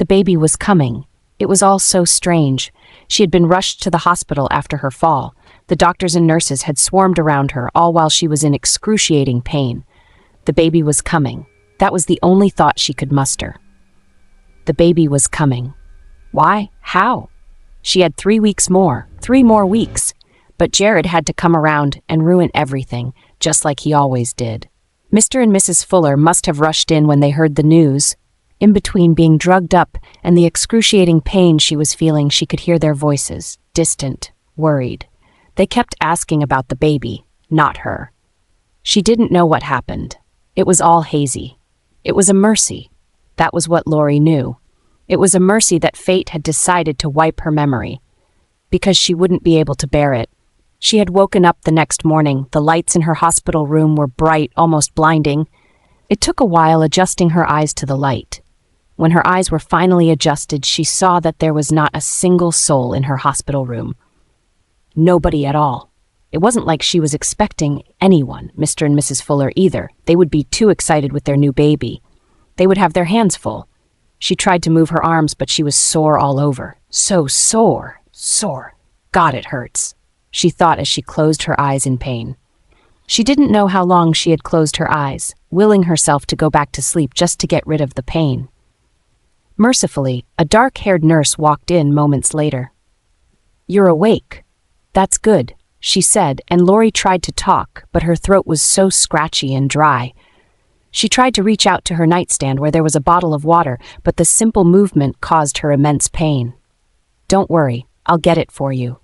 The baby was coming. It was all so strange. She had been rushed to the hospital after her fall. The doctors and nurses had swarmed around her, all while she was in excruciating pain. The baby was coming. That was the only thought she could muster. The baby was coming. Why? How? She had 3 weeks more, 3 more weeks. But Jared had to come around and ruin everything, just like he always did. Mr. and Mrs. Fuller must have rushed in when they heard the news. In between being drugged up and the excruciating pain she was feeling, she could hear their voices, distant, worried. They kept asking about the baby, not her. She didn't know what happened. It was all hazy. It was a mercy. That was what Lori knew. It was a mercy that fate had decided to wipe her memory, because she wouldn't be able to bear it. She had woken up the next morning. The lights in her hospital room were bright, almost blinding. It took a while adjusting her eyes to the light. When her eyes were finally adjusted, she saw that there was not a single soul in her hospital room. Nobody at all. It wasn't like she was expecting anyone, Mr. and Mrs. Fuller either. They would be too excited with their new baby. They would have their hands full. She tried to move her arms, but she was sore all over. So sore. God, it hurts, she thought as she closed her eyes in pain. She didn't know how long she had closed her eyes, willing herself to go back to sleep just to get rid of the pain. Mercifully, a dark-haired nurse walked in moments later. "You're awake. That's good," she said, and Lori tried to talk, but her throat was so scratchy and dry. She tried to reach out to her nightstand where there was a bottle of water, but the simple movement caused her immense pain. "Don't worry, I'll get it for you."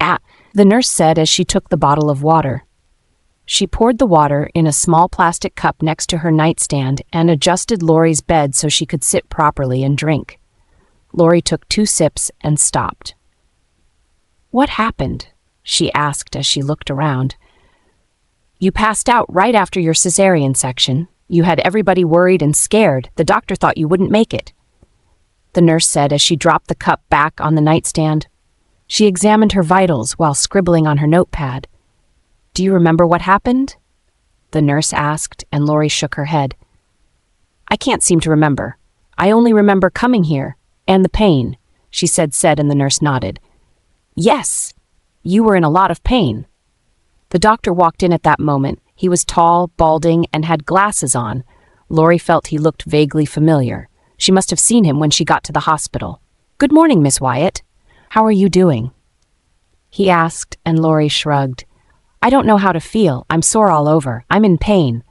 "Ah," the nurse said as she took the bottle of water. She poured the water in a small plastic cup next to her nightstand and adjusted Lori's bed so she could sit properly and drink. Lori took 2 sips and stopped. "What happened?" she asked as she looked around. "You passed out right after your cesarean section. You had everybody worried and scared. The doctor thought you wouldn't make it," the nurse said as she dropped the cup back on the nightstand. She examined her vitals while scribbling on her notepad. "Do you remember what happened?" the nurse asked, and Lori shook her head. "I can't seem to remember. I only remember coming here, and the pain," she said, and the nurse nodded. "Yes, you were in a lot of pain." The doctor walked in at that moment. He was tall, balding, and had glasses on. Lori felt he looked vaguely familiar. She must have seen him when she got to the hospital. "Good morning, Miss Wyatt. How are you doing?" he asked, and Lori shrugged. "I don't know how to feel. I'm sore all over. I'm in pain,"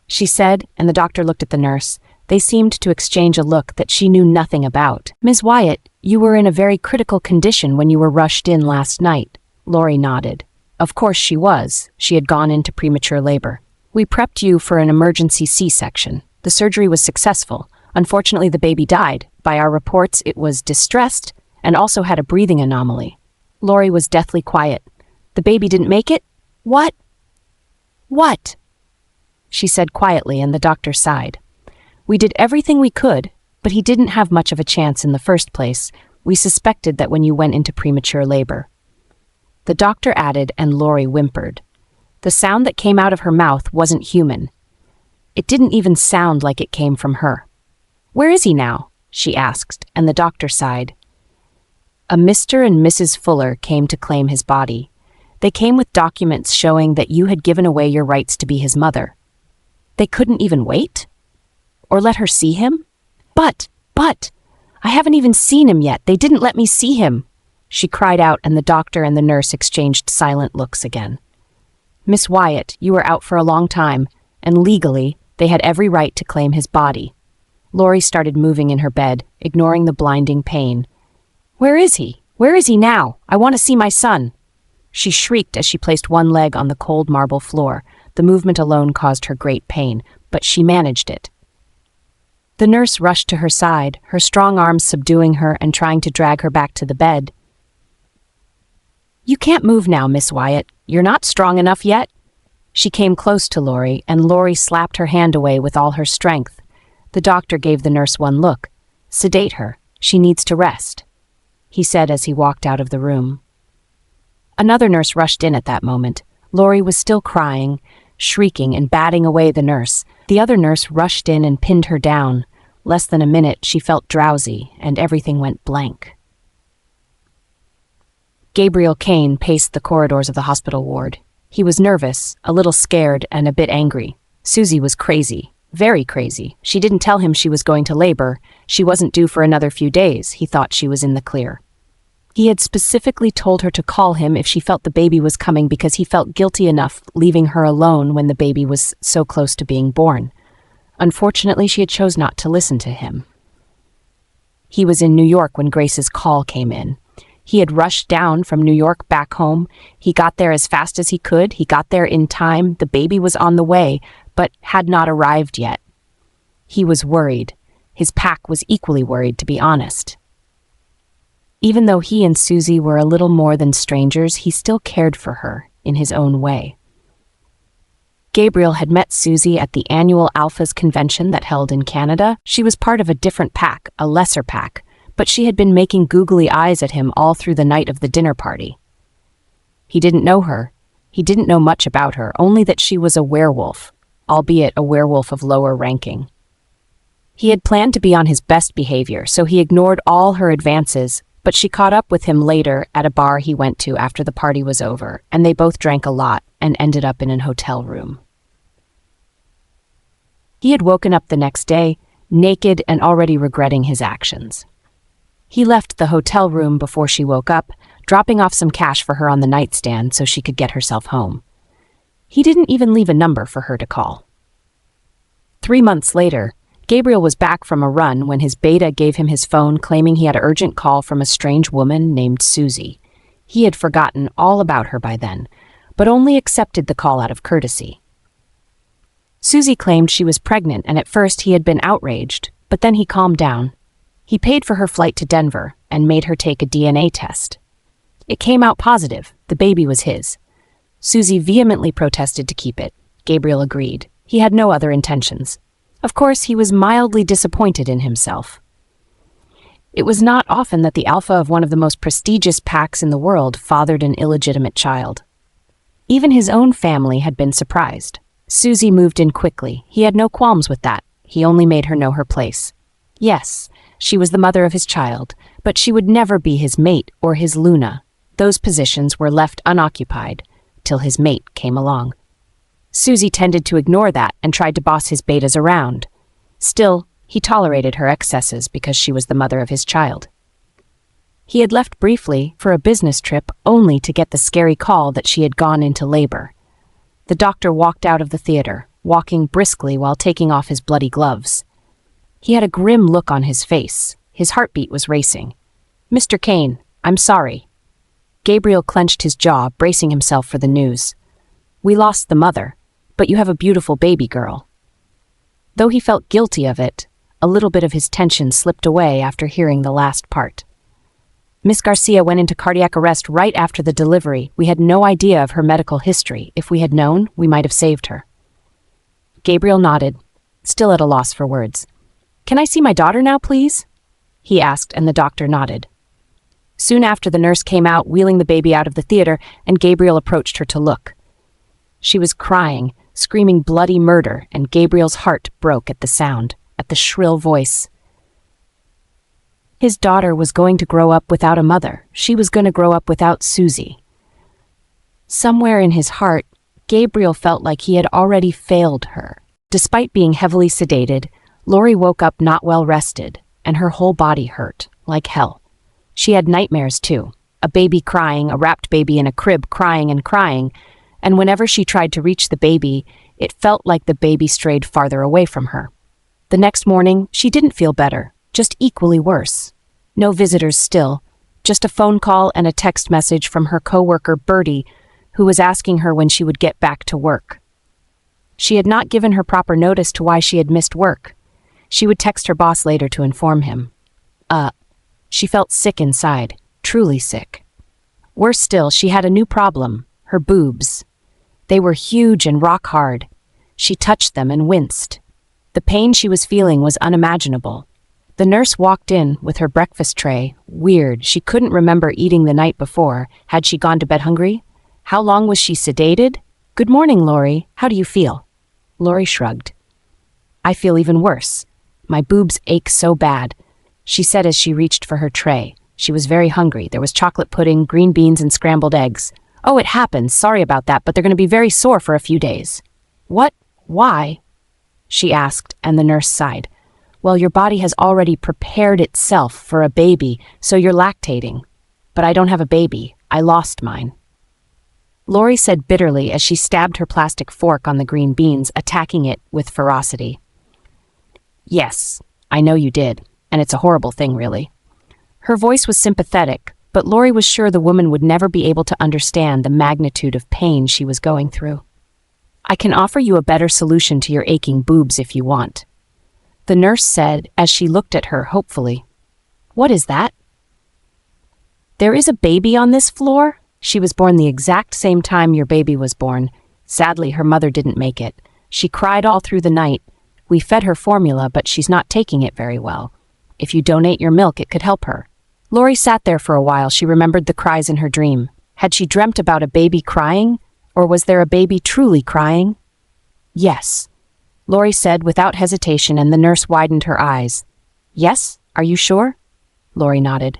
she said, and the doctor looked at the nurse. They seemed to exchange a look that she knew nothing about. "Ms. Wyatt, you were in a very critical condition when you were rushed in last night." Lori nodded. Of course she was. She had gone into premature labor. "We prepped you for an emergency C-section. The surgery was successful. Unfortunately, the baby died. By our reports, it was distressed and also had a breathing anomaly." Lori was deathly quiet. "The baby didn't make it? What? What?" she said quietly, and the doctor sighed. "We did everything we could, but he didn't have much of a chance in the first place. We suspected that when you went into premature labor." The doctor added, and Lori whimpered. The sound that came out of her mouth wasn't human. It didn't even sound like it came from her. "Where is he now?" she asked, and the doctor sighed. "A Mr. and Mrs. Fuller came to claim his body. They came with documents showing that you had given away your rights to be his mother. They couldn't even wait? Or let her see him? But, I haven't even seen him yet. They didn't let me see him," she cried out, and the doctor and the nurse exchanged silent looks again. "Miss Wyatt, you were out for a long time, and legally, they had every right to claim his body." Lori started moving in her bed, ignoring the blinding pain. "Where is he? Where is he now? I want to see my son," she shrieked as she placed one leg on the cold marble floor. The movement alone caused her great pain, but she managed it. The nurse rushed to her side, her strong arms subduing her and trying to drag her back to the bed. "You can't move now, Miss Wyatt. You're not strong enough yet." She came close to Lori, and Lori slapped her hand away with all her strength. The doctor gave the nurse one look. "Sedate her. She needs to rest," he said as he walked out of the room. Another nurse rushed in at that moment. Lori was still crying, shrieking and batting away the nurse. The other nurse rushed in and pinned her down. Less than a minute, she felt drowsy, and everything went blank. Gabriel Caine paced the corridors of the hospital ward. He was nervous, a little scared, and a bit angry. Susie was crazy. Very crazy. She didn't tell him she was going to labor. She wasn't due for another few days. He thought she was in the clear. He had specifically told her to call him if she felt the baby was coming because he felt guilty enough leaving her alone when the baby was so close to being born. Unfortunately, she had chose not to listen to him. He was in New York when Grace's call came in. He had rushed down from New York back home. He got there as fast as he could. He got there in time. The baby was on the way, but had not arrived yet. He was worried. His pack was equally worried, to be honest. Even though he and Susie were a little more than strangers, he still cared for her in his own way. Gabriel had met Susie at the annual Alphas convention that held in Canada. She was part of a different pack, a lesser pack, but she had been making googly eyes at him all through the night of the dinner party. He didn't know her. He didn't know much about her, only that she was a werewolf, albeit a werewolf of lower ranking. He had planned to be on his best behavior, so he ignored all her advances, but she caught up with him later at a bar he went to after the party was over, and they both drank a lot and ended up in an hotel room. He had woken up the next day, naked and already regretting his actions. He left the hotel room before she woke up, dropping off some cash for her on the nightstand so she could get herself home. He didn't even leave a number for her to call. 3 months later, Gabriel was back from a run when his beta gave him his phone claiming he had an urgent call from a strange woman named Susie. He had forgotten all about her by then, but only accepted the call out of courtesy. Susie claimed she was pregnant, and at first he had been outraged, but then he calmed down. He paid for her flight to Denver and made her take a DNA test. It came out positive. The baby was his. Susie vehemently protested to keep it. Gabriel agreed. He had no other intentions. Of course, he was mildly disappointed in himself. It was not often that the alpha of one of the most prestigious packs in the world fathered an illegitimate child. Even his own family had been surprised. Susie moved in quickly. He had no qualms with that. He only made her know her place. Yes, she was the mother of his child, but she would never be his mate or his Luna. Those positions were left unoccupied till his mate came along. Susie tended to ignore that and tried to boss his betas around. Still, he tolerated her excesses because she was the mother of his child. He had left briefly for a business trip only to get the scary call that she had gone into labor. The doctor walked out of the theater, walking briskly while taking off his bloody gloves. He had a grim look on his face. His heartbeat was racing. "Mr. Caine, I'm sorry." Gabriel clenched his jaw, bracing himself for the news. "We lost the mother, but you have a beautiful baby girl." Though he felt guilty of it, a little bit of his tension slipped away after hearing the last part. "Miss Garcia went into cardiac arrest right after the delivery. We had no idea of her medical history. If we had known, we might have saved her." Gabriel nodded, still at a loss for words. "Can I see my daughter now, please?" he asked, and the doctor nodded. Soon after, the nurse came out, wheeling the baby out of the theater, and Gabriel approached her to look. She was crying, screaming bloody murder, and Gabriel's heart broke at the sound, at the shrill voice. His daughter was going to grow up without a mother. She was going to grow up without Susie. Somewhere in his heart, Gabriel felt like he had already failed her. Despite being heavily sedated, Lori woke up not well rested, and her whole body hurt, like hell. She had nightmares too. A baby crying, a wrapped baby in a crib crying, and whenever she tried to reach the baby, it felt like the baby strayed farther away from her. The next morning, she didn't feel better, just equally worse. No visitors still, just a phone call and a text message from her coworker Bertie, who was asking her when she would get back to work. She had not given her proper notice to why she had missed work. She would text her boss later to inform him. She felt sick inside, truly sick. Worse still, she had a new problem, her boobs. They were huge and rock hard. She touched them and winced. The pain she was feeling was unimaginable. The nurse walked in with her breakfast tray. Weird, she couldn't remember eating the night before. Had she gone to bed hungry? How long was she sedated? "Good morning, Lori. How do you feel?" Lori shrugged. "I feel even worse. My boobs ache so bad," she said as she reached for her tray. She was very hungry. There was chocolate pudding, green beans, and scrambled eggs. "Oh, it happens. Sorry about that, but they're going to be very sore for a few days." "What? Why?" she asked, and the nurse sighed. "Well, your body has already prepared itself for a baby, so you're lactating. But I don't have a baby. I lost mine." Lori said bitterly as she stabbed her plastic fork on the green beans, attacking it with ferocity. "Yes, I know you did, and it's a horrible thing, really." Her voice was sympathetic, but Lori was sure the woman would never be able to understand the magnitude of pain she was going through. "I can offer you a better solution to your aching boobs if you want," the nurse said as she looked at her hopefully. "What is that?" "There is a baby on this floor. She was born the exact same time your baby was born. Sadly, her mother didn't make it. She cried all through the night. We fed her formula, but she's not taking it very well. If you donate your milk, it could help her." Lori sat there for a while. She remembered the cries in her dream. Had she dreamt about a baby crying? Or was there a baby truly crying? "Yes," Lori said without hesitation, and the nurse widened her eyes. "Yes? Are you sure?" Lori nodded.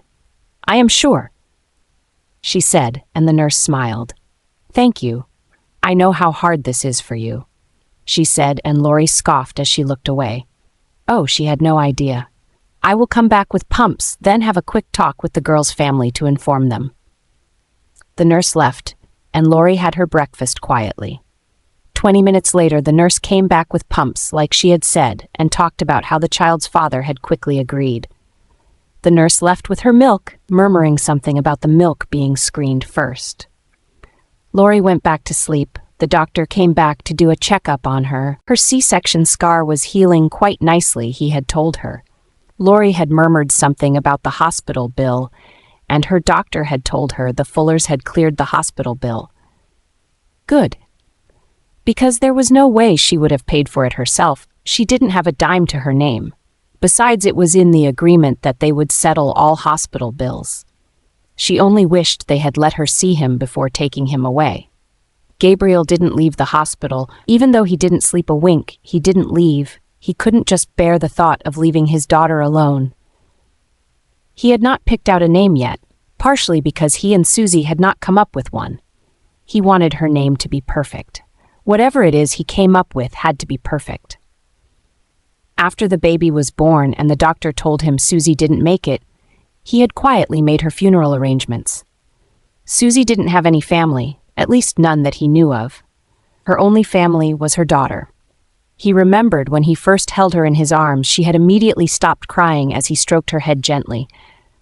"I am sure," she said, and the nurse smiled. "Thank you. I know how hard this is for you," she said, and Lori scoffed as she looked away. Oh, she had no idea. "I will come back with pumps, then have a quick talk with the girl's family to inform them." The nurse left, and Lori had her breakfast quietly. 20 minutes later, the nurse came back with pumps, like she had said, and talked about how the child's father had quickly agreed. The nurse left with her milk, murmuring something about the milk being screened first. Lori went back to sleep. The doctor came back to do a checkup on her. Her C-section scar was healing quite nicely, he had told her. Lori had murmured something about the hospital bill, and her doctor had told her the Fullers had cleared the hospital bill. Good. Because there was no way she would have paid for it herself. She didn't have a dime to her name. Besides, it was in the agreement that they would settle all hospital bills. She only wished they had let her see him before taking him away. Gabriel didn't leave the hospital. Even though he didn't sleep a wink, he didn't leave. He couldn't just bear the thought of leaving his daughter alone. He had not picked out a name yet, partially because he and Susie had not come up with one. He wanted her name to be perfect. Whatever it is he came up with had to be perfect. After the baby was born and the doctor told him Susie didn't make it, he had quietly made her funeral arrangements. Susie didn't have any family, at least none that he knew of. Her only family was her daughter. He remembered when he first held her in his arms, she had immediately stopped crying as he stroked her head gently.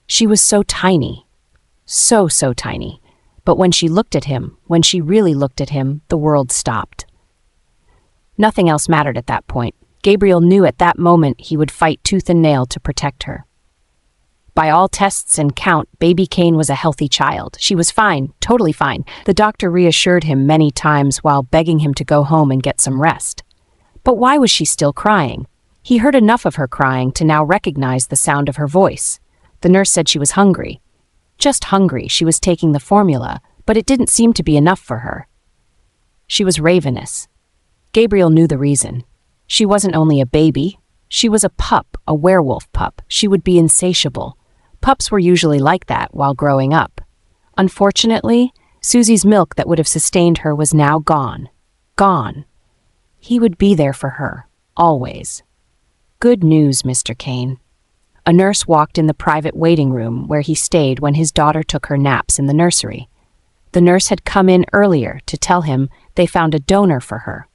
She was so tiny. So tiny. But when she looked at him, when she really looked at him, the world stopped. Nothing else mattered at that point. Gabriel knew at that moment he would fight tooth and nail to protect her. By all tests and count, baby Caine was a healthy child. She was fine, totally fine. The doctor reassured him many times while begging him to go home and get some rest. But why was she still crying? He heard enough of her crying to now recognize the sound of her voice. The nurse said she was hungry. Just hungry. She was taking the formula, but it didn't seem to be enough for her. She was ravenous. Gabriel knew the reason. She wasn't only a baby. She was a pup, a werewolf pup. She would be insatiable. Pups were usually like that while growing up. Unfortunately, Susie's milk that would have sustained her was now gone. Gone. He would be there for her, always. Good news, Mr. Caine. A nurse walked in the private waiting room where he stayed when his daughter took her naps in the nursery. The nurse had come in earlier to tell him they found a donor for her.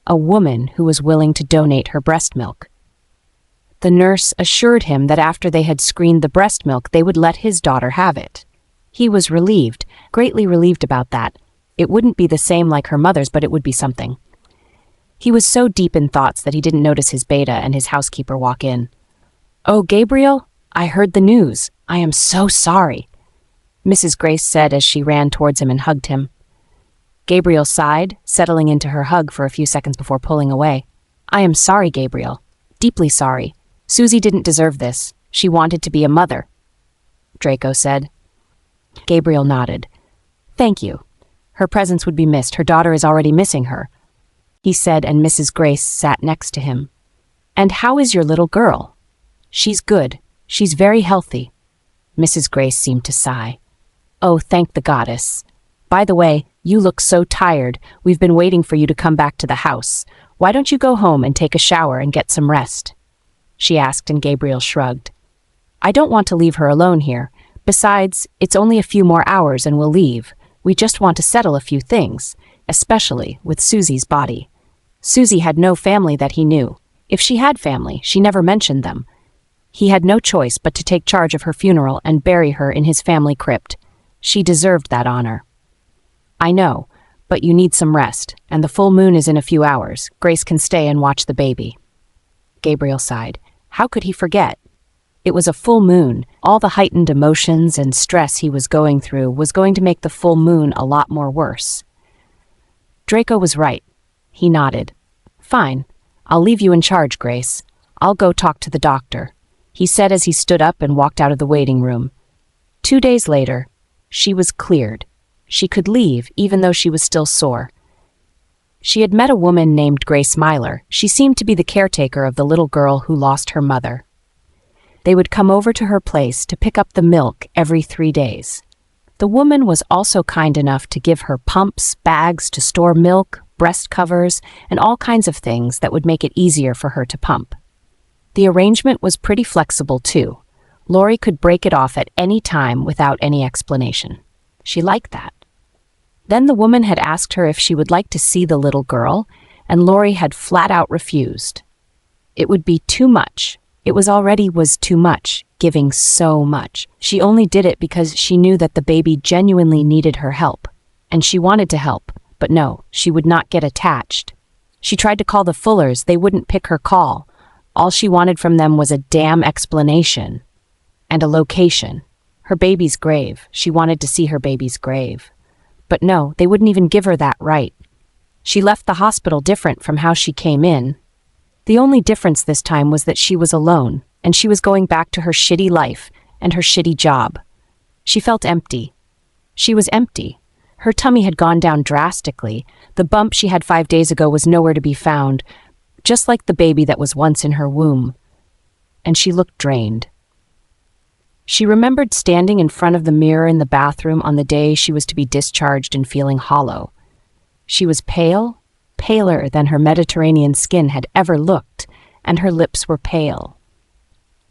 A woman who was willing to donate her breast milk. The nurse assured him that after they had screened the breast milk, they would let his daughter have it. He was relieved, greatly relieved about that. It wouldn't be the same like her mother's, but it would be something. He was so deep in thoughts that he didn't notice his beta and his housekeeper walk in. "Oh, Gabriel, I heard the news. I am so sorry," Mrs. Grace said as she ran towards him and hugged him. Gabriel sighed, settling into her hug for a few seconds before pulling away. "I am sorry, Gabriel. Deeply sorry. Susie didn't deserve this. She wanted to be a mother," Draco said. Gabriel nodded. "Thank you. Her presence would be missed. Her daughter is already missing her," he said, and Mrs. Grace sat next to him. "And how is your little girl?" "She's good. She's very healthy." Mrs. Grace seemed to sigh. "Oh, thank the goddess. By the way, you look so tired. We've been waiting for you to come back to the house. Why don't you go home and take a shower and get some rest?" she asked, and Gabriel shrugged. "I don't want to leave her alone here. Besides, it's only a few more hours and we'll leave. We just want to settle a few things, especially with Susie's body." Susie had no family that he knew. If she had family, she never mentioned them. He had no choice but to take charge of her funeral and bury her in his family crypt. She deserved that honor. "I know, but you need some rest, and the full moon is in a few hours. Grace can stay and watch the baby." Gabriel sighed. How could he forget? It was a full moon. All the heightened emotions and stress he was going through was going to make the full moon a lot more worse. Draco was right. He nodded. "Fine. I'll leave you in charge, Grace. I'll go talk to the doctor," he said as he stood up and walked out of the waiting room. 2 days later, she was cleared. She could leave, even though she was still sore. She had met a woman named Grace Myler. She seemed to be the caretaker of the little girl who lost her mother. They would come over to her place to pick up the milk every 3 days. The woman was also kind enough to give her pumps, bags to store milk, breast covers, and all kinds of things that would make it easier for her to pump. The arrangement was pretty flexible, too. Lori could break it off at any time without any explanation. She liked that. Then the woman had asked her if she would like to see the little girl, and Lori had flat out refused. It would be too much. It was too much, giving so much. She only did it because she knew that the baby genuinely needed her help. And she wanted to help, but no, she would not get attached. She tried to call the Fullers. They wouldn't pick her call. All she wanted from them was a damn explanation. And a location. Her baby's grave. She wanted to see her baby's grave. But no, they wouldn't even give her that right. She left the hospital different from how she came in. The only difference this time was that she was alone, and she was going back to her shitty life and her shitty job. She felt empty. She was empty. Her tummy had gone down drastically. The bump she had 5 days ago was nowhere to be found, just like the baby that was once in her womb. And she looked drained. She remembered standing in front of the mirror in the bathroom on the day she was to be discharged and feeling hollow. She was pale, paler than her Mediterranean skin had ever looked, and her lips were pale.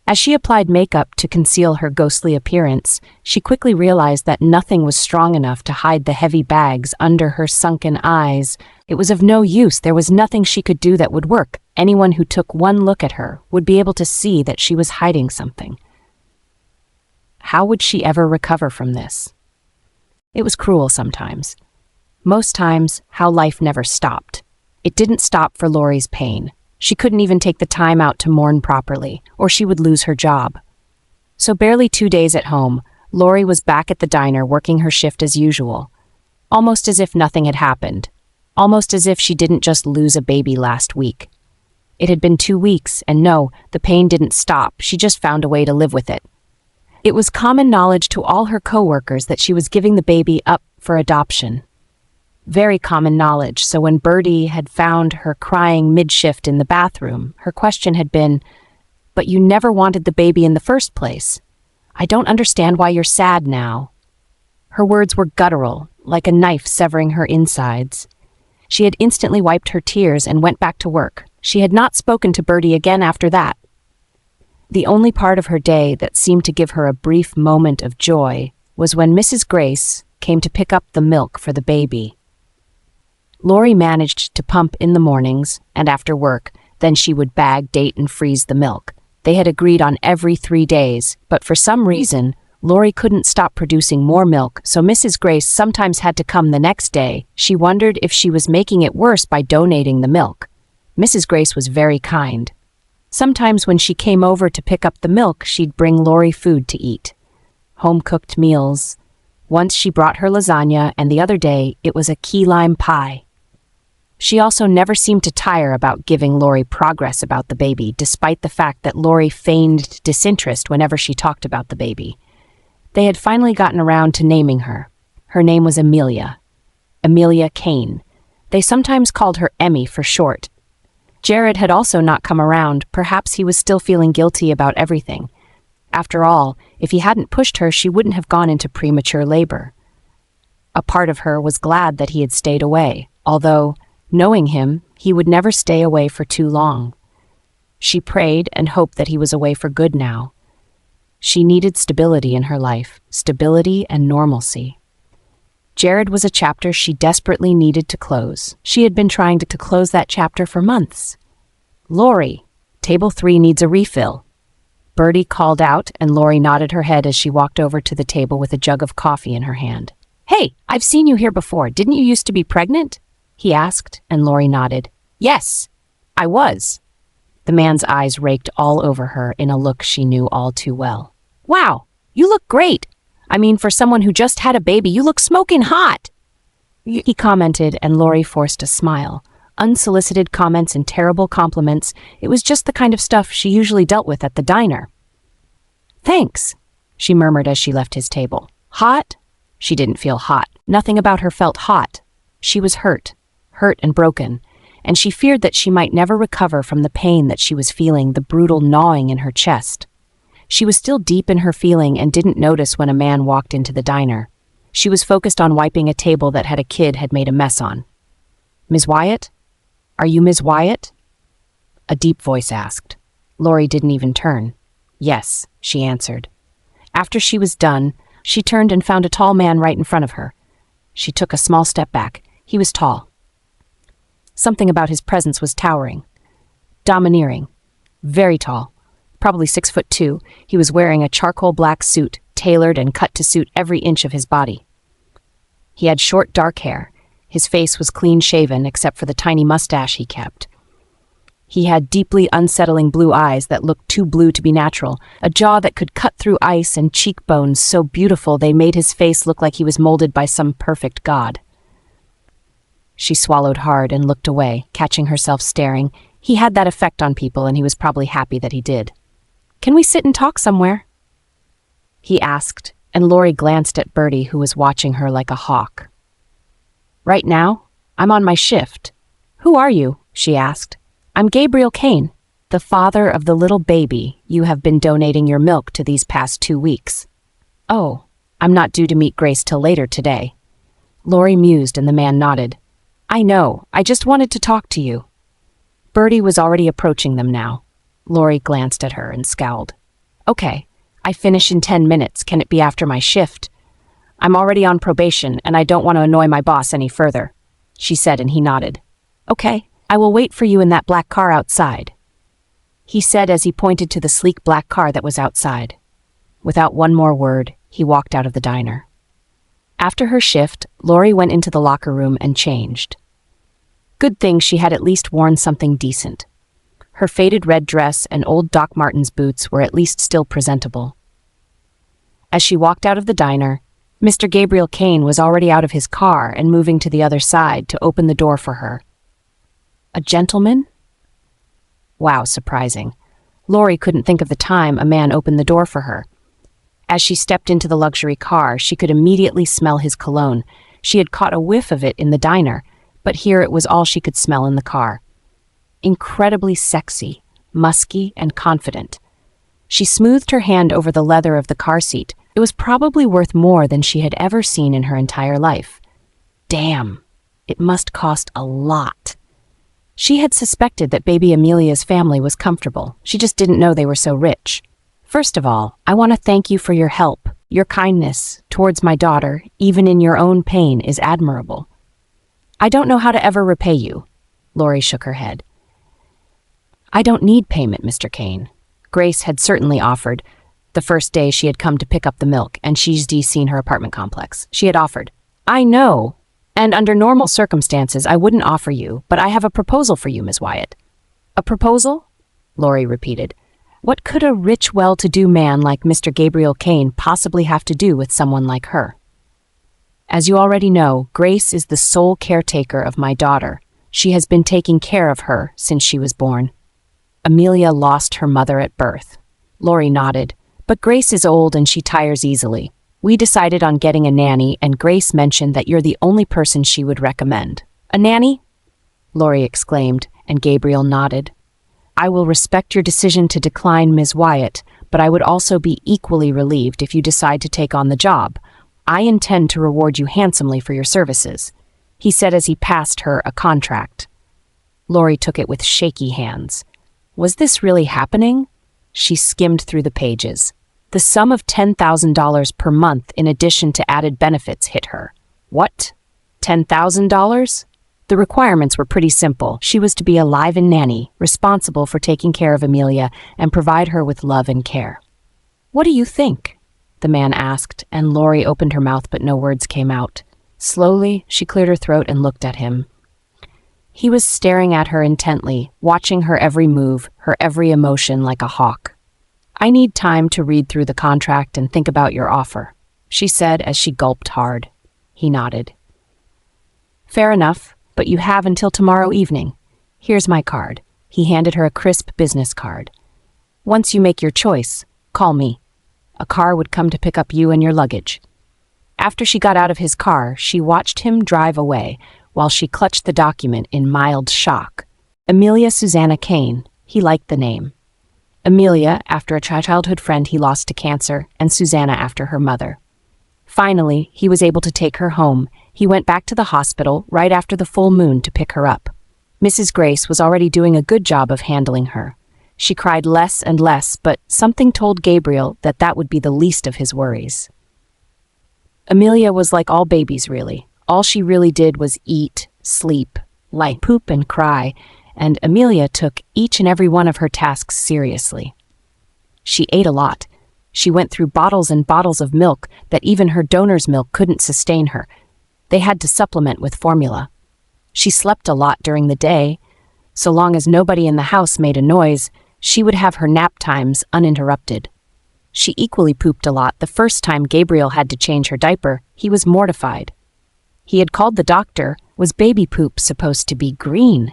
As she applied makeup to conceal her ghostly appearance, she quickly realized that nothing was strong enough to hide the heavy bags under her sunken eyes. It was of no use. There was nothing she could do that would work. Anyone who took one look at her would be able to see that she was hiding something. How would she ever recover from this? It was cruel sometimes. Most times, how life never stopped. It didn't stop for Lori's pain. She couldn't even take the time out to mourn properly, or she would lose her job. So barely 2 days at home, Lori was back at the diner working her shift as usual, almost as if nothing had happened, almost as if she didn't just lose a baby last week. It had been 2 weeks, and no, the pain didn't stop. She just found a way to live with it. It was common knowledge to all her coworkers that she was giving the baby up for adoption. Very common knowledge, so when Bertie had found her crying mid-shift in the bathroom, her question had been, "But you never wanted the baby in the first place. I don't understand why you're sad now." Her words were guttural, like a knife severing her insides. She had instantly wiped her tears and went back to work. She had not spoken to Bertie again after that. The only part of her day that seemed to give her a brief moment of joy was when Mrs. Grace came to pick up the milk for the baby. Lori managed to pump in the mornings and after work, then she would bag, date, and freeze the milk. They had agreed on every 3 days, but for some reason, Lori couldn't stop producing more milk, so Mrs. Grace sometimes had to come the next day. She wondered if she was making it worse by donating the milk. Mrs. Grace was very kind. Sometimes when she came over to pick up the milk, she'd bring Lori food to eat. Home-cooked meals. Once she brought her lasagna, and the other day it was a key lime pie. She also never seemed to tire about giving Lori progress about the baby, despite the fact that Lori feigned disinterest whenever she talked about the baby. They had finally gotten around to naming her. Her name was Amelia. Amelia Caine. They sometimes called her Emmy for short. Jared had also not come around. Perhaps he was still feeling guilty about everything. After all, if he hadn't pushed her, she wouldn't have gone into premature labor. A part of her was glad that he had stayed away, although, knowing him, he would never stay away for too long. She prayed and hoped that he was away for good now. She needed stability in her life, stability and normalcy. Jared was a chapter she desperately needed to close. She had been trying to close that chapter for months. "Lori, table 3 needs a refill." Bertie called out, and Lori nodded her head as she walked over to the table with a jug of coffee in her hand. "Hey, I've seen you here before. Didn't you used to be pregnant?" he asked, and Lori nodded. "Yes, I was." The man's eyes raked all over her in a look she knew all too well. "Wow, you look great. I mean, for someone who just had a baby, you look smoking hot," he commented, and Lori forced a smile. Unsolicited comments and terrible compliments, it was just the kind of stuff she usually dealt with at the diner. "Thanks," she murmured as she left his table. Hot? She didn't feel hot. Nothing about her felt hot. She was hurt and broken, and she feared that she might never recover from the pain that she was feeling, the brutal gnawing in her chest. She was still deep in her feeling and didn't notice when a man walked into the diner. She was focused on wiping a table that a kid had made a mess on. "Ms. Wyatt? Are you Ms. Wyatt?" A deep voice asked. Lori didn't even turn. "Yes," she answered. After she was done, she turned and found a tall man right in front of her. She took a small step back. He was tall. Something about his presence was towering, domineering, very tall. Probably 6'2", he was wearing a charcoal black suit, tailored and cut to suit every inch of his body. He had short, dark hair. His face was clean-shaven except for the tiny mustache he kept. He had deeply unsettling blue eyes that looked too blue to be natural, a jaw that could cut through ice, and cheekbones so beautiful they made his face look like he was molded by some perfect god. She swallowed hard and looked away, catching herself staring. He had that effect on people, and he was probably happy that he did. "Can we sit and talk somewhere?" he asked, and Lori glanced at Bertie, who was watching her like a hawk. "Right now? I'm on my shift." "Who are you?" she asked. "I'm Gabriel Caine, the father of the little baby you have been donating your milk to these past 2 weeks. "Oh, I'm not due to meet Grace till later today." Lori mused, and the man nodded. "I know, I just wanted to talk to you." Bertie was already approaching them now. Lori glanced at her and scowled. "Okay, I finish in 10 minutes. Can it be after my shift? I'm already on probation, and I don't want to annoy my boss any further," she said, and he nodded. "Okay, I will wait for you in that black car outside," he said as he pointed to the sleek black car that was outside. Without one more word, he walked out of the diner. After her shift, Lori went into the locker room and changed. Good thing she had at least worn something decent. Her faded red dress and old Doc Martens boots were at least still presentable. As she walked out of the diner, Mr. Gabriel Caine was already out of his car and moving to the other side to open the door for her. A gentleman? Wow, surprising. Lori couldn't think of the time a man opened the door for her. As she stepped into the luxury car, she could immediately smell his cologne. She had caught a whiff of it in the diner, but here it was all she could smell in the car. Incredibly sexy, musky, and confident. She smoothed her hand over the leather of the car seat. It was probably worth more than she had ever seen in her entire life. Damn, it must cost a lot. She had suspected that baby Amelia's family was comfortable. She just didn't know they were so rich. "First of all, I want to thank you for your help. Your kindness towards my daughter, even in your own pain, is admirable. I don't know how to ever repay you." Lori shook her head. "I don't need payment, Mr. Caine." Grace had certainly offered. The first day she had come to pick up the milk, and she'd seen her apartment complex. She had offered. "I know, and under normal circumstances I wouldn't offer you, but I have a proposal for you, Ms. Wyatt." "A proposal?" Lori repeated. What could a rich, well-to-do man like Mr. Gabriel Caine possibly have to do with someone like her? "As you already know, Grace is the sole caretaker of my daughter. She has been taking care of her since she was born. Amelia lost her mother at birth." Lori nodded. "But Grace is old and she tires easily. We decided on getting a nanny, and Grace mentioned that you're the only person she would recommend." "A nanny?" Lori exclaimed, and Gabriel nodded. "I will respect your decision to decline Ms. Wyatt, but I would also be equally relieved if you decide to take on the job. I intend to reward you handsomely for your services," he said as he passed her a contract. Lori took it with shaky hands. Was this really happening? She skimmed through the pages. The sum of $10,000 per month in addition to added benefits hit her. What? $10,000? The requirements were pretty simple. She was to be a live-in nanny, responsible for taking care of Amelia and provide her with love and care. "What do you think?" the man asked, and Lori opened her mouth but no words came out. Slowly, she cleared her throat and looked at him. He was staring at her intently, watching her every move, her every emotion like a hawk. "I need time to read through the contract and think about your offer," she said as she gulped hard. He nodded. "Fair enough, but you have until tomorrow evening. Here's my card." He handed her a crisp business card. "Once you make your choice, call me. A car would come to pick up you and your luggage." After she got out of his car, she watched him drive away while she clutched the document in mild shock. Amelia Susanna Caine. He liked the name. Amelia, after a childhood friend he lost to cancer, and Susanna after her mother. Finally, he was able to take her home. He went back to the hospital right after the full moon to pick her up. Mrs. Grace was already doing a good job of handling her. She cried less and less, but something told Gabriel that that would be the least of his worries. Amelia was like all babies, really. All she really did was eat, sleep, lie, poop, and cry, and Amelia took each and every one of her tasks seriously. She ate a lot. She went through bottles and bottles of milk that even her donor's milk couldn't sustain her. They had to supplement with formula. She slept a lot during the day. So long as nobody in the house made a noise, she would have her nap times uninterrupted. She equally pooped a lot. The first time Gabriel had to change her diaper, he was mortified. He had called the doctor. Was baby poop supposed to be green?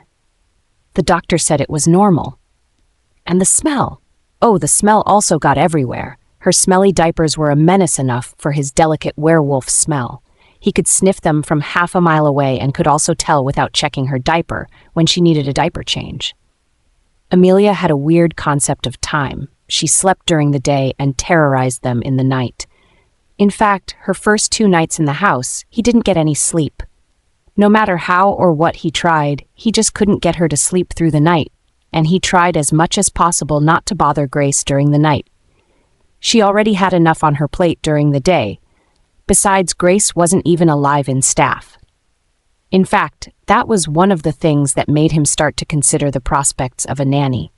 The doctor said it was normal. And the smell. Oh, the smell also got everywhere. Her smelly diapers were a menace enough for his delicate werewolf smell. He could sniff them from half a mile away and could also tell without checking her diaper when she needed a diaper change. Amelia had a weird concept of time. She slept during the day and terrorized them in the night. In fact, her first 2 nights in the house, he didn't get any sleep. No matter how or what he tried, he just couldn't get her to sleep through the night, and he tried as much as possible not to bother Grace during the night. She already had enough on her plate during the day. Besides, Grace wasn't even alive in staff. In fact, that was one of the things that made him start to consider the prospects of a nanny.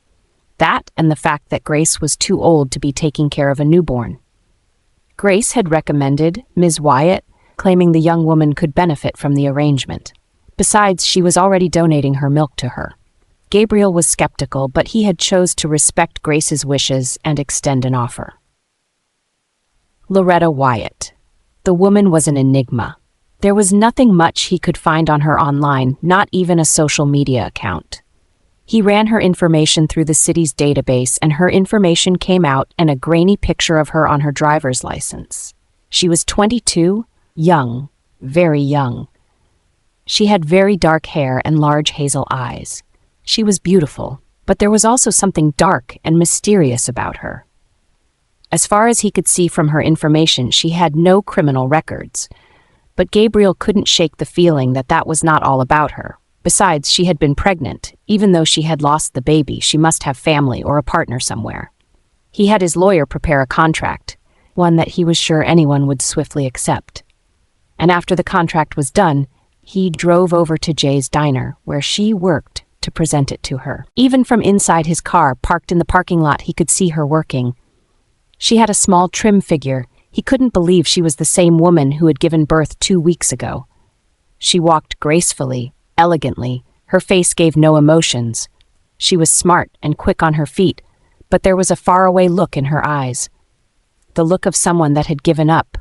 That and the fact that Grace was too old to be taking care of a newborn. Grace had recommended Ms. Wyatt, claiming the young woman could benefit from the arrangement. Besides, she was already donating her milk to her. Gabriel was skeptical, but he had chose to respect Grace's wishes and extend an offer. Loretta Wyatt. The woman was an enigma. There was nothing much he could find on her online, not even a social media account. He ran her information through the city's database, and her information came out and a grainy picture of her on her driver's license. She was 22, young, very young. She had very dark hair and large hazel eyes. She was beautiful, but there was also something dark and mysterious about her. As far as he could see from her information, she had no criminal records. But Gabriel couldn't shake the feeling that that was not all about her. Besides, she had been pregnant. Even though she had lost the baby, she must have family or a partner somewhere. He had his lawyer prepare a contract, one that he was sure anyone would swiftly accept. And after the contract was done, he drove over to Jay's diner, where she worked, to present it to her. Even from inside his car, parked in the parking lot, he could see her working. She had a small, trim figure. He couldn't believe she was the same woman who had given birth 2 weeks ago. She walked gracefully, elegantly. Her face gave no emotions. She was smart and quick on her feet, but there was a faraway look in her eyes. The look of someone that had given up.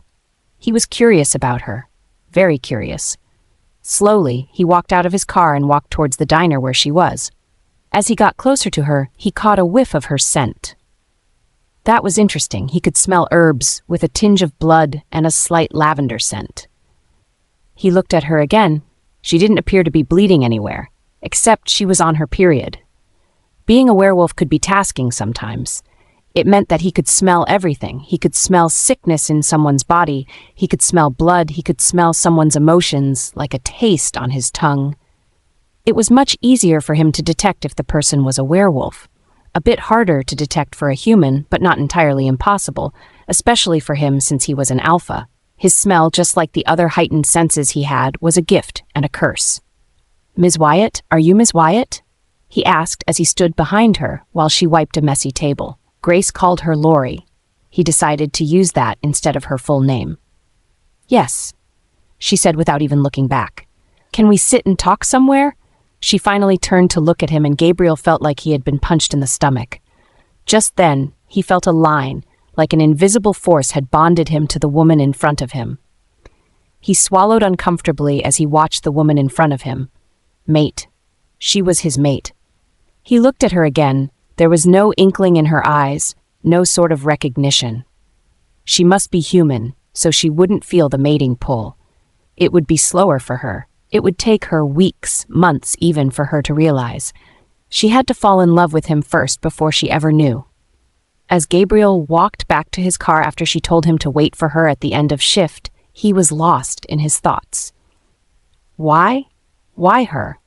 He was curious about her. Very curious. Slowly, he walked out of his car and walked towards the diner where she was. As he got closer to her, he caught a whiff of her scent. That was interesting. He could smell herbs with a tinge of blood and a slight lavender scent. He looked at her again. She didn't appear to be bleeding anywhere, except she was on her period. Being a werewolf could be tasking sometimes. It meant that he could smell everything. He could smell sickness in someone's body. He could smell blood. He could smell someone's emotions, like a taste on his tongue. It was much easier for him to detect if the person was a werewolf. A bit harder to detect for a human, but not entirely impossible, especially for him since he was an alpha. His smell, just like the other heightened senses he had, was a gift and a curse. "Ms. Wyatt, are you Ms. Wyatt?" he asked as he stood behind her while she wiped a messy table. Grace called her Lori. He decided to use that instead of her full name. "Yes," she said without even looking back. "Can we sit and talk somewhere?" She finally turned to look at him, and Gabriel felt like he had been punched in the stomach. Just then, he felt a line, like an invisible force had bonded him to the woman in front of him. He swallowed uncomfortably as he watched the woman in front of him. Mate. She was his mate. He looked at her again. There was no inkling in her eyes, no sort of recognition. She must be human, so she wouldn't feel the mating pull. It would be slower for her. It would take her weeks, months even, for her to realize. She had to fall in love with him first before she ever knew. As Gabriel walked back to his car after she told him to wait for her at the end of shift, he was lost in his thoughts. Why? Why her?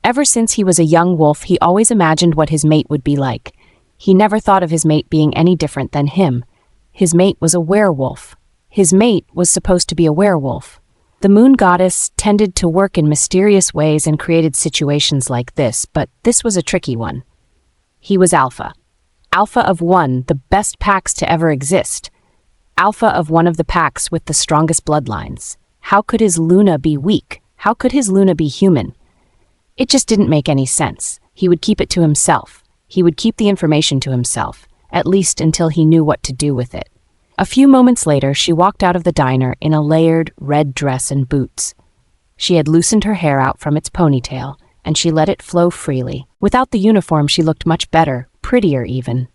Ever since he was a young wolf, he always imagined what his mate would be like. He never thought of his mate being any different than him. His mate was a werewolf. His mate was supposed to be a werewolf. The moon goddess tended to work in mysterious ways and created situations like this, but this was a tricky one. He was Alpha. Alpha of one, the best packs to ever exist. Alpha of one of the packs with the strongest bloodlines. How could his Luna be weak? How could his Luna be human? It just didn't make any sense. He would keep it to himself. He would keep the information to himself, at least until he knew what to do with it. A few moments later, she walked out of the diner in a layered red dress and boots. She had loosened her hair out from its ponytail, and she let it flow freely. Without the uniform, she looked much better, prettier even.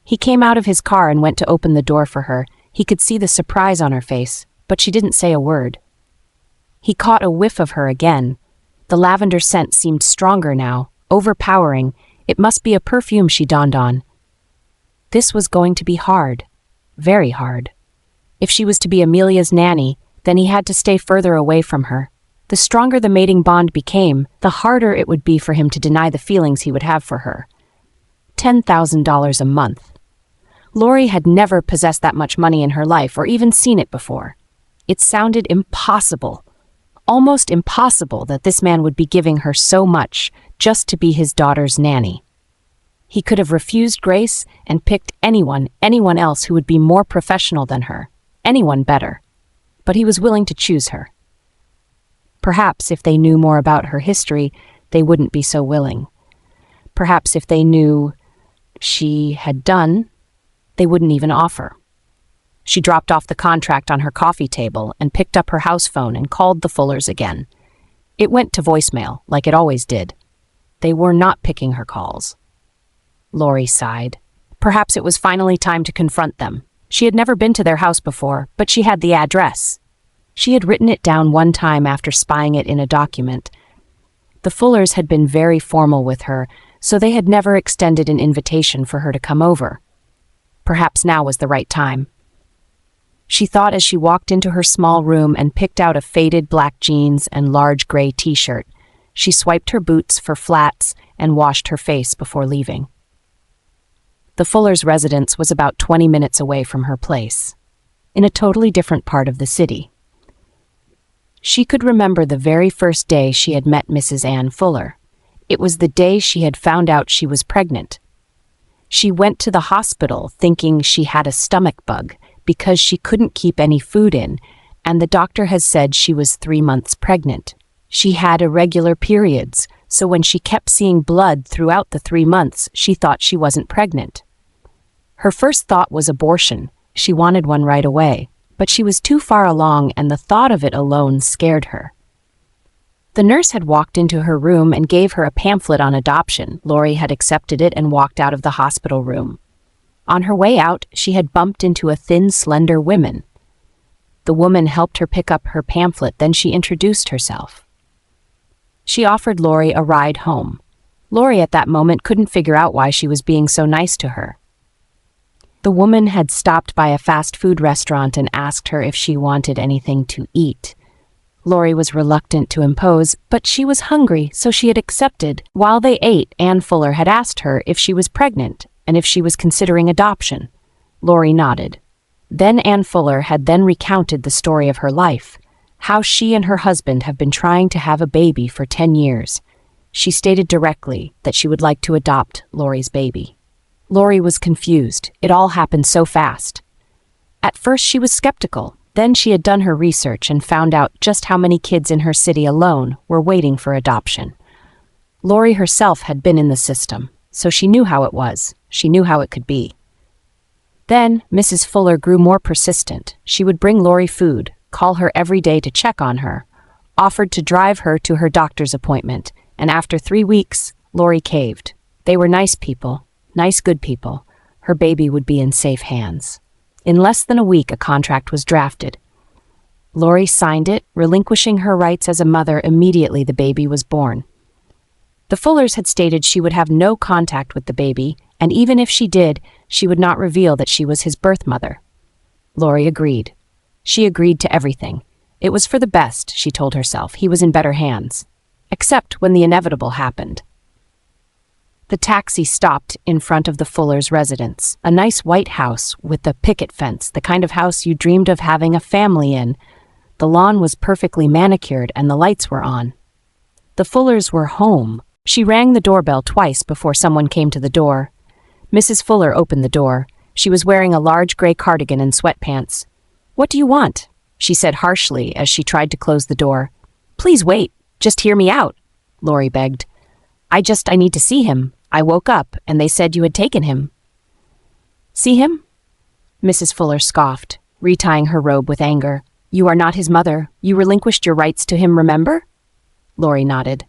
He came out of his car and went to open the door for her. He could see the surprise on her face, but she didn't say a word. He caught a whiff of her again. The lavender scent seemed stronger now, overpowering. It must be a perfume she dawned on. This was going to be hard. Very hard. If she was to be Amelia's nanny, then he had to stay further away from her. The stronger the mating bond became, the harder it would be for him to deny the feelings he would have for her. $10,000 a month. Lori had never possessed that much money in her life or even seen it before. It sounded impossible. Almost impossible that this man would be giving her so much just to be his daughter's nanny. He could have refused Grace and picked anyone else who would be more professional than her, anyone better. But he was willing to choose her. Perhaps if they knew more about her history, they wouldn't be so willing. Perhaps if they knew she had done, they wouldn't even offer. She dropped off the contract on her coffee table and picked up her house phone and called the Fullers again. It went to voicemail, like it always did. They were not picking her calls. Lori sighed. Perhaps it was finally time to confront them. She had never been to their house before, but she had the address. She had written it down one time after spying it in a document. The Fullers had been very formal with her, so they had never extended an invitation for her to come over. Perhaps now was the right time. She thought as she walked into her small room and picked out a faded black jeans and large gray t-shirt. She swiped her boots for flats and washed her face before leaving. The Fullers' residence was about 20 minutes away from her place, in a totally different part of the city. She could remember the very first day she had met Mrs. Ann Fuller. It was the day she had found out she was pregnant. She went to the hospital thinking she had a stomach bug because she couldn't keep any food in, and the doctor had said she was 3 months pregnant. She had irregular periods, so when she kept seeing blood throughout the 3 months, she thought she wasn't pregnant. Her first thought was abortion. She wanted one right away, but she was too far along and the thought of it alone scared her. The nurse had walked into her room and gave her a pamphlet on adoption. Lori had accepted it and walked out of the hospital room. On her way out, she had bumped into a thin, slender woman. The woman helped her pick up her pamphlet, then she introduced herself. She offered Lori a ride home. Lori at that moment couldn't figure out why she was being so nice to her. The woman had stopped by a fast food restaurant and asked her if she wanted anything to eat. Lori was reluctant to impose, but she was hungry, so she had accepted. While they ate, Ann Fuller had asked her if she was pregnant and if she was considering adoption. Lori nodded. Then Ann Fuller had then recounted the story of her life, how she and her husband have been trying to have a baby for 10 years. She stated directly that she would like to adopt Lori's baby. Lori was confused. It all happened so fast. At first she was skeptical. Then she had done her research and found out just how many kids in her city alone were waiting for adoption. Lori herself had been in the system, so she knew how it was. She knew how it could be. Then Mrs. Fuller grew more persistent. She would bring Lori food, call her every day to check on her, offered to drive her to her doctor's appointment, and after 3 weeks, Lori caved. They were nice people, nice good people. Her baby would be in safe hands. In less than a week, a contract was drafted. Lori signed it, relinquishing her rights as a mother immediately the baby was born. The Fullers had stated she would have no contact with the baby, and even if she did, she would not reveal that she was his birth mother. Lori agreed. She agreed to everything. It was for the best, she told herself. He was in better hands. Except when the inevitable happened. The taxi stopped in front of the Fullers' residence, a nice white house with a picket fence, the kind of house you dreamed of having a family in. The lawn was perfectly manicured and the lights were on. The Fullers were home. She rang the doorbell twice before someone came to the door. Mrs. Fuller opened the door. She was wearing a large gray cardigan and sweatpants. "What do you want?" she said harshly as she tried to close the door. "Please wait. Just hear me out," Lori begged. I need to see him. I woke up, and they said you had taken him." "See him?" Mrs. Fuller scoffed, retying her robe with anger. "You are not his mother. You relinquished your rights to him, remember?" Lori nodded.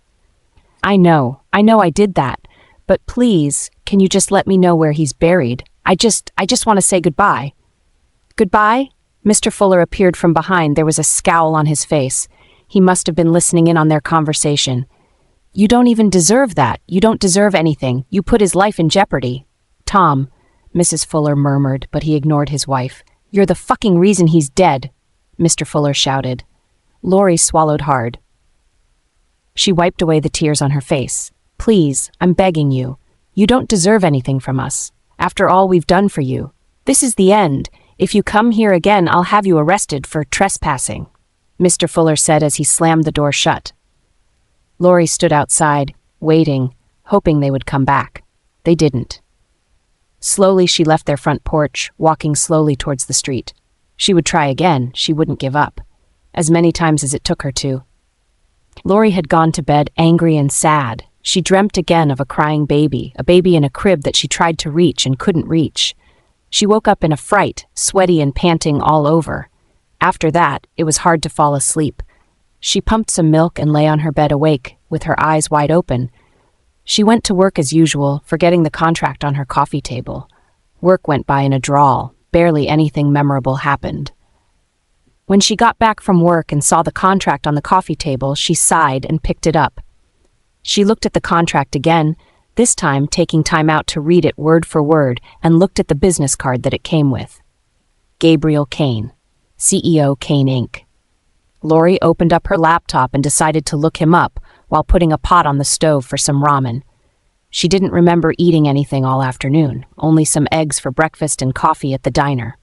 I know I did that. But please, can you just let me know where he's buried? I just want to say goodbye." "Goodbye?" Mr. Fuller appeared from behind. There was a scowl on his face. He must have been listening in on their conversation. "You don't even deserve that. You don't deserve anything. You put his life in jeopardy." "Tom," Mrs. Fuller murmured, but he ignored his wife. "You're the fucking reason he's dead," Mr. Fuller shouted. Lori swallowed hard. She wiped away the tears on her face. "Please, I'm begging you. You don't deserve anything from us. After all we've done for you. This is the end. If you come here again, I'll have you arrested for trespassing," Mr. Fuller said as he slammed the door shut. Lori stood outside, waiting, hoping they would come back. They didn't. Slowly she left their front porch, walking slowly towards the street. She would try again. She wouldn't give up. As many times as it took her to. Lori had gone to bed angry and sad. She dreamt again of a crying baby, a baby in a crib that she tried to reach and couldn't reach. She woke up in a fright, sweaty and panting all over. After that, it was hard to fall asleep. She pumped some milk and lay on her bed awake, with her eyes wide open. She went to work as usual, forgetting the contract on her coffee table. Work went by in a drawl. Barely anything memorable happened. When she got back from work and saw the contract on the coffee table, she sighed and picked it up. She looked at the contract again, this time taking time out to read it word for word, and looked at the business card that it came with. Gabriel Caine, CEO Caine Inc. Lori opened up her laptop and decided to look him up while putting a pot on the stove for some ramen. She didn't remember eating anything all afternoon, only some eggs for breakfast and coffee at the diner.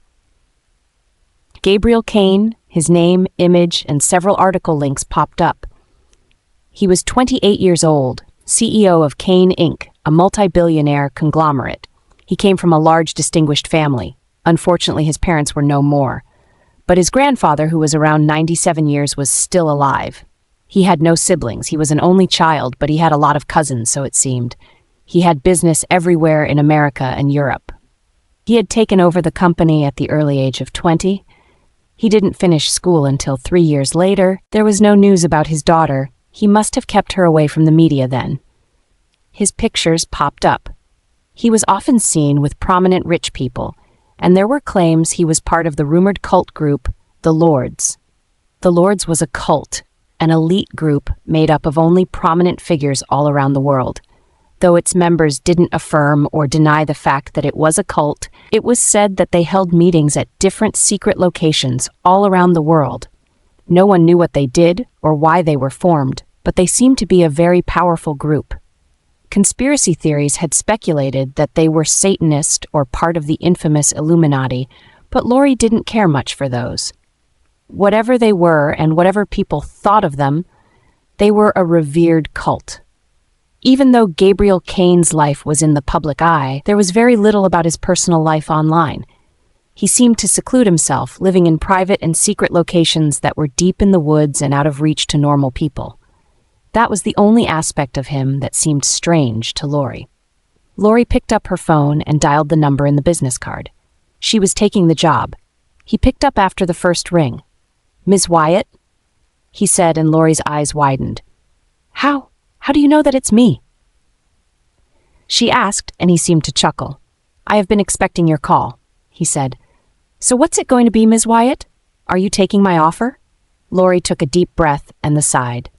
Gabriel Caine, his name, image, and several article links popped up. He was 28 years old, CEO of Caine Inc., a multi-billionaire conglomerate. He came from a large, distinguished family. Unfortunately, his parents were no more. But his grandfather, who was around 97 years, was still alive. He had no siblings. He was an only child, but he had a lot of cousins, so it seemed. He had business everywhere in America and Europe. He had taken over the company at the early age of 20. He didn't finish school until 3 years later. There was no news about his daughter. He must have kept her away from the media then. His pictures popped up. He was often seen with prominent rich people, and there were claims he was part of the rumored cult group, the Lords. The Lords was a cult. an elite group made up of only prominent figures all around the world. Though its members didn't affirm or deny the fact that it was a cult, it was said that they held meetings at different secret locations all around the world. No one knew what they did or why they were formed, but they seemed to be a very powerful group. Conspiracy theories had speculated that they were Satanist or part of the infamous Illuminati, but Lori didn't care much for those. Whatever they were and whatever people thought of them, they were a revered cult. Even though Gabriel Caine's life was in the public eye, there was very little about his personal life online. He seemed to seclude himself, living in private and secret locations that were deep in the woods and out of reach to normal people. That was the only aspect of him that seemed strange to Lori. Lori picked up her phone and dialed the number in the business card. She was taking the job. He picked up after the first ring. "Ms. Wyatt?" he said, and Lori's eyes widened. How do you know that it's me?" she asked, and he seemed to chuckle. "I have been expecting your call," he said. "So what's it going to be, Ms. Wyatt? Are you taking my offer?" Lori took a deep breath and sighed.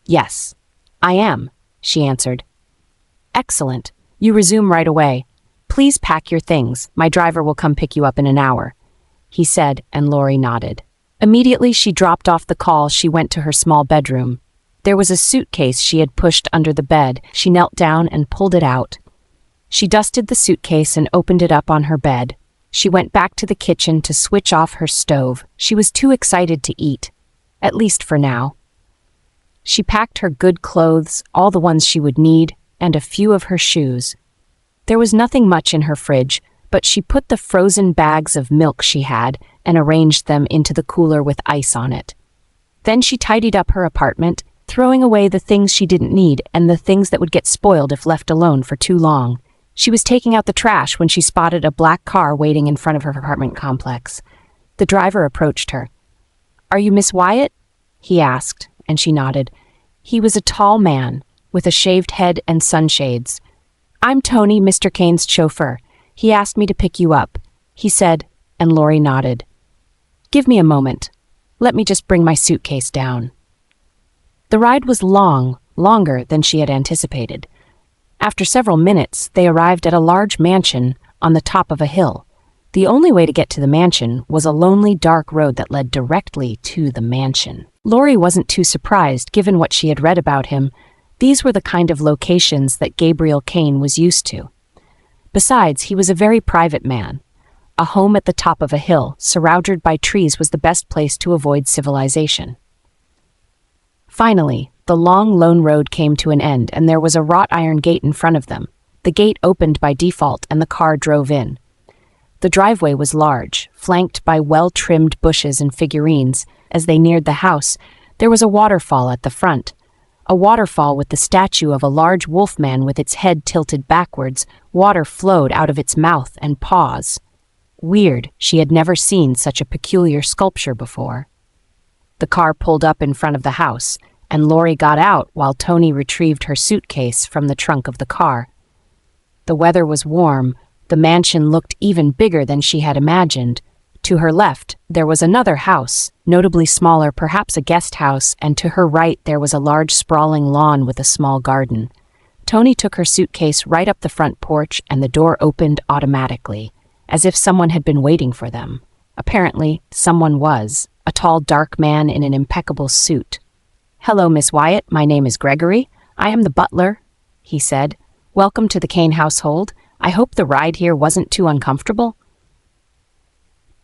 "Yes, I am," she answered. "Excellent. You resume right away. Please pack your things. My driver will come pick you up in an hour," he said, and Lori nodded. Immediately she dropped off the call. She went to her small bedroom. There was a suitcase she had pushed under the bed. She knelt down and pulled it out. She dusted the suitcase and opened it up on her bed. She went back to the kitchen to switch off her stove. She was too excited to eat, at least for now. She packed her good clothes, all the ones she would need, and a few of her shoes. There was nothing much in her fridge, but she put the frozen bags of milk she had and arranged them into the cooler with ice on it. Then she tidied up her apartment, throwing away the things she didn't need and the things that would get spoiled if left alone for too long. She was taking out the trash when she spotted a black car waiting in front of her apartment complex. The driver approached her. "Are you Miss Wyatt?" he asked, and she nodded. He was a tall man, with a shaved head and sunshades. "I'm Tony, Mr. Caine's chauffeur. He asked me to pick you up," he said, and Lori nodded. "Give me a moment. Let me just bring my suitcase down." The ride was longer than she had anticipated. After several minutes, they arrived at a large mansion on the top of a hill. The only way to get to the mansion was a lonely, dark road that led directly to the mansion. Lori wasn't too surprised, given what she had read about him. These were the kind of locations that Gabriel Caine was used to. Besides, he was a very private man. A home at the top of a hill, surrounded by trees, was the best place to avoid civilization. Finally, the long, lone road came to an end, and there was a wrought iron gate in front of them. The gate opened by default, and the car drove in. The driveway was large, flanked by well-trimmed bushes and figurines. As they neared the house, there was a waterfall at the front. A waterfall with the statue of a large wolfman with its head tilted backwards. Water flowed out of its mouth and paws. Weird, she had never seen such a peculiar sculpture before. The car pulled up in front of the house, and Lori got out while Tony retrieved her suitcase from the trunk of the car. The weather was warm. The mansion looked even bigger than she had imagined. To her left, there was another house, notably smaller, perhaps a guest house, and to her right there was a large sprawling lawn with a small garden. Tony took her suitcase right up the front porch, and the door opened automatically, as if someone had been waiting for them. Apparently, someone was. A tall, dark man in an impeccable suit. "Hello, Miss Wyatt. My name is Gregory. I am the butler," he said. "Welcome to the Caine household. I hope the ride here wasn't too uncomfortable."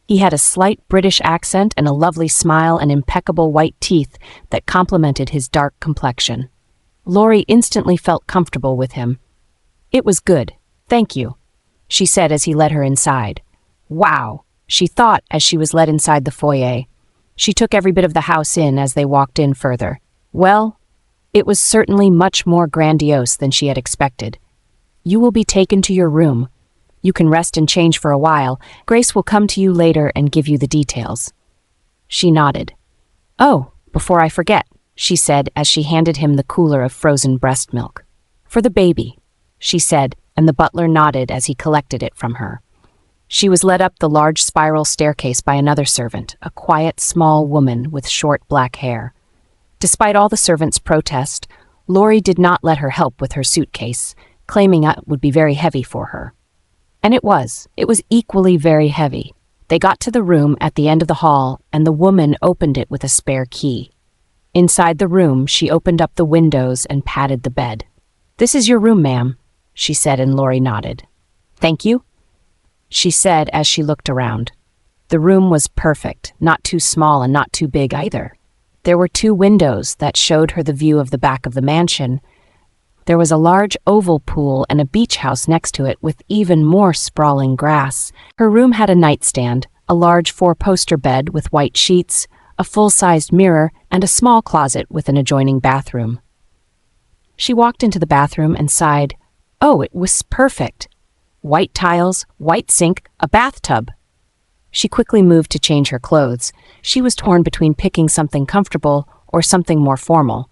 He had a slight British accent and a lovely smile and impeccable white teeth that complemented his dark complexion. Lori instantly felt comfortable with him. "It was good, thank you," she said as he led her inside. "Wow," she thought as she was led inside the foyer. She took every bit of the house in as they walked in further. Well, it was certainly much more grandiose than she had expected. "You will be taken to your room. You can rest and change for a while. Grace will come to you later and give you the details." She nodded. "Oh, before I forget," she said as she handed him the cooler of frozen breast milk. "For the baby," she said, and the butler nodded as he collected it from her. She was led up the large spiral staircase by another servant, a quiet, small woman with short black hair. Despite all the servants' protest, Lori did not let her help with her suitcase, claiming it would be very heavy for her. And it was. It was equally very heavy. They got to the room at the end of the hall, and the woman opened it with a spare key. Inside the room, she opened up the windows and patted the bed. "This is your room, ma'am," she said, and Lori nodded. "Thank you," she said as she looked around. The room was perfect, not too small and not too big either. There were 2 windows that showed her the view of the back of the mansion. There was a large oval pool and a beach house next to it with even more sprawling grass. Her room had a nightstand, a large 4-poster bed with white sheets, a full-sized mirror, and a small closet with an adjoining bathroom. She walked into the bathroom and sighed. Oh, it was perfect. White tiles, white sink, a bathtub. She quickly moved to change her clothes. She was torn between picking something comfortable or something more formal.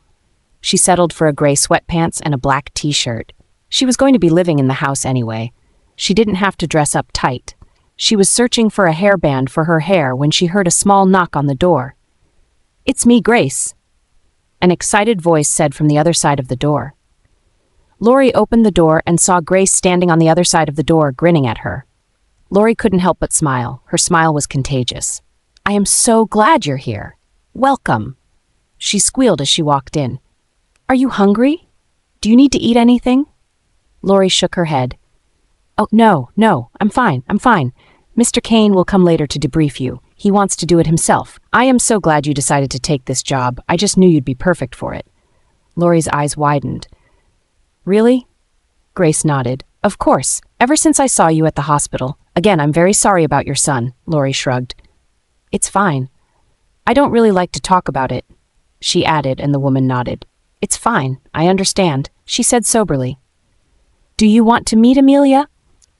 She settled for a gray sweatpants and a black t-shirt. She was going to be living in the house anyway. She didn't have to dress up tight. She was searching for a hairband for her hair when she heard a small knock on the door. "It's me, Grace," an excited voice said from the other side of the door. Lori opened the door and saw Grace standing on the other side of the door, grinning at her. Lori couldn't help but smile. Her smile was contagious. "I am so glad you're here. Welcome," she squealed as she walked in. "Are you hungry? Do you need to eat anything?" Lori shook her head. "Oh, no, I'm fine. Mr. Caine will come later to debrief you. He wants to do it himself. I am so glad you decided to take this job. I just knew you'd be perfect for it." Lori's eyes widened. "Really?" Grace nodded. "Of course. Ever since I saw you at the hospital. Again, I'm very sorry about your son," Lori shrugged. "It's fine. I don't really like to talk about it," she added, and the woman nodded. "It's fine. I understand," she said soberly. "Do you want to meet Amelia?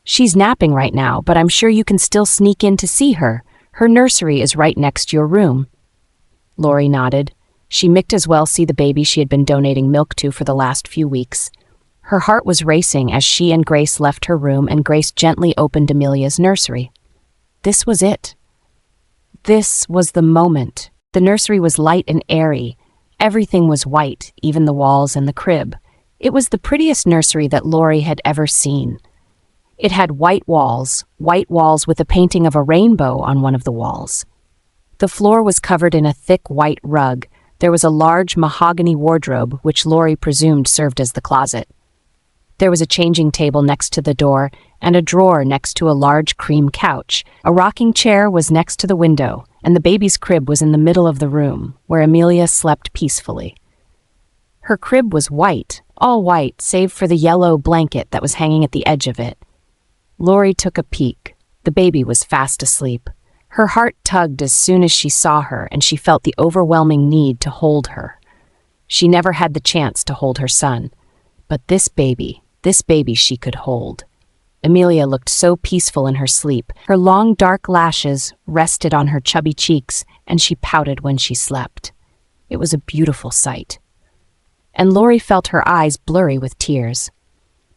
She's napping right now, but I'm sure you can still sneak in to see her. Her nursery is right next to your room." Lori nodded. She might as well see the baby she had been donating milk to for the last few weeks. Her heart was racing as she and Grace left her room and Grace gently opened Amelia's nursery. This was it. This was the moment. The nursery was light and airy. Everything was white, even the walls and the crib. It was the prettiest nursery that Lori had ever seen. It had white walls with a painting of a rainbow on one of the walls. The floor was covered in a thick white rug. There was a large mahogany wardrobe, which Lori presumed served as the closet. There was a changing table next to the door and a drawer next to a large cream couch. A rocking chair was next to the window, and the baby's crib was in the middle of the room, where Amelia slept peacefully. Her crib was white, all white, save for the yellow blanket that was hanging at the edge of it. Lori took a peek. The baby was fast asleep. Her heart tugged as soon as she saw her, and she felt the overwhelming need to hold her. She never had the chance to hold her son, but this baby she could hold. Amelia looked so peaceful in her sleep. Her long dark lashes rested on her chubby cheeks, and she pouted when she slept. It was a beautiful sight. And Lori felt her eyes blurry with tears.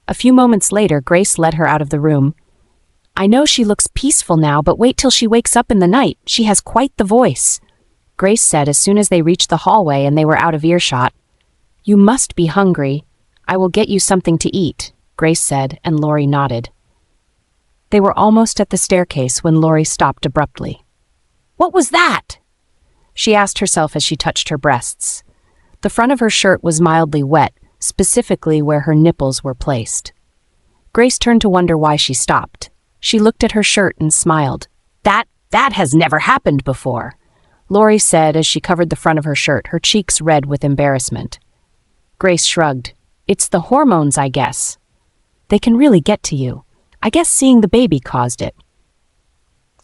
A few moments later, Grace led her out of the room. "I know she looks peaceful now, but wait till she wakes up in the night. She has quite the voice," Grace said as soon as they reached the hallway and they were out of earshot. "You must be hungry. I will get you something to eat," Grace said, and Lori nodded. They were almost at the staircase when Lori stopped abruptly. "What was that?" she asked herself as she touched her breasts. The front of her shirt was mildly wet, specifically where her nipples were placed. Grace turned to wonder why she stopped. She looked at her shirt and smiled. That has never happened before," Lori said as she covered the front of her shirt, her cheeks red with embarrassment. Grace shrugged. "It's the hormones, I guess. They can really get to you. I guess seeing the baby caused it."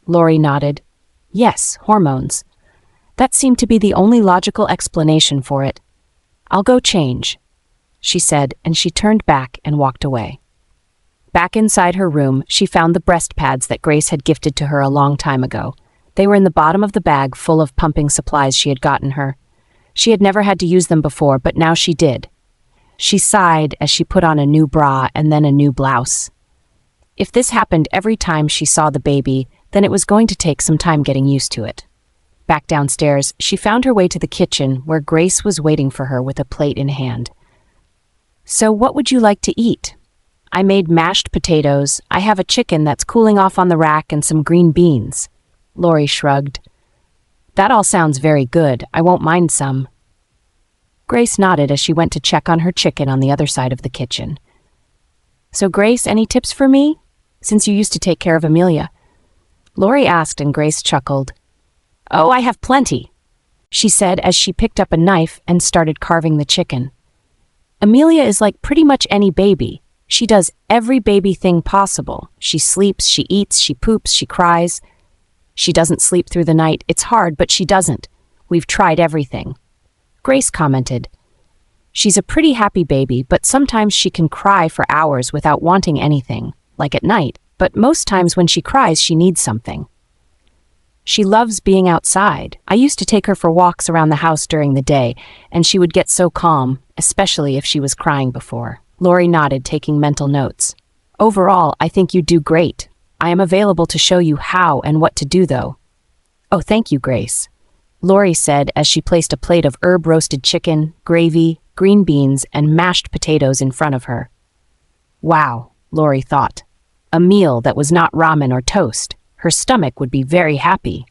Lori nodded. "Yes, hormones. That seemed to be the only logical explanation for it. I'll go change," she said, and she turned back and walked away. Back inside her room, she found the breast pads that Grace had gifted to her a long time ago. They were in the bottom of the bag full of pumping supplies she had gotten her. She had never had to use them before, but now she did. She sighed as she put on a new bra and then a new blouse. If this happened every time she saw the baby, then it was going to take some time getting used to it. Back downstairs, she found her way to the kitchen where Grace was waiting for her with a plate in hand. "So what would you like to eat?" "I made mashed potatoes. I have a chicken that's cooling off on the rack and some green beans." Lori shrugged. "That all sounds very good. I won't mind some." Grace nodded as she went to check on her chicken on the other side of the kitchen. "So Grace, any tips for me? Since you used to take care of Amelia?" Lori asked, and Grace chuckled. "Oh, I have plenty," she said as she picked up a knife and started carving the chicken. "Amelia is like pretty much any baby. She does every baby thing possible. She sleeps, she eats, she poops, she cries. She doesn't sleep through the night. It's hard, but she doesn't. We've tried everything." Grace commented, "She's a pretty happy baby, but sometimes she can cry for hours without wanting anything, like at night, but most times when she cries, she needs something. She loves being outside. I used to take her for walks around the house during the day, and she would get so calm, especially if she was crying before." Lori nodded, taking mental notes. "Overall, I think you do great. I am available to show you how and what to do, though." "Oh, thank you, Grace," Lori said as she placed a plate of herb-roasted chicken, gravy, green beans, and mashed potatoes in front of her. Wow, Lori thought. A meal that was not ramen or toast. Her stomach would be very happy.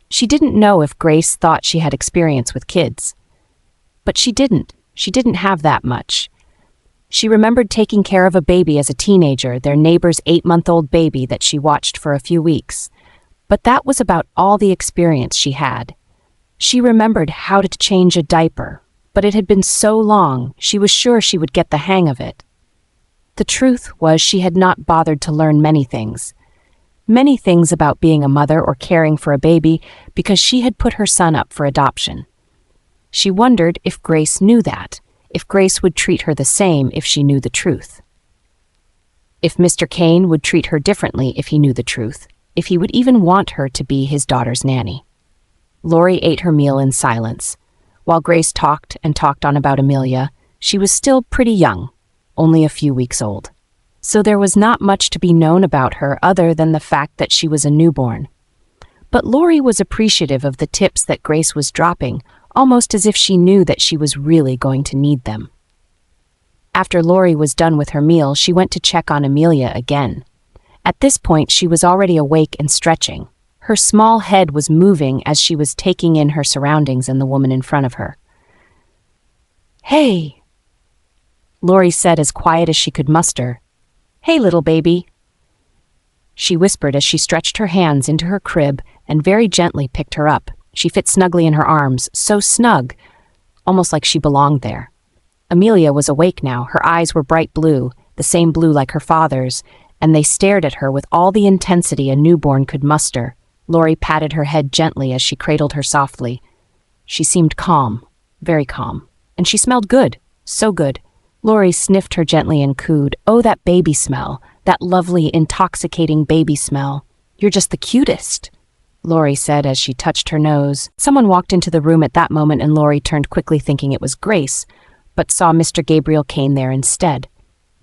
She didn't know if Grace thought she had experience with kids. But she didn't. She didn't have that much. She remembered taking care of a baby as a teenager, their neighbor's 8-month-old baby that she watched for a few weeks. But that was about all the experience she had. She remembered how to change a diaper, but it had been so long, she was sure she would get the hang of it. The truth was she had not bothered to learn many things. Many things about being a mother or caring for a baby because she had put her son up for adoption. She wondered if Grace knew that, if Grace would treat her the same if she knew the truth. If Mr. Caine would treat her differently if he knew the truth, if he would even want her to be his daughter's nanny. Lori ate her meal in silence. While Grace talked and talked on about Amelia, she was still pretty young, only a few weeks old. So there was not much to be known about her other than the fact that she was a newborn. But Lori was appreciative of the tips that Grace was dropping, almost as if she knew that she was really going to need them. After Lori was done with her meal, she went to check on Amelia again. At this point, she was already awake and stretching. Her small head was moving as she was taking in her surroundings and the woman in front of her. "Hey," Lori said as quiet as she could muster. "Hey, little baby," she whispered as she stretched her hands into her crib and very gently picked her up. She fit snugly in her arms, so snug, almost like she belonged there. Amelia was awake now. Her eyes were bright blue, the same blue like her father's, and they stared at her with all the intensity a newborn could muster. Lori patted her head gently as she cradled her softly. She seemed calm, very calm, and she smelled good, so good. Lori sniffed her gently and cooed, "Oh, that baby smell, that lovely, intoxicating baby smell. You're just the cutest," Lori said as she touched her nose. Someone walked into the room at that moment and Lori turned quickly thinking it was Grace, but saw Mr. Gabriel Caine there instead.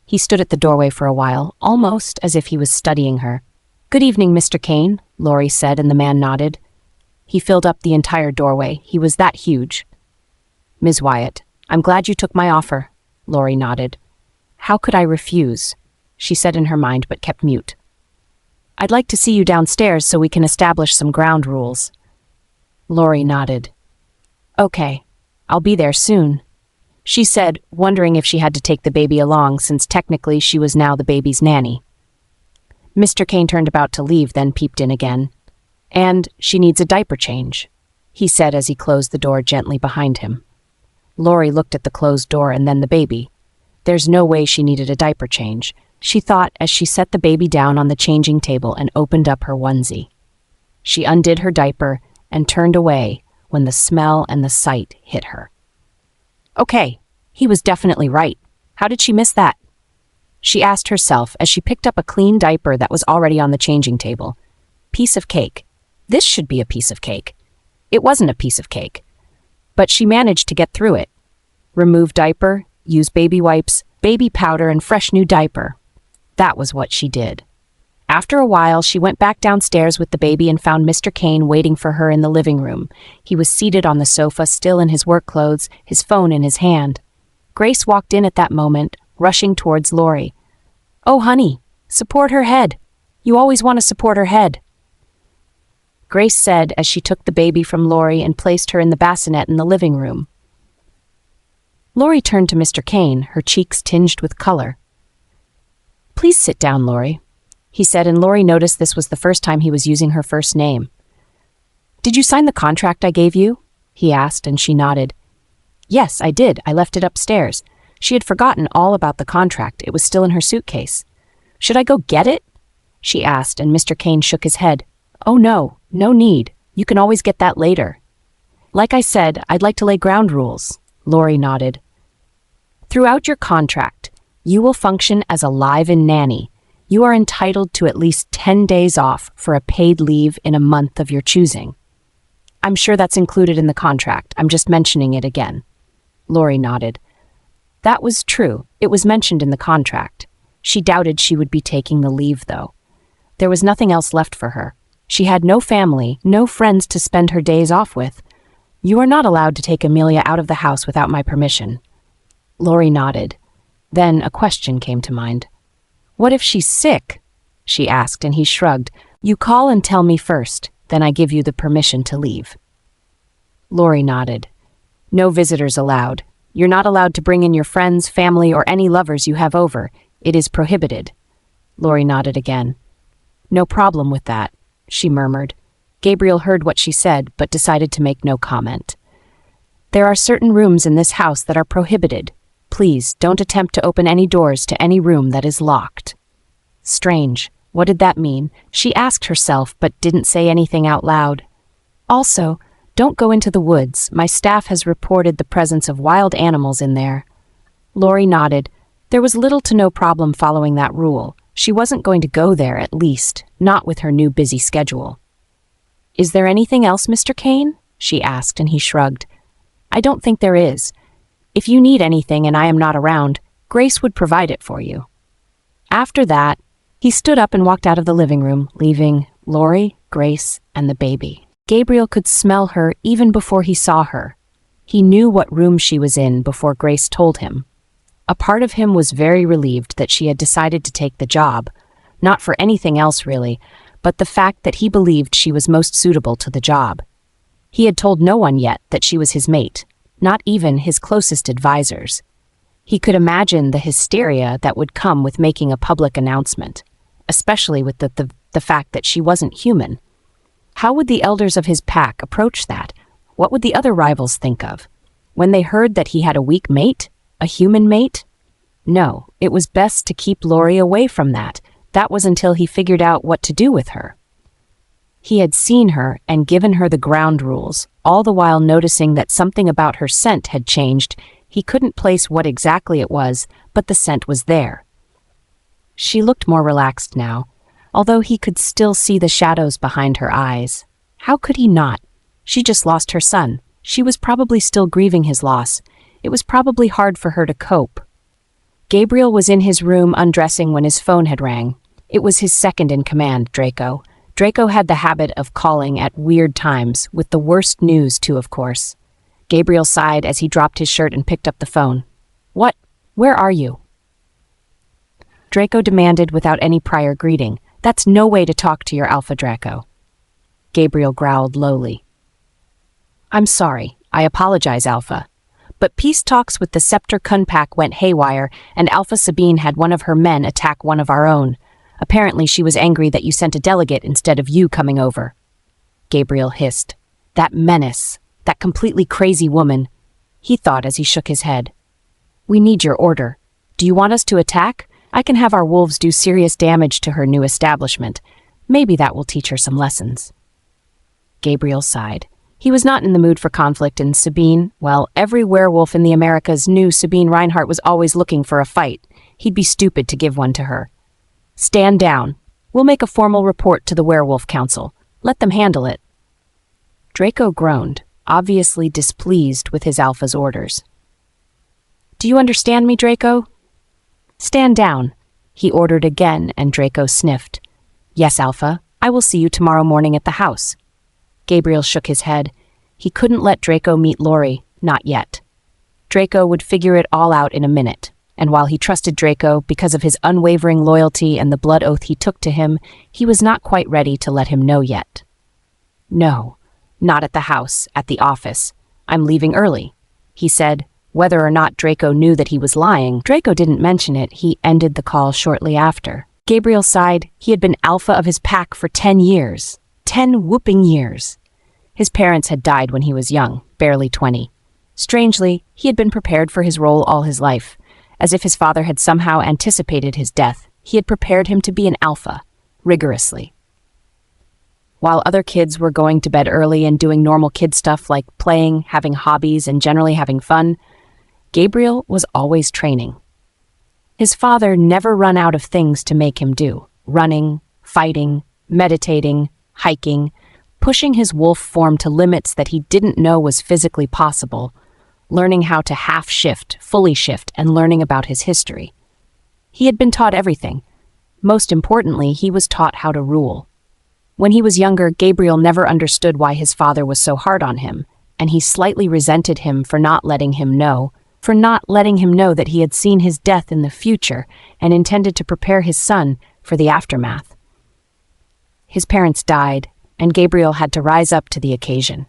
He stood at the doorway for a while, almost as if he was studying her. "Good evening, Mr. Caine," Lori said, and the man nodded. He filled up the entire doorway. He was that huge. "Ms. Wyatt, I'm glad you took my offer," Lori nodded. "How could I refuse?" she said in her mind, but kept mute. "I'd like to see you downstairs so we can establish some ground rules." Lori nodded. "Okay, I'll be there soon," she said, wondering if she had to take the baby along since technically she was now the baby's nanny. Mr. Caine turned about to leave, then peeped in again. "And she needs a diaper change," he said as he closed the door gently behind him. Lori looked at the closed door and then the baby. There's no way she needed a diaper change, she thought as she set the baby down on the changing table and opened up her onesie. She undid her diaper and turned away when the smell and the sight hit her. Okay, he was definitely right. How did she miss that? She asked herself as she picked up a clean diaper that was already on the changing table. Piece of cake. This should be a piece of cake. It wasn't a piece of cake. But she managed to get through it. Remove diaper, use baby wipes, baby powder, and fresh new diaper. That was what she did. After a while, she went back downstairs with the baby and found Mr. Caine waiting for her in the living room. He was seated on the sofa, still in his work clothes, his phone in his hand. Grace walked in at that moment, rushing towards Lori. "Oh, honey, support her head. You always want to support her head," Grace said as she took the baby from Lori and placed her in the bassinet in the living room. Lori turned to Mr. Caine, her cheeks tinged with color. "Please sit down, Lori," he said, and Lori noticed this was the first time he was using her first name. "Did you sign the contract I gave you?" he asked, and she nodded. "Yes, I did. I left it upstairs." She had forgotten all about the contract. It was still in her suitcase. "Should I go get it?" she asked, and Mr. Caine shook his head. "Oh no, no need. You can always get that later." "Like I said, I'd like to lay ground rules," Lori nodded. "Throughout your contract, you will function as a live-in nanny. You are entitled to at least 10 days off for a paid leave in a month of your choosing." "I'm sure that's included in the contract. I'm just mentioning it again." Lori nodded. That was true. It was mentioned in the contract. She doubted she would be taking the leave, though. There was nothing else left for her. She had no family, no friends to spend her days off with. "You are not allowed to take Amelia out of the house without my permission." Lori nodded. Then a question came to mind. "What if she's sick?" she asked, and he shrugged. "You call and tell me first, then I give you the permission to leave." Lori nodded. "No visitors allowed. You're not allowed to bring in your friends, family, or any lovers you have over. It is prohibited." Lori nodded again. "No problem with that," she murmured. Gabriel heard what she said, but decided to make no comment. "There are certain rooms in this house that are prohibited. Please, don't attempt to open any doors to any room that is locked." Strange. What did that mean? She asked herself, but didn't say anything out loud. "Also, don't go into the woods. My staff has reported the presence of wild animals in there." Lori nodded. There was little to no problem following that rule. She wasn't going to go there, at least, not with her new busy schedule. "Is there anything else, Mr. Caine?" she asked, and he shrugged. "I don't think there is. If you need anything and I am not around, Grace would provide it for you." After that, he stood up and walked out of the living room, leaving Lori, Grace, and the baby. Gabriel could smell her even before he saw her. He knew what room she was in before Grace told him. A part of him was very relieved that she had decided to take the job, not for anything else really, but the fact that he believed she was most suitable to the job. He had told no one yet that she was his mate, not even his closest advisors. He could imagine the hysteria that would come with making a public announcement, especially with the fact that she wasn't human. How would the elders of his pack approach that? What would the other rivals think of? When they heard that he had a weak mate? A human mate? No, it was best to keep Lori away from that. That was until he figured out what to do with her. He had seen her and given her the ground rules, all the while noticing that something about her scent had changed. He couldn't place what exactly it was, but the scent was there. She looked more relaxed now, although he could still see the shadows behind her eyes. How could he not? She just lost her son. She was probably still grieving his loss. It was probably hard for her to cope. Gabriel was in his room undressing when his phone had rang. It was his second in command, Draco. Draco had the habit of calling at weird times, with the worst news too, of course. Gabriel sighed as he dropped his shirt and picked up the phone. "What? Where are you?" Draco demanded without any prior greeting. "That's no way to talk to your Alpha Draco." Gabriel growled lowly. "I'm sorry. I apologize, Alpha. But peace talks with the Scepter Kunpak went haywire, and Alpha Sabine had one of her men attack one of our own. Apparently she was angry that you sent a delegate instead of you coming over." Gabriel hissed. "That menace, that completely crazy woman," he thought as he shook his head. "We need your order. Do you want us to attack? I can have our wolves do serious damage to her new establishment. Maybe that will teach her some lessons." Gabriel sighed. He was not in the mood for conflict, and Sabine, well, every werewolf in the Americas knew Sabine Reinhardt was always looking for a fight. He'd be stupid to give one to her. "Stand down. We'll make a formal report to the Werewolf Council. Let them handle it." Draco groaned, obviously displeased with his Alpha's orders. "Do you understand me, Draco?" "Stand down," he ordered again, and Draco sniffed. Yes, Alpha, I will see you tomorrow morning at the house. Gabriel shook his head. He couldn't let Draco meet Lori, not yet. Draco would figure it all out in a minute, and while he trusted Draco because of his unwavering loyalty and the blood oath he took to him, he was not quite ready to let him know yet. No, not at the house, at the office. I'm leaving early, he said. Whether or not Draco knew that he was lying, Draco didn't mention it. He ended the call shortly after. Gabriel sighed. He had been alpha of his pack for 10 years. 10 whooping years. His parents had died when he was young, barely 20. Strangely, he had been prepared for his role all his life. As if his father had somehow anticipated his death, he had prepared him to be an alpha, rigorously. While other kids were going to bed early and doing normal kid stuff like playing, having hobbies, and generally having fun, Gabriel was always training. His father never run out of things to make him do: running, fighting, meditating, hiking, pushing his wolf form to limits that he didn't know was physically possible, learning how to half shift, fully shift, and learning about his history. He had been taught everything. Most importantly, he was taught how to rule. When he was younger, Gabriel never understood why his father was so hard on him, and he slightly resented him for not letting him know that he had seen his death in the future and intended to prepare his son for the aftermath. His parents died, and Gabriel had to rise up to the occasion.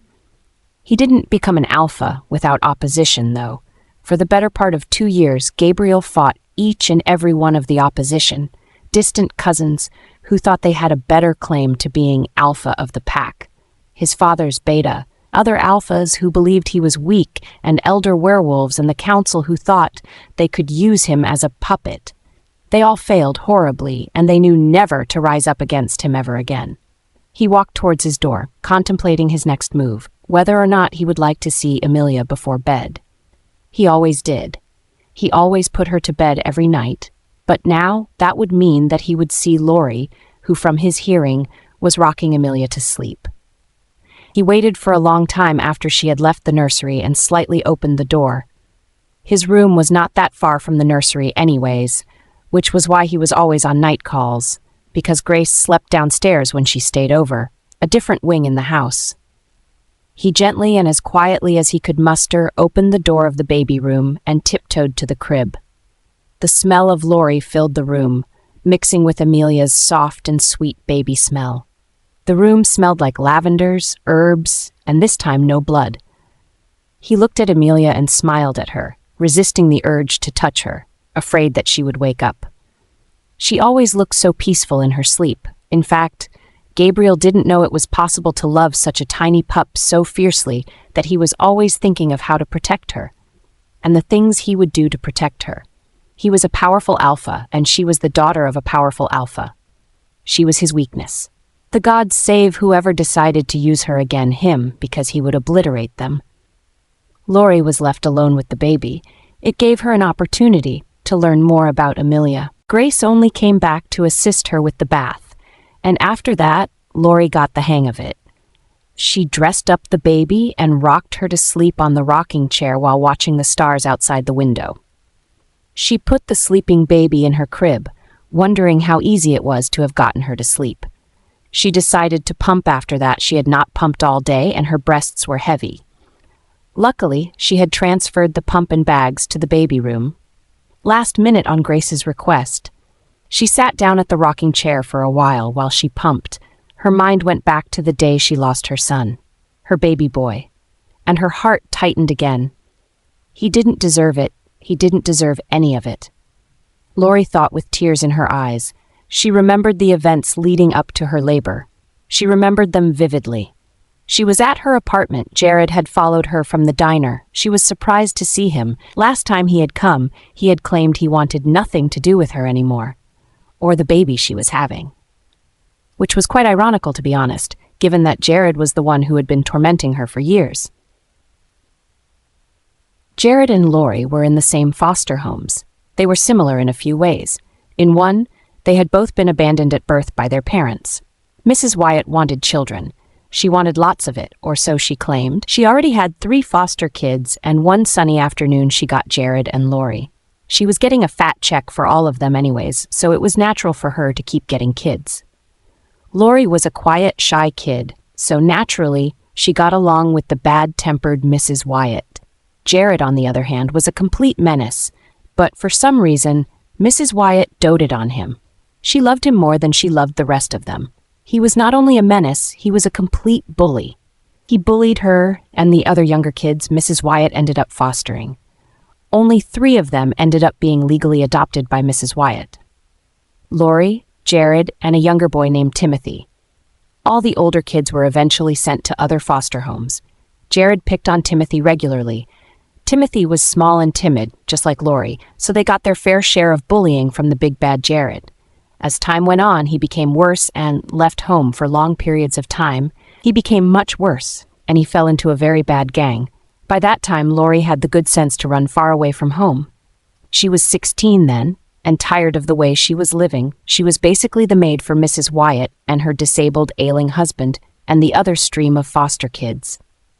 He didn't become an alpha without opposition, though. For the better part of 2 years, Gabriel fought each and every one of the opposition, distant cousins who thought they had a better claim to being alpha of the pack, his father's beta, other alphas who believed he was weak, and elder werewolves in the council who thought they could use him as a puppet. They all failed horribly, and they knew never to rise up against him ever again. He walked towards his door, contemplating his next move, whether or not he would like to see Amelia before bed. He always did. He always put her to bed every night, but now that would mean that he would see Lori, who from his hearing was rocking Amelia to sleep. He waited for a long time after she had left the nursery and slightly opened the door. His room was not that far from the nursery anyways, which was why he was always on night calls, because Grace slept downstairs when she stayed over, a different wing in the house. He gently and as quietly as he could muster opened the door of the baby room and tiptoed to the crib. The smell of Lori filled the room, mixing with Amelia's soft and sweet baby smell. The room smelled like lavenders, herbs, and this time no blood. He looked at Amelia and smiled at her, resisting the urge to touch her, afraid that she would wake up. She always looked so peaceful in her sleep. In fact, Gabriel didn't know it was possible to love such a tiny pup so fiercely that he was always thinking of how to protect her, and the things he would do to protect her. He was a powerful alpha, and she was the daughter of a powerful alpha. She was his weakness. The gods save whoever decided to use her again, him, because he would obliterate them. Lori was left alone with the baby. It gave her an opportunity to learn more about Amelia. Grace only came back to assist her with the bath, and after that, Lori got the hang of it. She dressed up the baby and rocked her to sleep on the rocking chair while watching the stars outside the window. She put the sleeping baby in her crib, wondering how easy it was to have gotten her to sleep. She decided to pump after that. She had not pumped all day, and her breasts were heavy. Luckily, she had transferred the pump and bags to the baby room. Last minute on Grace's request. She sat down at the rocking chair for a while she pumped. Her mind went back to the day she lost her son, her baby boy, and her heart tightened again. He didn't deserve it. He didn't deserve any of it. Lori thought with tears in her eyes. She remembered the events leading up to her labor. She remembered them vividly. She was at her apartment. Jared had followed her from the diner. She was surprised to see him. Last time he had come, he had claimed he wanted nothing to do with her anymore, or the baby she was having. Which was quite ironical, to be honest, given that Jared was the one who had been tormenting her for years. Jared and Lori were in the same foster homes. They were similar in a few ways. In one, they had both been abandoned at birth by their parents. Mrs. Wyatt wanted children. She wanted lots of it, or so she claimed. She already had 3 foster kids, and one sunny afternoon she got Jared and Lori. She was getting a fat check for all of them anyways, so it was natural for her to keep getting kids. Lori was a quiet, shy kid, so naturally, she got along with the bad-tempered Mrs. Wyatt. Jared, on the other hand, was a complete menace, but for some reason, Mrs. Wyatt doted on him. She loved him more than she loved the rest of them. He was not only a menace, he was a complete bully. He bullied her and the other younger kids Mrs. Wyatt ended up fostering. Only 3 of them ended up being legally adopted by Mrs. Wyatt: Lori, Jared, and a younger boy named Timothy. All the older kids were eventually sent to other foster homes. Jared picked on Timothy regularly. Timothy was small and timid, just like Lori, so they got their fair share of bullying from the big bad Jared. As time went on, he became worse and left home for long periods of time. He became much worse, and he fell into a very bad gang. By that time, Lori had the good sense to run far away from home. She was 16 then, and tired of the way she was living. She was basically the maid for Mrs. Wyatt and her disabled, ailing husband and the other stream of foster kids.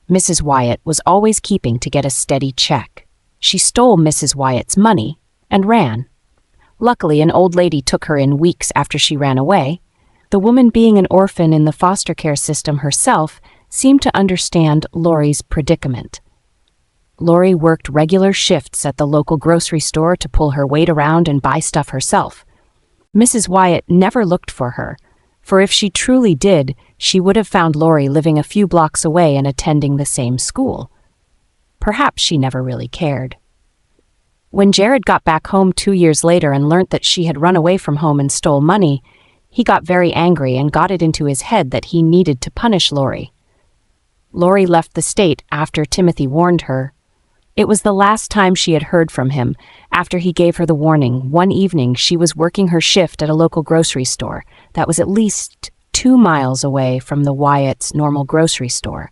Mrs. Wyatt was always keeping to get a steady check. She stole Mrs. Wyatt's money and ran. Luckily, an old lady took her in weeks after she ran away. The woman, being an orphan in the foster care system herself, seemed to understand Lori's predicament. Lori worked regular shifts at the local grocery store to pull her weight around and buy stuff herself. Mrs. Wyatt never looked for her, for if she truly did, she would have found Lori living a few blocks away and attending the same school. Perhaps she never really cared. When Jared got back home 2 years later and learnt that she had run away from home and stole money, he got very angry and got it into his head that he needed to punish Lori. Lori left the state after Timothy warned her. It was the last time she had heard from him. After he gave her the warning, one evening she was working her shift at a local grocery store that was at least 2 miles away from the Wyatt's normal grocery store.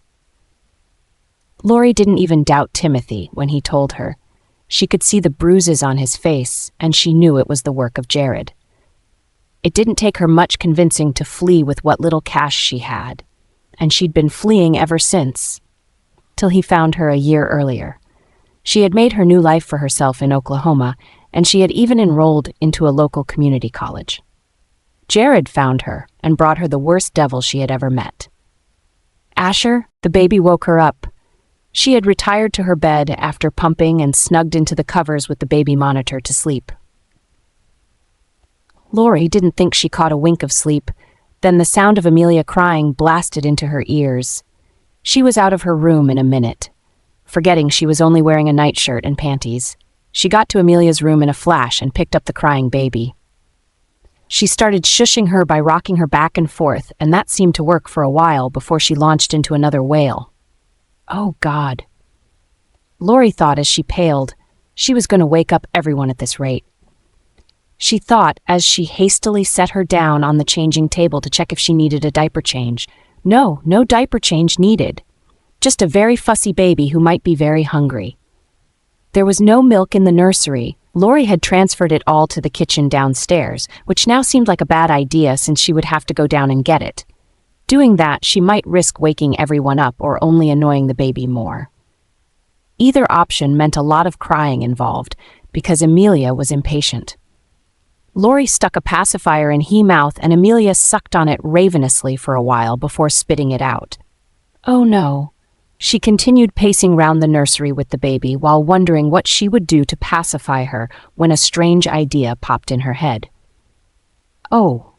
Lori didn't even doubt Timothy when he told her. She could see the bruises on his face, and she knew it was the work of Jared. It didn't take her much convincing to flee with what little cash she had, and she'd been fleeing ever since, till he found her a year earlier. She had made her new life for herself in Oklahoma, and she had even enrolled into a local community college. Jared found her and brought her the worst devil she had ever met. Asher, the baby, woke her up. She had retired to her bed after pumping and snugged into the covers with the baby monitor to sleep. Lori didn't think she caught a wink of sleep. Then the sound of Amelia crying blasted into her ears. She was out of her room in a minute, forgetting she was only wearing a nightshirt and panties. She got to Amelia's room in a flash and picked up the crying baby. She started shushing her by rocking her back and forth, and that seemed to work for a while before she launched into another wail. Oh, God. Lori thought as she paled, she was going to wake up everyone at this rate. She thought as she hastily set her down on the changing table to check if she needed a diaper change. No diaper change needed. Just a very fussy baby who might be very hungry. There was no milk in the nursery. Lori had transferred it all to the kitchen downstairs, which now seemed like a bad idea since she would have to go down and get it. Doing that, she might risk waking everyone up or only annoying the baby more. Either option meant a lot of crying involved, because Amelia was impatient. Lori stuck a pacifier in her mouth and Amelia sucked on it ravenously for a while before spitting it out. Oh no. She continued pacing round the nursery with the baby while wondering what she would do to pacify her when a strange idea popped in her head. Oh.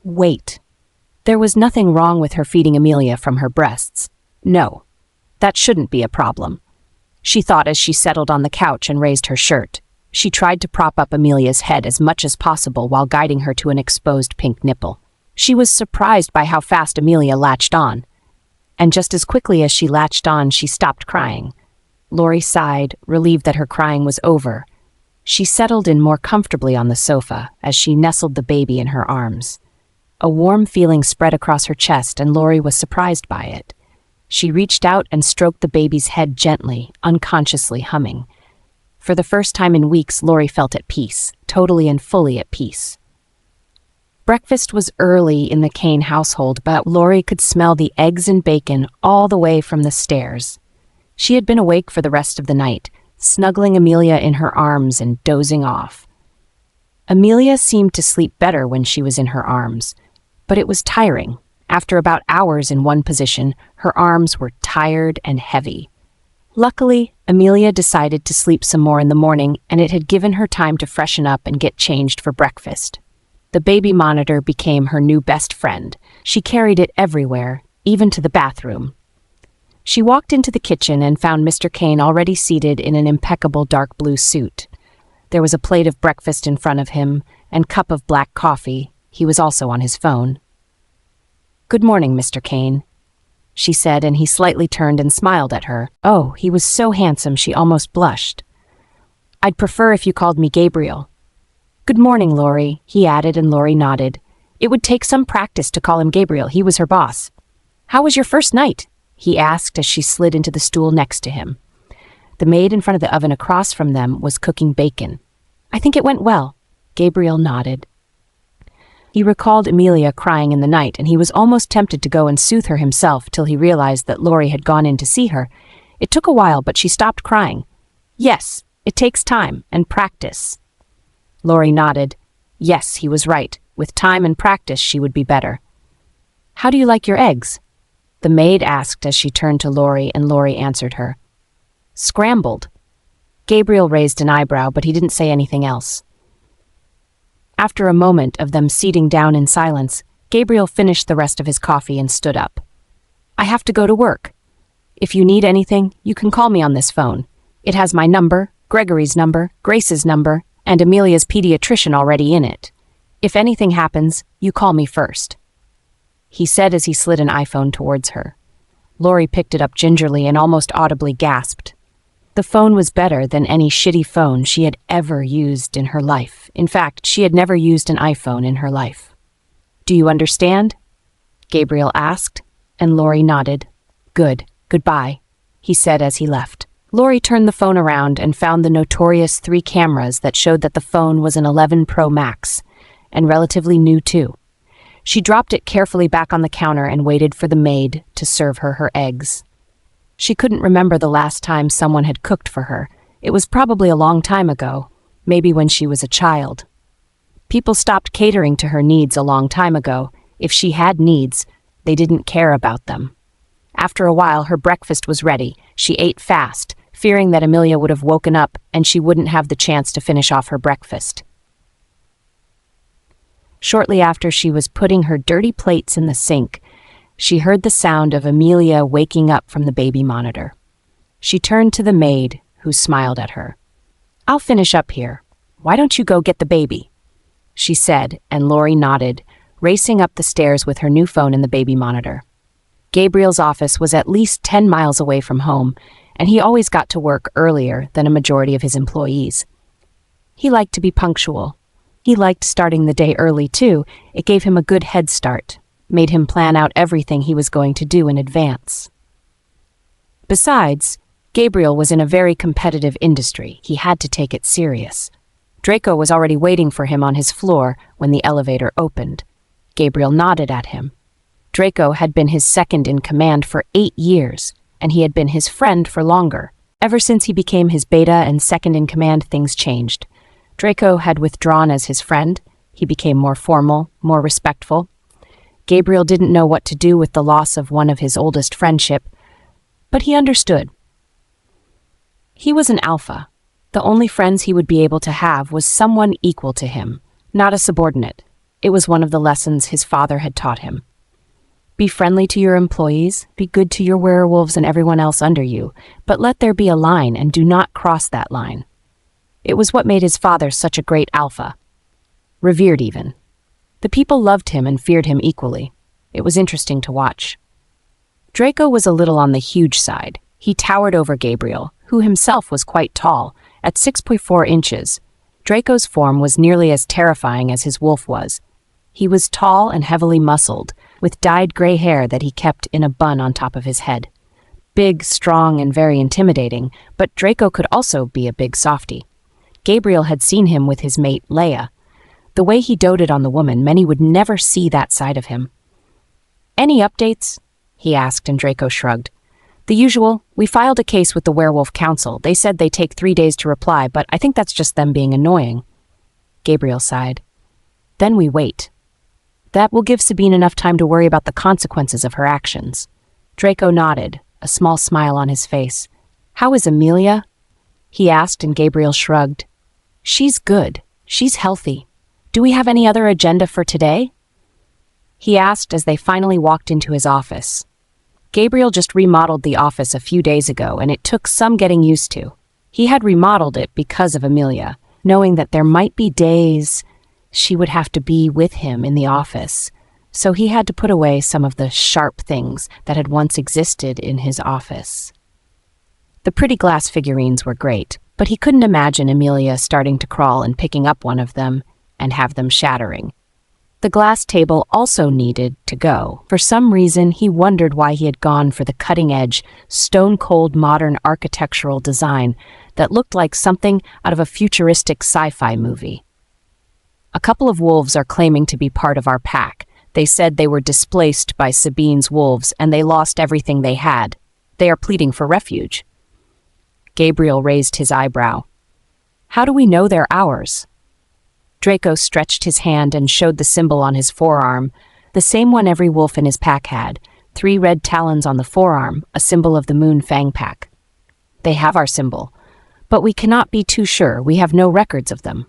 Wait. There was nothing wrong with her feeding Amelia from her breasts. No. That shouldn't be a problem. She thought as she settled on the couch and raised her shirt. She tried to prop up Amelia's head as much as possible while guiding her to an exposed pink nipple. She was surprised by how fast Amelia latched on. And just as quickly as she latched on, she stopped crying. Lori sighed, relieved that her crying was over. She settled in more comfortably on the sofa as she nestled the baby in her arms. A warm feeling spread across her chest, and Lori was surprised by it. She reached out and stroked the baby's head gently, unconsciously humming. For the first time in weeks, Lori felt at peace, totally and fully at peace. Breakfast was early in the Caine household, but Lori could smell the eggs and bacon all the way from the stairs. She had been awake for the rest of the night, snuggling Amelia in her arms and dozing off. Amelia seemed to sleep better when she was in her arms, But it was tiring. After about hours in one position, her arms were tired and heavy. Luckily, Amelia decided to sleep some more in the morning, and it had given her time to freshen up and get changed for breakfast. The baby monitor became her new best friend. She carried it everywhere, even to the bathroom. She walked into the kitchen and found Mr. Caine already seated in an impeccable dark blue suit. There was a plate of breakfast in front of him and cup of black coffee. He was also on his phone. "Good morning, Mr. Caine," she said, and he slightly turned and smiled at her. Oh, he was so handsome she almost blushed. "I'd prefer if you called me Gabriel." "Good morning, Laurie," he added, and Laurie nodded. It would take some practice to call him Gabriel. He was her boss. "How was your first night?" he asked as she slid into the stool next to him. The maid in front of the oven across from them was cooking bacon. "I think it went well." Gabriel nodded. He recalled Amelia crying in the night, and he was almost tempted to go and soothe her himself till he realized that Laurie had gone in to see her. It took a while, but she stopped crying. "Yes, it takes time and practice." Laurie nodded. Yes, he was right. With time and practice, she would be better. "How do you like your eggs?" the maid asked as she turned to Laurie, and Laurie answered her. "Scrambled." Gabriel raised an eyebrow, but he didn't say anything else. After a moment of them seating down in silence, Gabriel finished the rest of his coffee and stood up. "I have to go to work. If you need anything, you can call me on this phone. It has my number, Gregory's number, Grace's number, and Amelia's pediatrician already in it. If anything happens, you call me first," he said as he slid an iPhone towards her. Laurie picked it up gingerly and almost audibly gasped. The phone was better than any shitty phone she had ever used in her life. In fact, she had never used an iPhone in her life. "Do you understand?" Gabriel asked, and Laurie nodded. "Good. Goodbye," he said as he left. Laurie turned the phone around and found the notorious 3 cameras that showed that the phone was an 11 Pro Max, and relatively new too. She dropped it carefully back on the counter and waited for the maid to serve her eggs. She couldn't remember the last time someone had cooked for her. It was probably a long time ago, maybe when she was a child. People stopped catering to her needs a long time ago. If she had needs, they didn't care about them. After a while, her breakfast was ready. She ate fast, fearing that Amelia would have woken up and she wouldn't have the chance to finish off her breakfast. Shortly after she was putting her dirty plates in the sink, she heard the sound of Amelia waking up from the baby monitor. She turned to the maid, who smiled at her. "I'll finish up here. Why don't you go get the baby?" she said, and Laurie nodded, racing up the stairs with her new phone in the baby monitor. Gabriel's office was at least 10 miles away from home, and he always got to work earlier than a majority of his employees. He liked to be punctual. He liked starting the day early, too. It gave him a good head start, made him plan out everything he was going to do in advance. Besides, Gabriel was in a very competitive industry. He had to take it serious. Draco was already waiting for him on his floor when the elevator opened. Gabriel nodded at him. Draco had been his second in command for 8 years, and he had been his friend for longer. Ever since he became his beta and second in command, things changed. Draco had withdrawn as his friend. He became more formal, more respectful. Gabriel didn't know what to do with the loss of one of his oldest friendship, but he understood. He was an alpha. The only friends he would be able to have was someone equal to him, not a subordinate. It was one of the lessons his father had taught him. Be friendly to your employees, be good to your werewolves and everyone else under you, but let there be a line and do not cross that line. It was what made his father such a great alpha. Revered even. The people loved him and feared him equally. It was interesting to watch. Draco was a little on the huge side. He towered over Gabriel, who himself was quite tall, at 6.4 inches. Draco's form was nearly as terrifying as his wolf was. He was tall and heavily muscled, with dyed gray hair that he kept in a bun on top of his head. Big, strong, and very intimidating, but Draco could also be a big softy. Gabriel had seen him with his mate, Leia. The way he doted on the woman, many would never see that side of him. "Any updates?" he asked, and Draco shrugged. "The usual. We filed a case with the Werewolf Council. They said they take 3 days to reply, but I think that's just them being annoying." Gabriel sighed. "Then we wait." That will give Sabine enough time to worry about the consequences of her actions. Draco nodded, a small smile on his face. How is Amelia? He asked, and Gabriel shrugged. She's good. She's healthy. Do we have any other agenda for today? He asked as they finally walked into his office. Gabriel just remodeled the office a few days ago, and it took some getting used to. He had remodeled it because of Amelia, knowing that there might be days she would have to be with him in the office, so he had to put away some of the sharp things that had once existed in his office. The pretty glass figurines were great, but he couldn't imagine Amelia starting to crawl and picking up one of them and have them shattering. The glass table also needed to go. For some reason, he wondered why he had gone for the cutting-edge, stone-cold modern architectural design that looked like something out of a futuristic sci-fi movie. A couple of wolves are claiming to be part of our pack. They said they were displaced by Sabine's wolves and they lost everything they had. They are pleading for refuge. Gabriel raised his eyebrow. How do we know they're ours? Draco stretched his hand and showed the symbol on his forearm, the same one every wolf in his pack had, 3 red talons on the forearm, a symbol of the Moon Fang pack. They have our symbol, but we cannot be too sure. We have no records of them.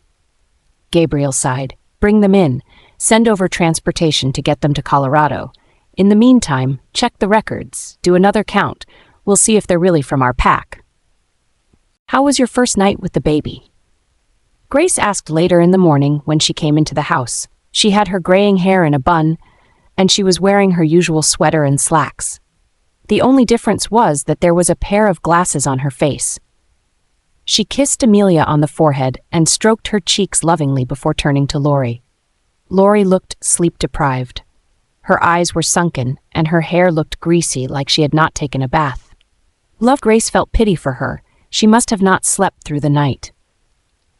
Gabriel sighed. Bring them in. Send over transportation to get them to Colorado. In the meantime, check the records. Do another count. We'll see if they're really from our pack. How was your first night with the baby? Grace asked later in the morning when she came into the house. She had her graying hair in a bun, and she was wearing her usual sweater and slacks. The only difference was that there was a pair of glasses on her face. She kissed Amelia on the forehead and stroked her cheeks lovingly before turning to Lori. Lori looked sleep-deprived. Her eyes were sunken, and her hair looked greasy like she had not taken a bath. Grace felt pity for her. She must have not slept through the night.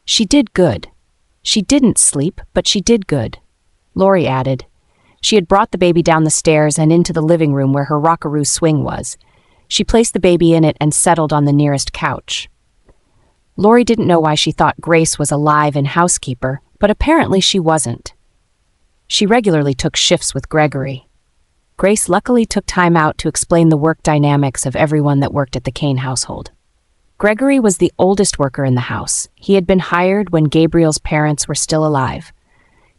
She did good. She didn't sleep, but she did good, Lori added. She had brought the baby down the stairs and into the living room where her rockaroo swing was. She placed the baby in it and settled on the nearest couch. Lori didn't know why she thought Grace was a live-in housekeeper, but apparently she wasn't. She regularly took shifts with Gregory. Grace luckily took time out to explain the work dynamics of everyone that worked at the Caine household. Gregory was the oldest worker in the house. He had been hired when Gabriel's parents were still alive.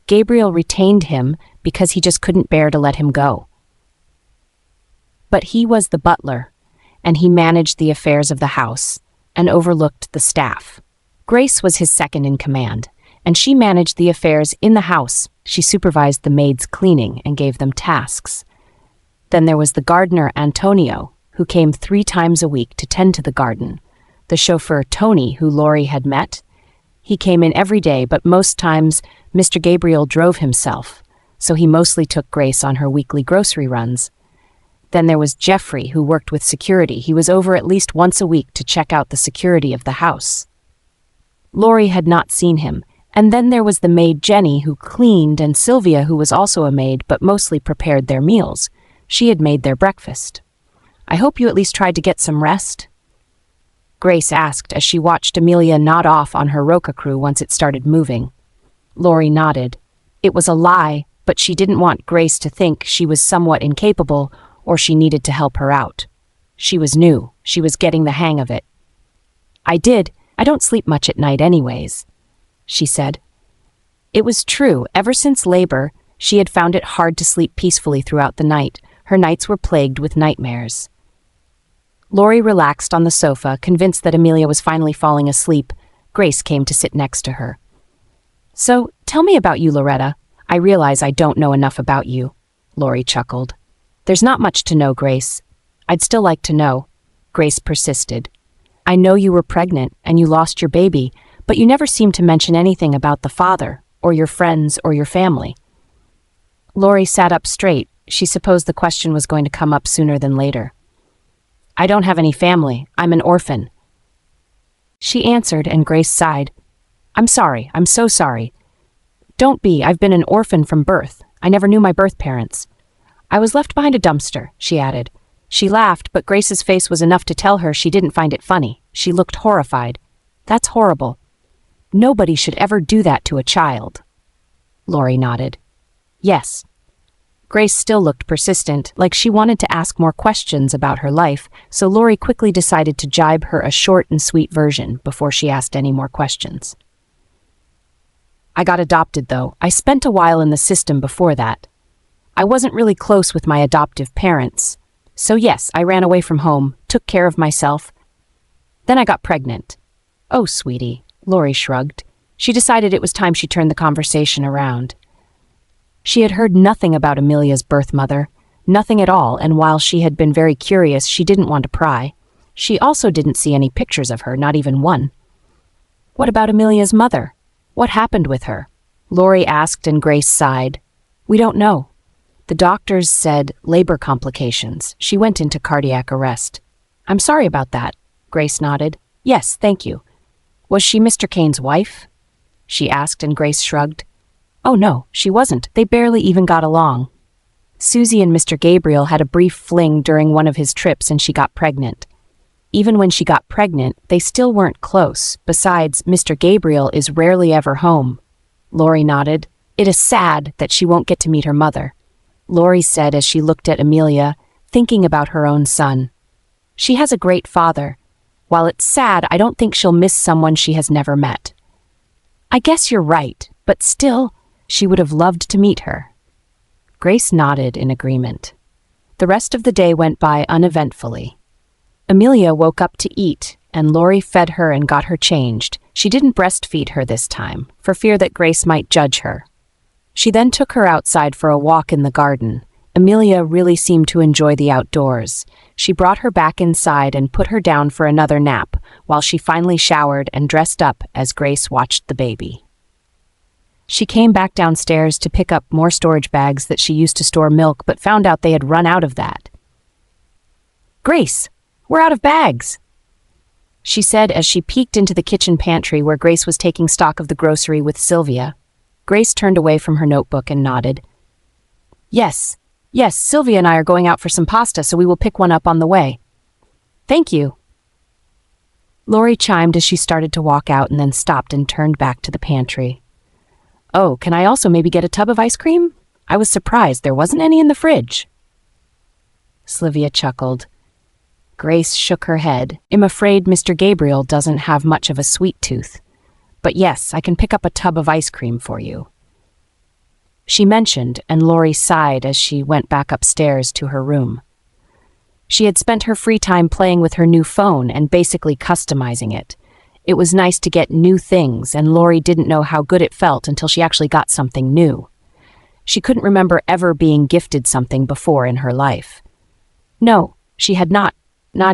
Gabriel retained him because he just couldn't bear to let him go. But he was the butler, and he managed the affairs of the house and overlooked the staff. Grace was his second in command, and she managed the affairs in the house. She supervised the maids' cleaning and gave them tasks. Then there was the gardener, Antonio, who came 3 times a week to tend to the garden. The chauffeur, Tony, who Lori had met. He came in every day, but most times Mr. Gabriel drove himself, so he mostly took Grace on her weekly grocery runs. Then there was Jeffrey, who worked with security. He was over at least once a week to check out the security of the house. Lori had not seen him. And then there was the maid Jenny, who cleaned, and Sylvia, who was also a maid but mostly prepared their meals. She had made their breakfast. I hope you at least tried to get some rest? Grace asked as she watched Amelia nod off on her roca crew once it started moving. Lori nodded. It was a lie, but she didn't want Grace to think she was somewhat incapable or she needed to help her out. She was new. She was getting the hang of it. I did. I don't sleep much at night anyways, she said. It was true. Ever since labor, she had found it hard to sleep peacefully throughout the night. Her nights were plagued with nightmares. Lori relaxed on the sofa, convinced that Amelia was finally falling asleep. Grace came to sit next to her. So, tell me about you, Loretta. I realize I don't know enough about you, Lori chuckled. There's not much to know, Grace. I'd still like to know. Grace persisted. I know you were pregnant and you lost your baby, but you never seemed to mention anything about the father, or your friends, or your family. Lori sat up straight. She supposed the question was going to come up sooner than later. I don't have any family. I'm an orphan. She answered, and Grace sighed. I'm sorry. I'm so sorry. Don't be. I've been an orphan from birth. I never knew my birth parents. I was left behind a dumpster, she added. She laughed, but Grace's face was enough to tell her she didn't find it funny. She looked horrified. That's horrible. Nobody should ever do that to a child. Lori nodded. Yes. Grace still looked persistent, like she wanted to ask more questions about her life, so Lori quickly decided to jibe her a short and sweet version before she asked any more questions. I got adopted, though. I spent a while in the system before that. I wasn't really close with my adoptive parents. So yes, I ran away from home, took care of myself. Then I got pregnant. Oh, sweetie, Lori shrugged. She decided it was time she turned the conversation around. She had heard nothing about Amelia's birth mother, nothing at all, and while she had been very curious, she didn't want to pry. She also didn't see any pictures of her, not even one. What about Amelia's mother? What happened with her? Lori asked and Grace sighed. We don't know. The doctors said labor complications. She went into cardiac arrest. I'm sorry about that. Grace nodded. Yes, thank you. Was she Mr. Caine's wife? She asked and Grace shrugged. Oh no, she wasn't. They barely even got along. Susie and Mr. Gabriel had a brief fling during one of his trips and she got pregnant. Even when she got pregnant, they still weren't close. Besides, Mr. Gabriel is rarely ever home. Lori nodded. It is sad that she won't get to meet her mother, Lori said as she looked at Amelia, thinking about her own son. She has a great father. While it's sad, I don't think she'll miss someone she has never met. I guess you're right, but still, she would have loved to meet her. Grace nodded in agreement. The rest of the day went by uneventfully. Amelia woke up to eat, and Lori fed her and got her changed. She didn't breastfeed her this time, for fear that Grace might judge her. She then took her outside for a walk in the garden. Amelia really seemed to enjoy the outdoors. She brought her back inside and put her down for another nap, while she finally showered and dressed up as Grace watched the baby. She came back downstairs to pick up more storage bags that she used to store milk, but found out they had run out of that. Grace, we're out of bags, she said as she peeked into the kitchen pantry where Grace was taking stock of the grocery with Sylvia. Grace turned away from her notebook and nodded. Yes, Sylvia and I are going out for some pasta, so we will pick one up on the way. Thank you. Lori chimed as she started to walk out and then stopped and turned back to the pantry. Oh, can I also maybe get a tub of ice cream? I was surprised there wasn't any in the fridge. Sylvia chuckled. Grace shook her head. I'm afraid Mr. Gabriel doesn't have much of a sweet tooth. But yes, I can pick up a tub of ice cream for you, she mentioned, and Lori sighed as she went back upstairs to her room. She had spent her free time playing with her new phone and basically customizing it. It was nice to get new things, and Lori didn't know how good it felt until she actually got something new. She couldn't remember ever being gifted something before in her life. No, she had not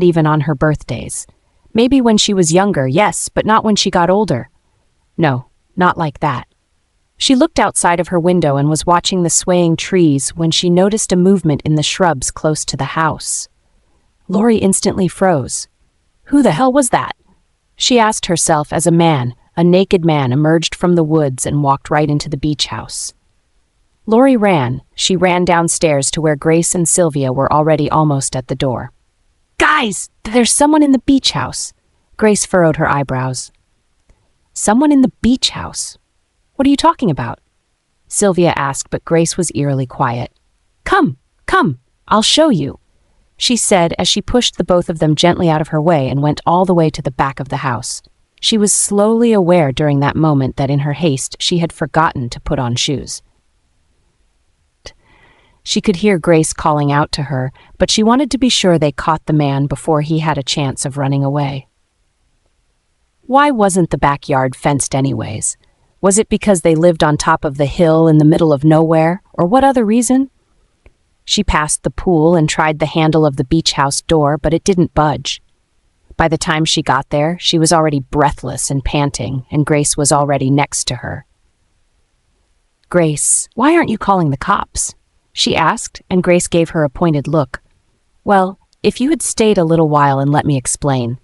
even on her birthdays. Maybe when she was younger, yes, but not when she got older. No, not like that. She looked outside of her window and was watching the swaying trees when she noticed a movement in the shrubs close to the house. Lori instantly froze. Who the hell was that? She asked herself as a naked man, emerged from the woods and walked right into the beach house. Lori ran. She ran downstairs to where Grace and Sylvia were already almost at the door. Guys, there's someone in the beach house. Grace furrowed her eyebrows. Someone in the beach house? What are you talking about? Sylvia asked, but Grace was eerily quiet. Come, I'll show you, she said as she pushed the both of them gently out of her way and went all the way to the back of the house. She was slowly aware during that moment that in her haste she had forgotten to put on shoes. She could hear Grace calling out to her, but she wanted to be sure they caught the man before he had a chance of running away. Why wasn't the backyard fenced anyways? Was it because they lived on top of the hill in the middle of nowhere, or what other reason? She passed the pool and tried the handle of the beach house door, but it didn't budge. By the time she got there, she was already breathless and panting, and Grace was already next to her. Grace, why aren't you calling the cops? She asked, and Grace gave her a pointed look. Well, if you had stayed a little while and let me explain.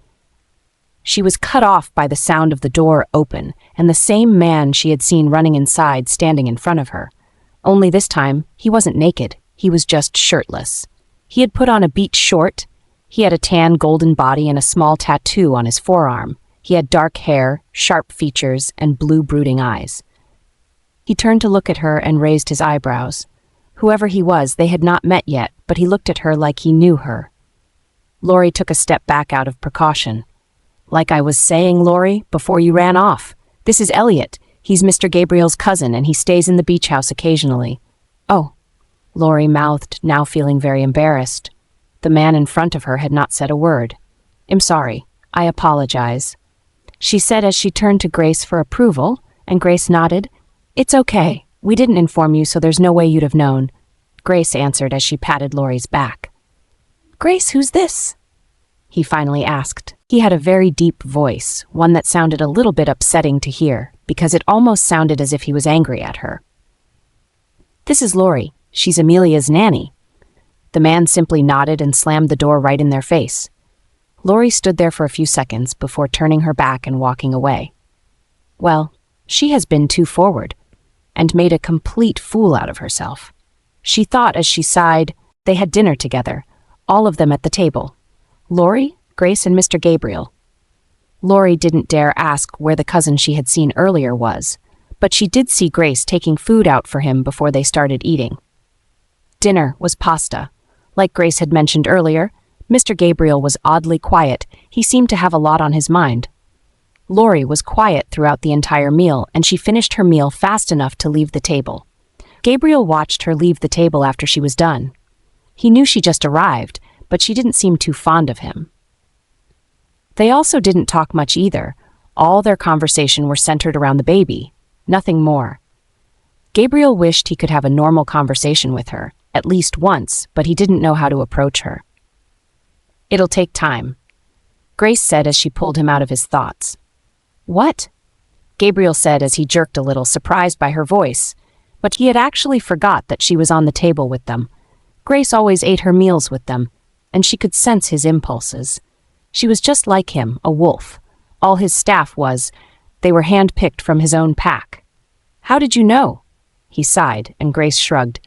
She was cut off by the sound of the door open, and the same man she had seen running inside standing in front of her. Only this time, he wasn't naked, he was just shirtless. He had put on a beach short. He had a tan golden body and a small tattoo on his forearm. He had dark hair, sharp features, and blue brooding eyes. He turned to look at her and raised his eyebrows. Whoever he was, they had not met yet, but he looked at her like he knew her. Lori took a step back out of precaution. "Like I was saying, Lori, before you ran off, this is Elliot. He's Mr. Gabriel's cousin, and he stays in the beach house occasionally." "Oh," Lori mouthed, now feeling very embarrassed. The man in front of her had not said a word. "I'm sorry. I apologize," she said as she turned to Grace for approval, and Grace nodded. "It's okay. We didn't inform you, so there's no way you'd have known," Grace answered as she patted Lori's back. "Grace, who's this?" he finally asked. He had a very deep voice, one that sounded a little bit upsetting to hear, because it almost sounded as if he was angry at her. "This is Lori. She's Amelia's nanny." The man simply nodded and slammed the door right in their face. Lori stood there for a few seconds before turning her back and walking away. Well, she has been too forward, and made a complete fool out of herself. She thought as she sighed. They had dinner together, all of them at the table. Lori, Grace, and Mr. Gabriel. Lori didn't dare ask where the cousin she had seen earlier was, but she did see Grace taking food out for him before they started eating. Dinner was pasta. Like Grace had mentioned earlier, Mr. Gabriel was oddly quiet. He seemed to have a lot on his mind. Lori was quiet throughout the entire meal, and she finished her meal fast enough to leave the table. Gabriel watched her leave the table after she was done. He knew she just arrived, but she didn't seem too fond of him. They also didn't talk much either. All their conversation were centered around the baby, nothing more. Gabriel wished he could have a normal conversation with her, at least once, but he didn't know how to approach her. "It'll take time," Grace said as she pulled him out of his thoughts. "What?" Gabriel said as he jerked a little, surprised by her voice, but he had actually forgot that she was on the table with them. Grace always ate her meals with them, and she could sense his impulses. She was just like him, a wolf. All his staff was. They were hand-picked from his own pack. "How did you know?" He sighed, and Grace shrugged.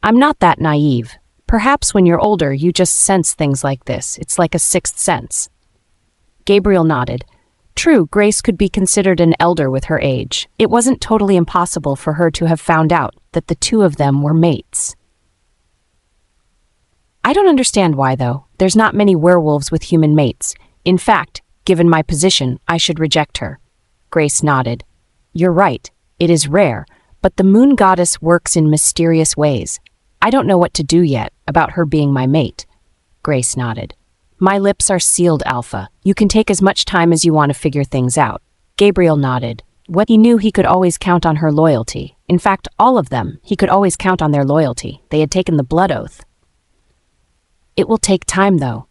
"I'm not that naive. Perhaps when you're older, you just sense things like this. It's like a sixth sense." Gabriel nodded. True, Grace could be considered an elder with her age. It wasn't totally impossible for her to have found out that the two of them were mates. "I don't understand why, though. There's not many werewolves with human mates. In fact, given my position, I should reject her." Grace nodded. "You're right. It is rare, but the moon goddess works in mysterious ways. I don't know what to do yet about her being my mate." Grace nodded. "My lips are sealed, Alpha. You can take as much time as you want to figure things out." Gabriel nodded. What he knew, he could always count on her loyalty. In fact, all of them, he could always count on their loyalty. They had taken the blood oath. "It will take time, though,"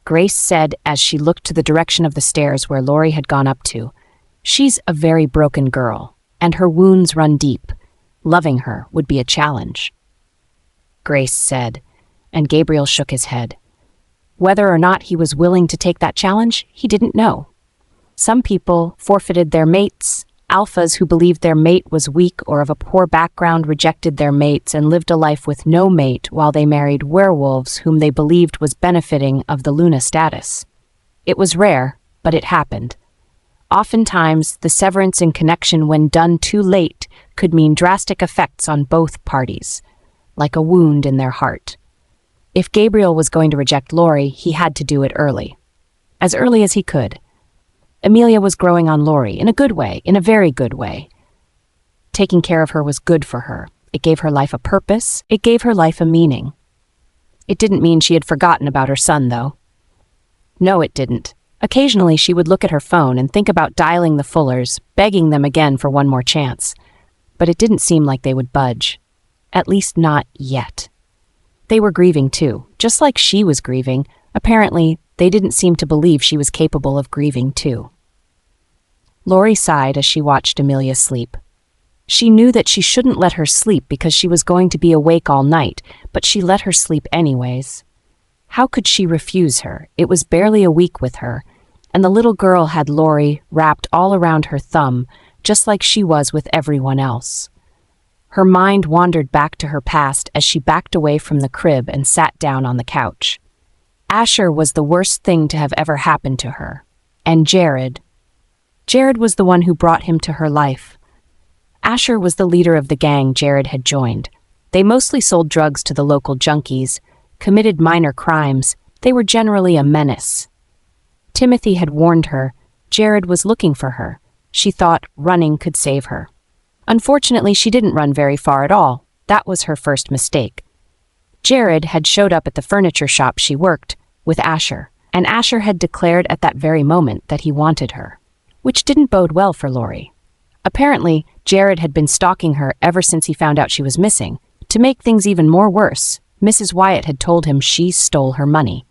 Grace said as she looked to the direction of the stairs where Lori had gone up to. "She's a very broken girl, and her wounds run deep. Loving her would be a challenge," Grace said, and Gabriel shook his head. Whether or not he was willing to take that challenge, he didn't know. Some people forfeited their mates. Alphas who believed their mate was weak or of a poor background rejected their mates and lived a life with no mate while they married werewolves whom they believed was benefiting of the Luna status. It was rare, but it happened. Oftentimes, the severance in connection when done too late could mean drastic effects on both parties, like a wound in their heart. If Gabriel was going to reject Lori, he had to do it early. As early as he could. Amelia was growing on Lori, in a good way, in a very good way. Taking care of her was good for her. It gave her life a purpose. It gave her life a meaning. It didn't mean she had forgotten about her son, though. No, it didn't. Occasionally, she would look at her phone and think about dialing the Fullers, begging them again for one more chance. But it didn't seem like they would budge. At least not yet. They were grieving, too, just like she was grieving. Apparently, they didn't seem to believe she was capable of grieving, too. Lori sighed as she watched Amelia sleep. She knew that she shouldn't let her sleep because she was going to be awake all night, but she let her sleep anyways. How could she refuse her? It was barely a week with her, and the little girl had Lori wrapped all around her thumb, just like she was with everyone else. Her mind wandered back to her past as she backed away from the crib and sat down on the couch. Asher was the worst thing to have ever happened to her. And Jared was the one who brought him to her life. Asher was the leader of the gang Jared had joined. They mostly sold drugs to the local junkies, committed minor crimes. They were generally a menace. Timothy had warned her. Jared was looking for her. She thought running could save her. Unfortunately, she didn't run very far at all. That was her first mistake. Jared had showed up at the furniture shop she worked with Asher, and Asher had declared at that very moment that he wanted her, which didn't bode well for Lori. Apparently, Jared had been stalking her ever since he found out she was missing. To make things even more worse, Mrs. Wyatt had told him she stole her money.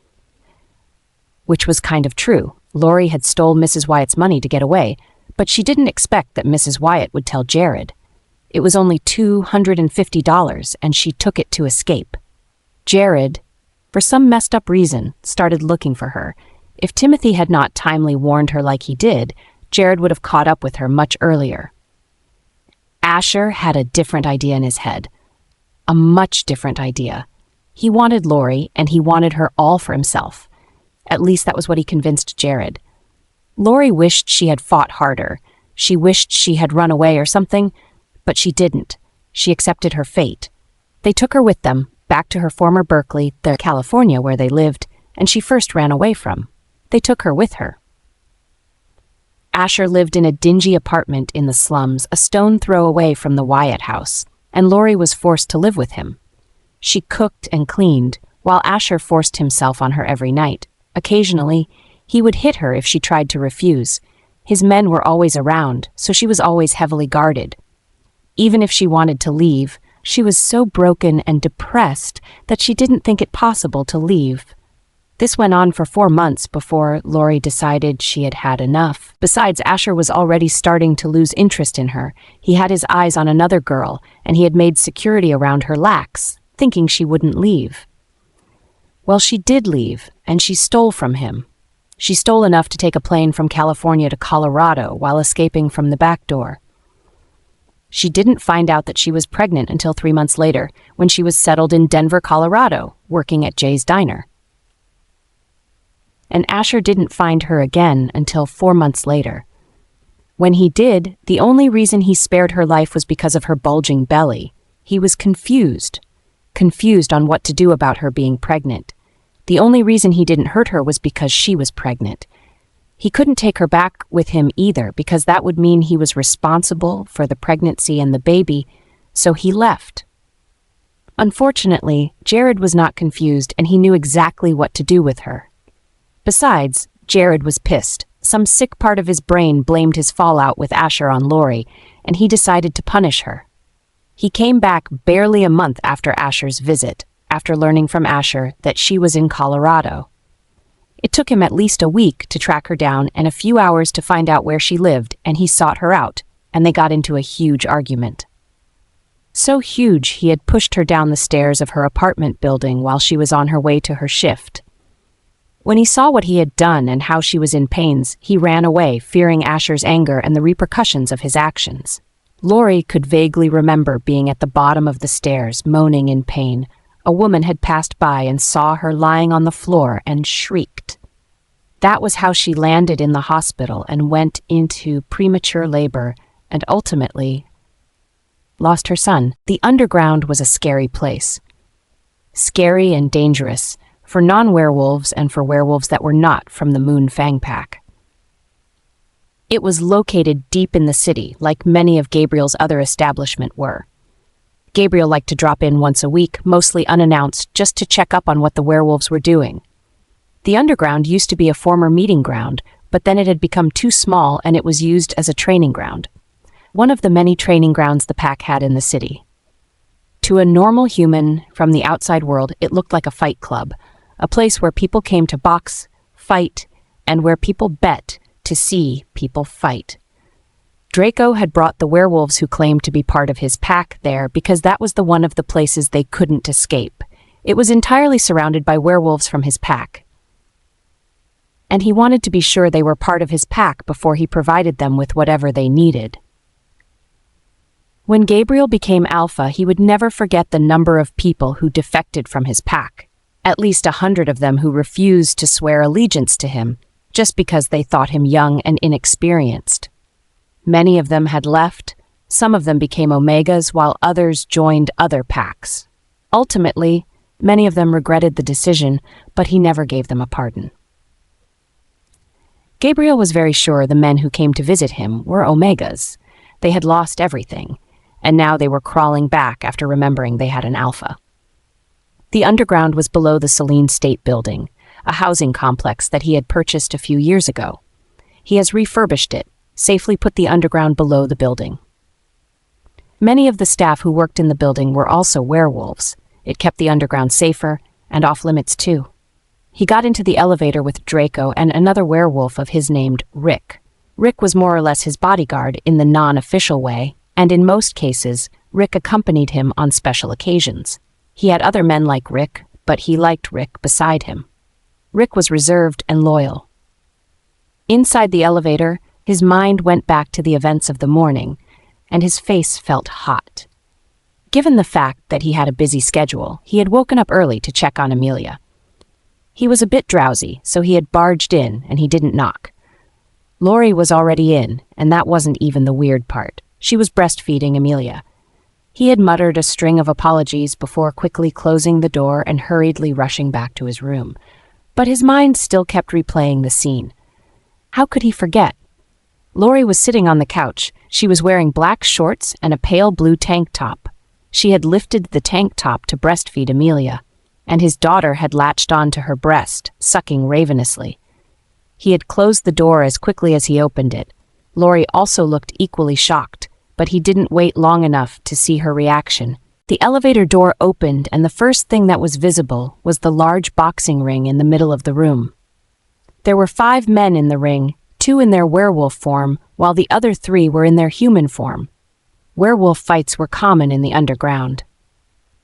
Which was kind of true. Lori had stole Mrs. Wyatt's money to get away, but she didn't expect that Mrs. Wyatt would tell Jared. It was only $250, and she took it to escape. Jared, for some messed up reason, started looking for her. If Timothy had not timely warned her like he did, Jared would have caught up with her much earlier. Asher had a different idea in his head. A much different idea. He wanted Lori, and he wanted her all for himself. At least that was what he convinced Jared. Lori wished she had fought harder. She wished she had run away or something, but she didn't. She accepted her fate. They took her with them, back to her former Berkeley, the California where they lived, and she first ran away from. They took her with her. Asher lived in a dingy apartment in the slums, a stone throw away from the Wyatt house, and Lori was forced to live with him. She cooked and cleaned, while Asher forced himself on her every night. Occasionally, he would hit her if she tried to refuse. His men were always around, so she was always heavily guarded. Even if she wanted to leave, she was so broken and depressed that she didn't think it possible to leave. This went on for 4 months before Lori decided she had had enough. Besides, Asher was already starting to lose interest in her. He had his eyes on another girl, and he had made security around her lax, thinking she wouldn't leave. Well, she did leave, and she stole from him. She stole enough to take a plane from California to Colorado while escaping from the back door. She didn't find out that she was pregnant until 3 months later, when she was settled in Denver, Colorado, working at Jay's Diner. And Asher didn't find her again until 4 months later. When he did, the only reason he spared her life was because of her bulging belly. He was confused on what to do about her being pregnant. The only reason he didn't hurt her was because she was pregnant. He couldn't take her back with him either, because that would mean he was responsible for the pregnancy and the baby, so he left. Unfortunately, Jared was not confused, and he knew exactly what to do with her. Besides, Jared was pissed. Some sick part of his brain blamed his fallout with Asher on Lori, and he decided to punish her. He came back barely a month after Asher's visit, after learning from Asher that she was in Colorado. It took him at least a week to track her down and a few hours to find out where she lived, and he sought her out, and they got into a huge argument. So huge, he had pushed her down the stairs of her apartment building while she was on her way to her shift. When he saw what he had done and how she was in pains, he ran away, fearing Asher's anger and the repercussions of his actions. Lori could vaguely remember being at the bottom of the stairs, moaning in pain. A woman had passed by and saw her lying on the floor and shrieked. That was how she landed in the hospital and went into premature labor and ultimately lost her son. The underground was a scary place. Scary and dangerous for non-werewolves and for werewolves that were not from the Moon Fang Pack. It was located deep in the city, like many of Gabriel's other establishments were. Gabriel liked to drop in once a week, mostly unannounced, just to check up on what the werewolves were doing. The underground used to be a former meeting ground, but then it had become too small and it was used as a training ground. One of the many training grounds the pack had in the city. To a normal human from the outside world, it looked like a fight club, a place where people came to box, fight, and where people bet to see people fight. Draco had brought the werewolves who claimed to be part of his pack there because that was the one of the places they couldn't escape. It was entirely surrounded by werewolves from his pack. And he wanted to be sure they were part of his pack before he provided them with whatever they needed. When Gabriel became alpha, he would never forget the number of people who defected from his pack, at least 100 of them who refused to swear allegiance to him, just because they thought him young and inexperienced. Many of them had left, Some of them became omegas while others joined other packs. Ultimately, many of them regretted the decision, but he never gave them a pardon. Gabriel was very sure the men who came to visit him were omegas. They had lost everything, and now they were crawling back after remembering they had an alpha. The underground was below the Celine State Building, a housing complex that he had purchased a few years ago. He has refurbished it, safely put the underground below the building. Many of the staff who worked in the building were also werewolves. It kept the underground safer and off limits too. He got into the elevator with Draco and another werewolf of his named Rick. Rick was more or less his bodyguard in the non-official way, and in most cases, Rick accompanied him on special occasions. He had other men like Rick, but he liked Rick beside him. Rick was reserved and loyal. Inside the elevator, his mind went back to the events of the morning, and his face felt hot. Given the fact that he had a busy schedule, he had woken up early to check on Amelia. He was a bit drowsy, so he had barged in, and he didn't knock. Lori was already in, and that wasn't even the weird part. She was breastfeeding Amelia. He had muttered a string of apologies before quickly closing the door and hurriedly rushing back to his room. But his mind still kept replaying the scene. How could he forget? Lori was sitting on the couch. She was wearing black shorts and a pale blue tank top. She had lifted the tank top to breastfeed Amelia, and his daughter had latched onto her breast, sucking ravenously. He had closed the door as quickly as he opened it. Lori also looked equally shocked, but he didn't wait long enough to see her reaction. The elevator door opened, and the first thing that was visible was the large boxing ring in the middle of the room. There were 5 men in the ring, 2 in their werewolf form, while the other 3 were in their human form. Werewolf fights were common in the underground.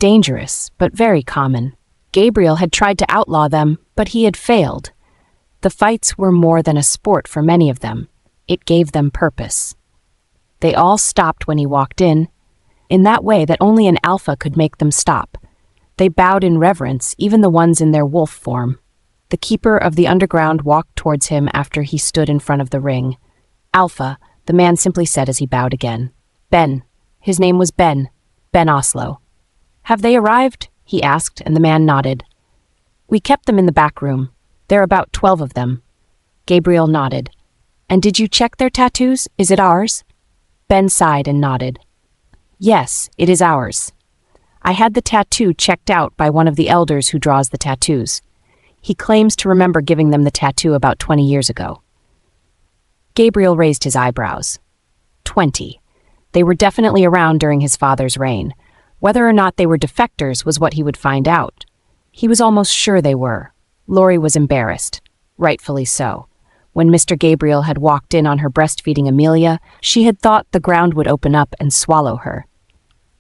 Dangerous, but very common. Gabriel had tried to outlaw them, but he had failed. The fights were more than a sport for many of them. It gave them purpose. They all stopped when he walked in that way that only an alpha could make them stop. They bowed in reverence, even the ones in their wolf form. The keeper of the underground walked towards him after he stood in front of the ring. Alpha, the man simply said as he bowed again. Ben. His name was Ben. Ben Oslo. Have they arrived? He asked, and the man nodded. We kept them in the back room. There are about 12 of them. Gabriel nodded. And did you check their tattoos? Is it ours? Ben sighed and nodded. Yes, it is ours. I had the tattoo checked out by one of the elders who draws the tattoos. He claims to remember giving them the tattoo about 20 years ago. Gabriel raised his eyebrows. 20. They were definitely around during his father's reign. Whether or not they were defectors was what he would find out. He was almost sure they were. Lori was embarrassed. Rightfully so. When Mr. Gabriel had walked in on her breastfeeding Amelia, she had thought the ground would open up and swallow her.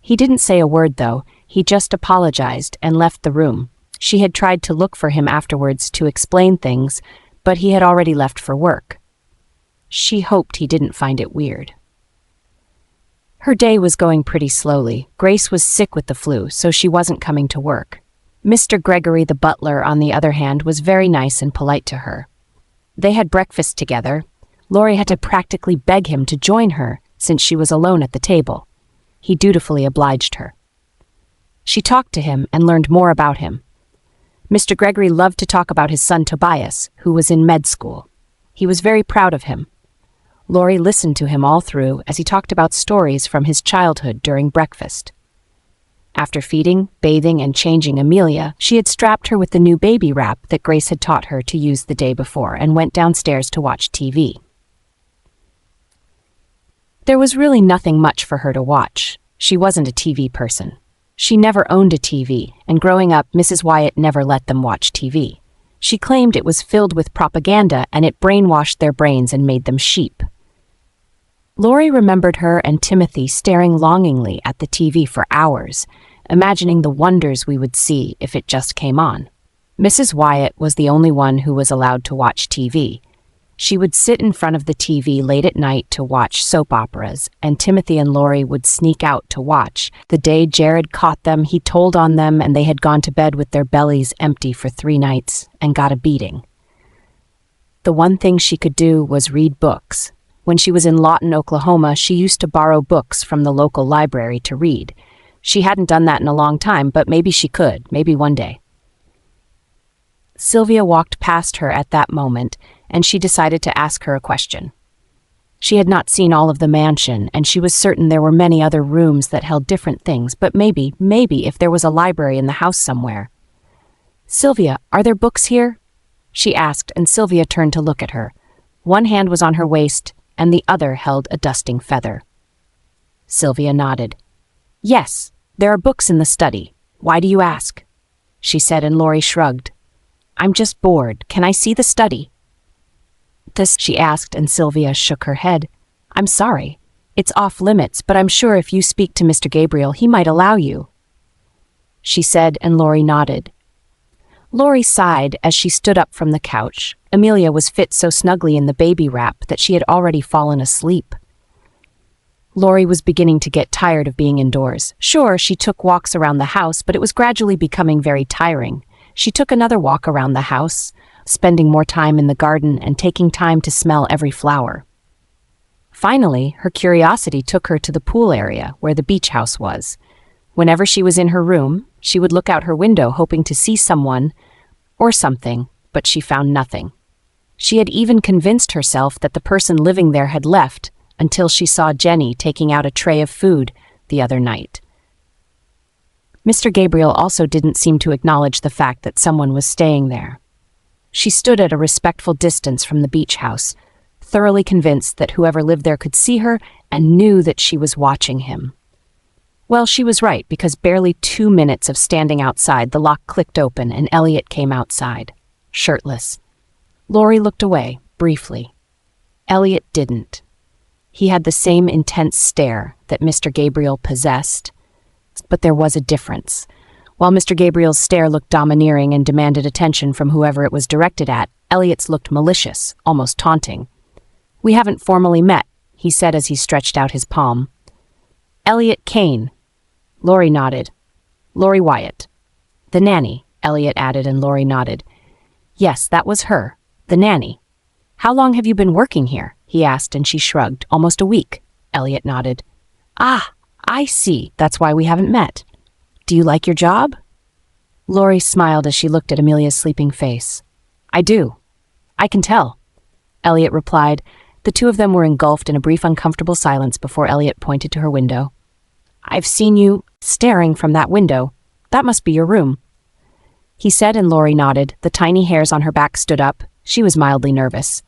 He didn't say a word, though. He just apologized and left the room. She had tried to look for him afterwards to explain things, but he had already left for work. She hoped he didn't find it weird. Her day was going pretty slowly. Grace was sick with the flu, so she wasn't coming to work. Mr. Gregory, the butler, on the other hand, was very nice and polite to her. They had breakfast together. Lori had to practically beg him to join her, since she was alone at the table. He dutifully obliged her. She talked to him and learned more about him. Mr. Gregory loved to talk about his son Tobias, who was in med school. He was very proud of him. Lori listened to him all through as he talked about stories from his childhood during breakfast. After feeding, bathing, and changing Amelia, she had strapped her with the new baby wrap that Grace had taught her to use the day before and went downstairs to watch TV. There was really nothing much for her to watch. She wasn't a TV person. She never owned a TV, and growing up, Mrs. Wyatt never let them watch TV. She claimed it was filled with propaganda and it brainwashed their brains and made them sheep. Lori remembered her and Timothy staring longingly at the TV for hours, imagining the wonders we would see if it just came on. Mrs. Wyatt was the only one who was allowed to watch TV. She would sit in front of the TV late at night to watch soap operas, and Timothy and Lori would sneak out to watch. The day Jared caught them, he told on them, and they had gone to bed with their bellies empty for 3 nights and got a beating. The one thing she could do was read books. When she was in Lawton, Oklahoma, she used to borrow books from the local library to read. She hadn't done that in a long time, but maybe she could, maybe one day. Sylvia walked past her at that moment, and she decided to ask her a question. She had not seen all of the mansion, and she was certain there were many other rooms that held different things, but maybe if there was a library in the house somewhere. "Sylvia, are there books here?" she asked, and Sylvia turned to look at her. One hand was on her waist, and the other held a dusting feather. Sylvia nodded. "Yes, there are books in the study. Why do you ask?" she said, and Laurie shrugged. "I'm just bored. Can I see the study?" She asked, and Sylvia shook her head. "I'm sorry. It's off limits, but I'm sure if you speak to Mr. Gabriel, he might allow you," she said, and Laurie nodded. Laurie sighed as she stood up from the couch. Amelia was fit so snugly in the baby wrap that she had already fallen asleep. Laurie was beginning to get tired of being indoors. Sure, she took walks around the house, but it was gradually becoming very tiring. She took another walk around the house, spending more time in the garden and taking time to smell every flower. Finally, her curiosity took her to the pool area where the beach house was. Whenever she was in her room, she would look out her window hoping to see someone or something, but she found nothing. She had even convinced herself that the person living there had left until she saw Jenny taking out a tray of food the other night. Mr. Gabriel also didn't seem to acknowledge the fact that someone was staying there. She stood at a respectful distance from the beach house, thoroughly convinced that whoever lived there could see her and knew that she was watching him. Well, she was right, because barely 2 minutes of standing outside, the lock clicked open and Elliot came outside, shirtless. Laurie looked away, briefly. Elliot didn't. He had the same intense stare that Mr. Gabriel possessed, but there was a difference. While Mr. Gabriel's stare looked domineering and demanded attention from whoever it was directed at, Elliot's looked malicious, almost taunting. "We haven't formally met," he said as he stretched out his palm. "Elliot Caine." Laurie nodded. "Laurie Wyatt." "The nanny," Elliot added, and Laurie nodded. "Yes, that was her, the nanny." "How long have you been working here?" he asked, and she shrugged. "Almost a week." Elliot nodded. "Ah, I see. That's why we haven't met. Do you like your job?" Laurie smiled as she looked at Amelia's sleeping face. "I do. I can tell," Elliot replied. The two of them were engulfed in a brief uncomfortable silence before Elliot pointed to her window. "I've seen you staring from that window. That must be your room," he said, and Laurie nodded. The tiny hairs on her back stood up. She was mildly nervous.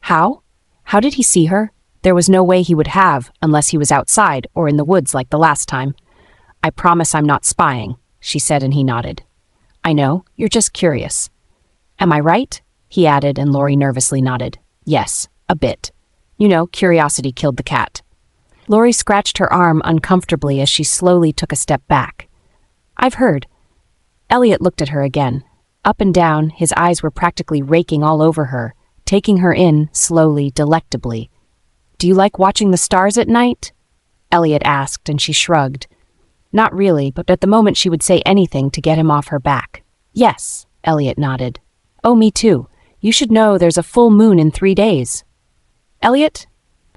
How? How did he see her? There was no way he would have, unless he was outside or in the woods like the last time. "I promise I'm not spying," she said, and he nodded. "I know, you're just curious." "Am I right?" he added, and Laurie nervously nodded. "Yes, a bit. You know, curiosity killed the cat." Laurie scratched her arm uncomfortably as she slowly took a step back. "I've heard." Elliot looked at her again. Up and down, his eyes were practically raking all over her, taking her in, slowly, delectably. "Do you like watching the stars at night?" Elliot asked, and she shrugged. Not really, but at the moment she would say anything to get him off her back. "Yes," Elliot nodded. "Oh, me too. You should know there's a full moon in 3 days." "Elliot?"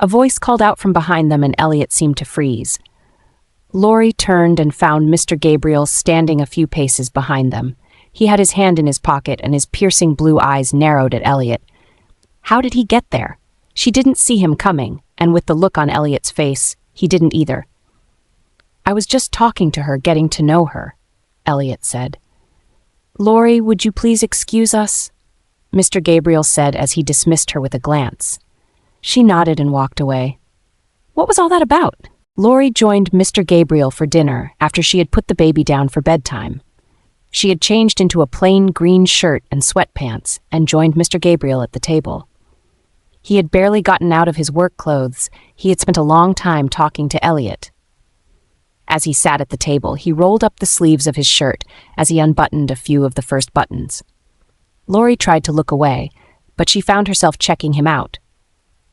A voice called out from behind them, and Elliot seemed to freeze. Laurie turned and found Mr. Gabriel standing a few paces behind them. He had his hand in his pocket, and his piercing blue eyes narrowed at Elliot. How did he get there? She didn't see him coming, and with the look on Elliot's face, he didn't either. "I was just talking to her, getting to know her," Elliot said. "Laurie, would you please excuse us?" Mr. Gabriel said as he dismissed her with a glance. She nodded and walked away. What was all that about? Laurie joined Mr. Gabriel for dinner after she had put the baby down for bedtime. She had changed into a plain green shirt and sweatpants and joined Mr. Gabriel at the table. He had barely gotten out of his work clothes. He had spent a long time talking to Elliot. As he sat at the table, he rolled up the sleeves of his shirt as he unbuttoned a few of the first buttons. Laurie tried to look away, but she found herself checking him out.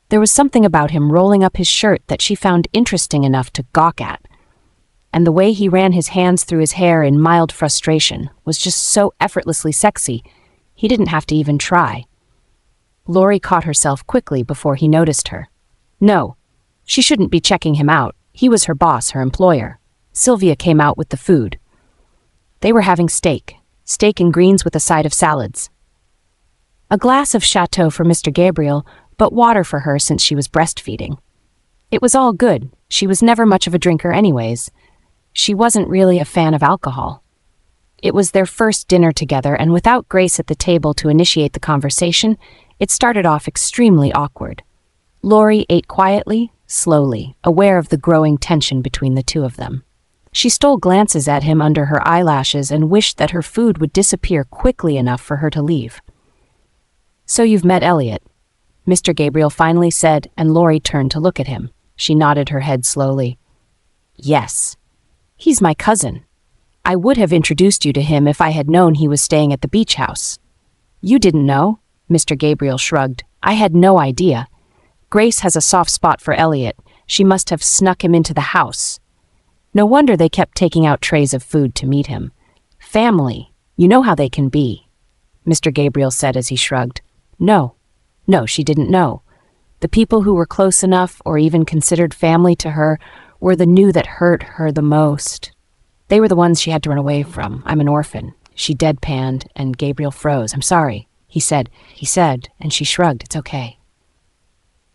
There was something about him rolling up his shirt that she found interesting enough to gawk at, and the way he ran his hands through his hair in mild frustration was just so effortlessly sexy, he didn't have to even try. Laurie caught herself quickly before he noticed her. No, she shouldn't be checking him out. He was her boss, her employer. Sylvia came out with the food. They were having steak and greens with a side of salads. A glass of Chateau for Mr. Gabriel, but water for her since she was breastfeeding. It was all good. She was never much of a drinker anyways. She wasn't really a fan of alcohol. It was their first dinner together, and without Grace at the table to initiate the conversation, it started off extremely awkward. Lori ate quietly, slowly, aware of the growing tension between the two of them. She stole glances at him under her eyelashes and wished that her food would disappear quickly enough for her to leave. "So you've met Elliot," Mr. Gabriel finally said, and Lori turned to look at him. She nodded her head slowly. "Yes. He's my cousin. I would have introduced you to him if I had known he was staying at the beach house." "You didn't know?" Mr. Gabriel shrugged. "I had no idea. Grace has a soft spot for Elliot. She must have snuck him into the house. No wonder they kept taking out trays of food to meet him. Family, you know how they can be," Mr. Gabriel said as he shrugged. No, she didn't know. The people who were close enough or even considered family to her were the new that hurt her the most. They were the ones she had to run away from. "I'm an orphan." She deadpanned, and Gabriel froze. "I'm sorry," he said, and she shrugged. "It's okay."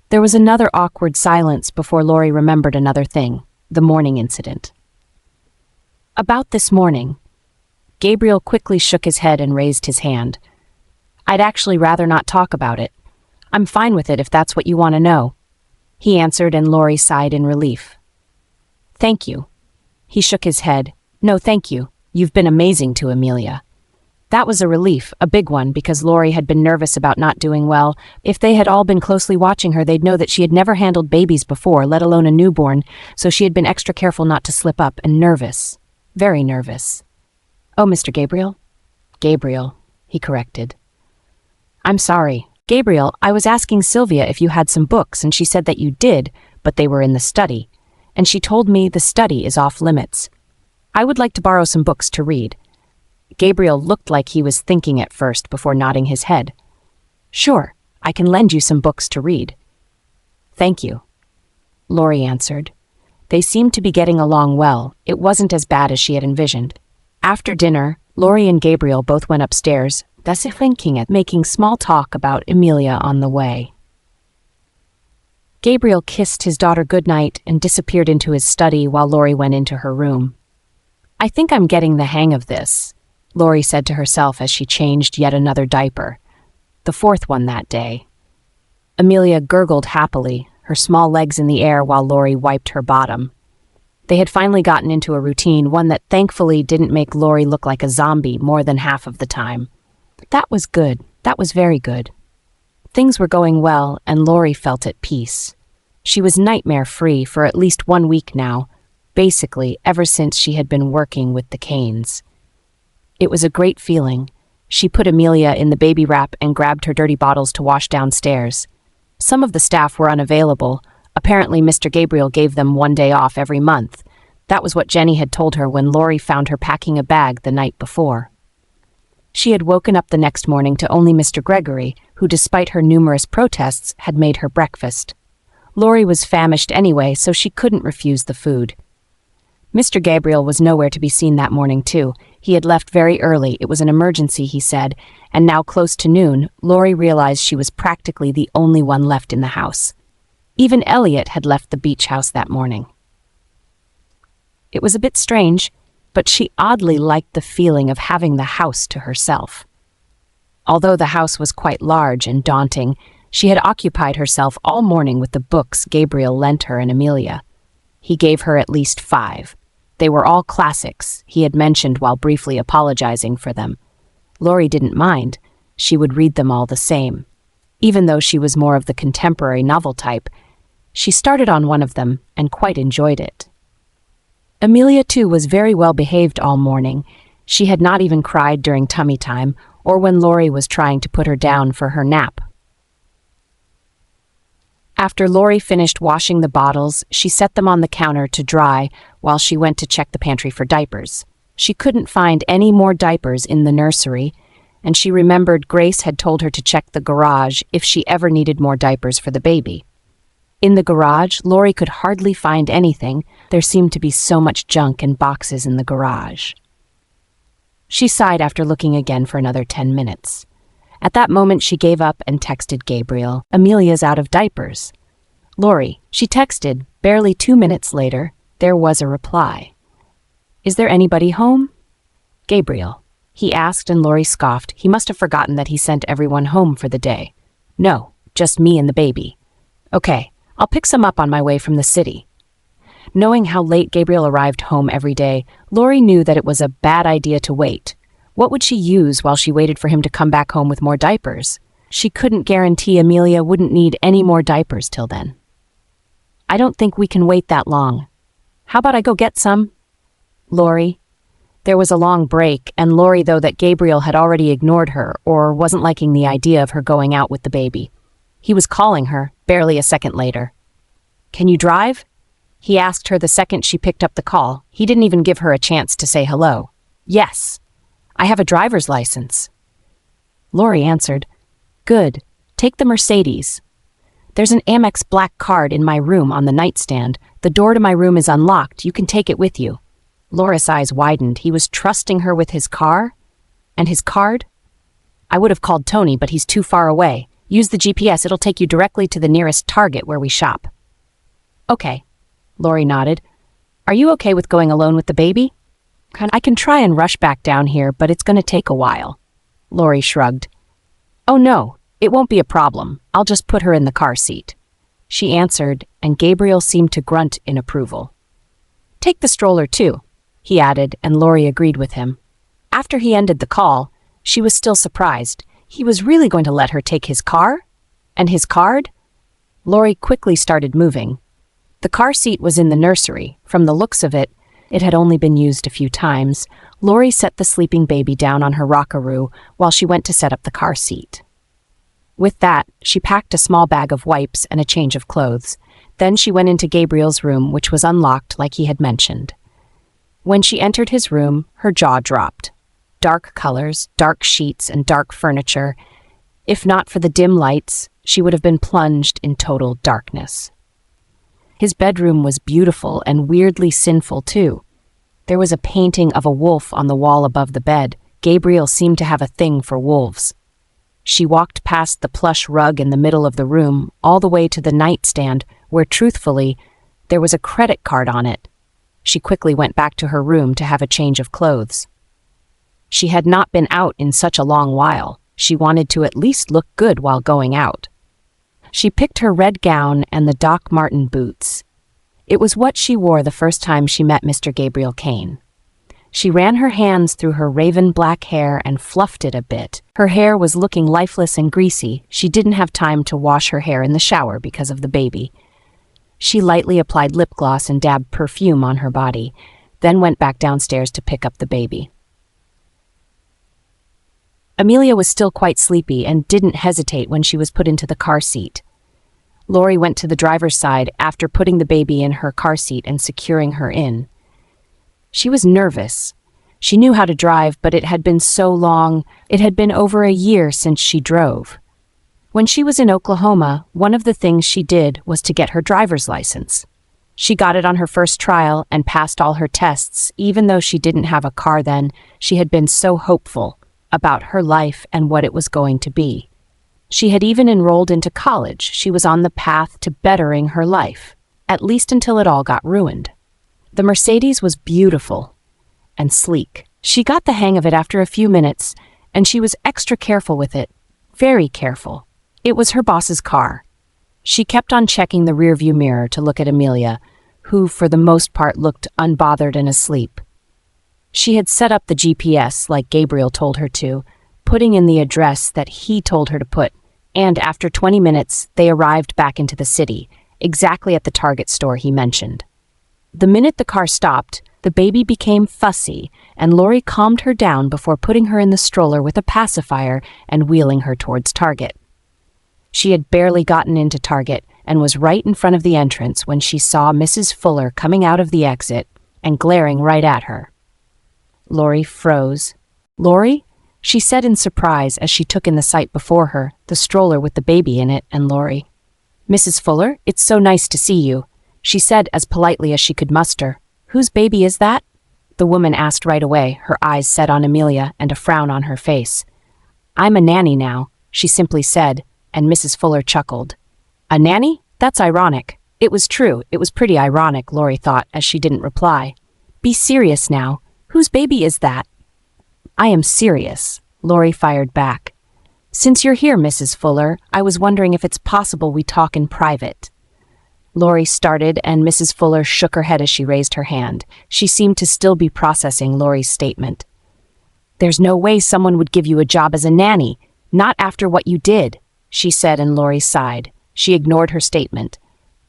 There was another awkward silence before Lori remembered another thing, the morning incident. "About this morning," Gabriel quickly shook his head and raised his hand. "I'd actually rather not talk about it. I'm fine with it if that's what you want to know," he answered, and Lori sighed in relief. "Thank you." He shook his head. "No, thank you. You've been amazing to Amelia." That was a relief, a big one, because Lori had been nervous about not doing well. If they had all been closely watching her, they'd know that she had never handled babies before, let alone a newborn, so she had been extra careful not to slip up, and nervous. Very nervous. "Oh, Mr. Gabriel?" "Gabriel," he corrected. "I'm sorry. Gabriel, I was asking Sylvia if you had some books, and she said that you did, but they were in the study. And she told me the study is off limits. I would like to borrow some books to read." Gabriel looked like he was thinking at first before nodding his head. "Sure, I can lend you some books to read." "Thank you," Lori answered. They seemed to be getting along well. It wasn't as bad as she had envisioned. After dinner, Lori and Gabriel both went upstairs, thus thinking at making small talk about Amelia on the way. Gabriel kissed his daughter goodnight and disappeared into his study while Lori went into her room. "I think I'm getting the hang of this," Lori said to herself as she changed yet another diaper, the fourth one that day. Amelia gurgled happily, her small legs in the air while Lori wiped her bottom. They had finally gotten into a routine, one that thankfully didn't make Lori look like a zombie more than half of the time. That was good. That was very good. Things were going well, and Lori felt at peace. She was nightmare-free for at least 1 week now, basically ever since she had been working with the Caines. It was a great feeling. She put Amelia in the baby wrap and grabbed her dirty bottles to wash downstairs. Some of the staff were unavailable. Apparently, Mr. Gabriel gave them 1 day off every month. That was what Jenny had told her when Lori found her packing a bag the night before. She had woken up the next morning to only Mr. Gregory, who, despite her numerous protests, had made her breakfast. Lori was famished anyway, so she couldn't refuse the food. Mr. Gabriel was nowhere to be seen that morning, too. He had left very early. It was an emergency, he said, and now close to noon, Lori realized she was practically the only one left in the house. Even Elliot had left the beach house that morning. It was a bit strange, but she oddly liked the feeling of having the house to herself. Although the house was quite large and daunting, she had occupied herself all morning with the books Gabriel lent her and Amelia. He gave her at least 5. They were all classics, he had mentioned while briefly apologizing for them. Lori didn't mind. She would read them all the same. Even though she was more of the contemporary novel type, she started on one of them and quite enjoyed it. Amelia, too, was very well behaved all morning. She had not even cried during tummy time or when Lori was trying to put her down for her nap. After Lori finished washing the bottles, she set them on the counter to dry while she went to check the pantry for diapers. She couldn't find any more diapers in the nursery, and she remembered Grace had told her to check the garage if she ever needed more diapers for the baby. In the garage, Lori could hardly find anything. There seemed to be so much junk and boxes in the garage. She sighed after looking again for another 10 minutes. At that moment, she gave up and texted Gabriel, "Amelia's out of diapers." "Lori," she texted. Barely 2 minutes later, there was a reply. "Is there anybody home?" "Gabriel," he asked, and Lori scoffed. He must have forgotten that he sent everyone home for the day. "No, just me and the baby." "Okay, I'll pick some up on my way from the city." Knowing how late Gabriel arrived home every day, Lori knew that it was a bad idea to wait. What would she use while she waited for him to come back home with more diapers? She couldn't guarantee Amelia wouldn't need any more diapers till then. "I don't think we can wait that long. How about I go get some?" "Lori." There was a long break, and Lori, though that Gabriel had already ignored her or wasn't liking the idea of her going out with the baby. He was calling her, barely a second later. "Can you drive?" He asked her the second she picked up the call. He didn't even give her a chance to say hello. "Yes, I have a driver's license." Lori answered, "Good, take the Mercedes. There's an Amex black card in my room on the nightstand. The door to my room is unlocked. You can take it with you." Laura's eyes widened. He was trusting her with his car? And his card? "I would have called Tony, but he's too far away. Use the GPS. It'll take you directly to the nearest Target where we shop." "Okay," Lori nodded. "Are you okay with going alone with the baby?" "I can try and rush back down here, but it's going to take a while." Lori shrugged. "Oh no, it won't be a problem. I'll just put her in the car seat." She answered, and Gabriel seemed to grunt in approval. "Take the stroller too," he added, and Lori agreed with him. After he ended the call, she was still surprised. He was really going to let her take his car? And his card? Lori quickly started moving. The car seat was in the nursery. From the looks of it, it had only been used a few times. Lori set the sleeping baby down on her rockaroo while she went to set up the car seat. With that, she packed a small bag of wipes and a change of clothes. Then she went into Gabriel's room, which was unlocked like he had mentioned. When she entered his room, her jaw dropped. Dark colors, dark sheets, and dark furniture. If not for the dim lights, she would have been plunged in total darkness. His bedroom was beautiful and weirdly sinful, too. There was a painting of a wolf on the wall above the bed. Gabriel seemed to have a thing for wolves. She walked past the plush rug in the middle of the room, all the way to the nightstand, where, truthfully, there was a credit card on it. She quickly went back to her room to have a change of clothes. She had not been out in such a long while. She wanted to at least look good while going out. She picked her red gown and the Doc Marten boots. It was what she wore the first time she met Mr. Gabriel Caine. She ran her hands through her raven black hair and fluffed it a bit. Her hair was looking lifeless and greasy. She didn't have time to wash her hair in the shower because of the baby. She lightly applied lip gloss and dabbed perfume on her body, then went back downstairs to pick up the baby. Amelia was still quite sleepy and didn't hesitate when she was put into the car seat. Lori went to the driver's side after putting the baby in her car seat and securing her in. She was nervous. She knew how to drive, but it had been so long. It had been over a year since she drove. When she was in Oklahoma, one of the things she did was to get her driver's license. She got it on her first trial and passed all her tests. Even though she didn't have a car then, she had been so hopeful about her life and what it was going to be. She had even enrolled into college. She was on the path to bettering her life, at least until it all got ruined. The Mercedes was beautiful and sleek. She got the hang of it after a few minutes, and she was extra careful with it. Very careful. It was her boss's car. She kept on checking the rearview mirror to look at Amelia, who, for the most part, looked unbothered and asleep. She had set up the GPS like Gabriel told her to, putting in the address that he told her to put, and after 20 minutes, they arrived back into the city, exactly at the Target store he mentioned. The minute the car stopped, the baby became fussy, and Lori calmed her down before putting her in the stroller with a pacifier and wheeling her towards Target. She had barely gotten into Target and was right in front of the entrance when she saw Mrs. Fuller coming out of the exit and glaring right at her. Lori froze. "Lori?" she said in surprise as she took in the sight before her, the stroller with the baby in it and Lori. "Mrs. Fuller, it's so nice to see you," she said as politely as she could muster. "Whose baby is that?" The woman asked right away, her eyes set on Amelia and a frown on her face. "I'm a nanny now," she simply said, and Mrs. Fuller chuckled. "A nanny? That's ironic." It was true, it was pretty ironic, Laurie thought, as she didn't reply. "Be serious now. Whose baby is that?" "I am serious," Laurie fired back. "Since you're here, Mrs. Fuller, I was wondering if it's possible we talk in private." Laurie started, and Mrs. Fuller shook her head as she raised her hand. She seemed to still be processing Laurie's statement. "There's no way someone would give you a job as a nanny, not after what you did," she said, and Laurie sighed. She ignored her statement.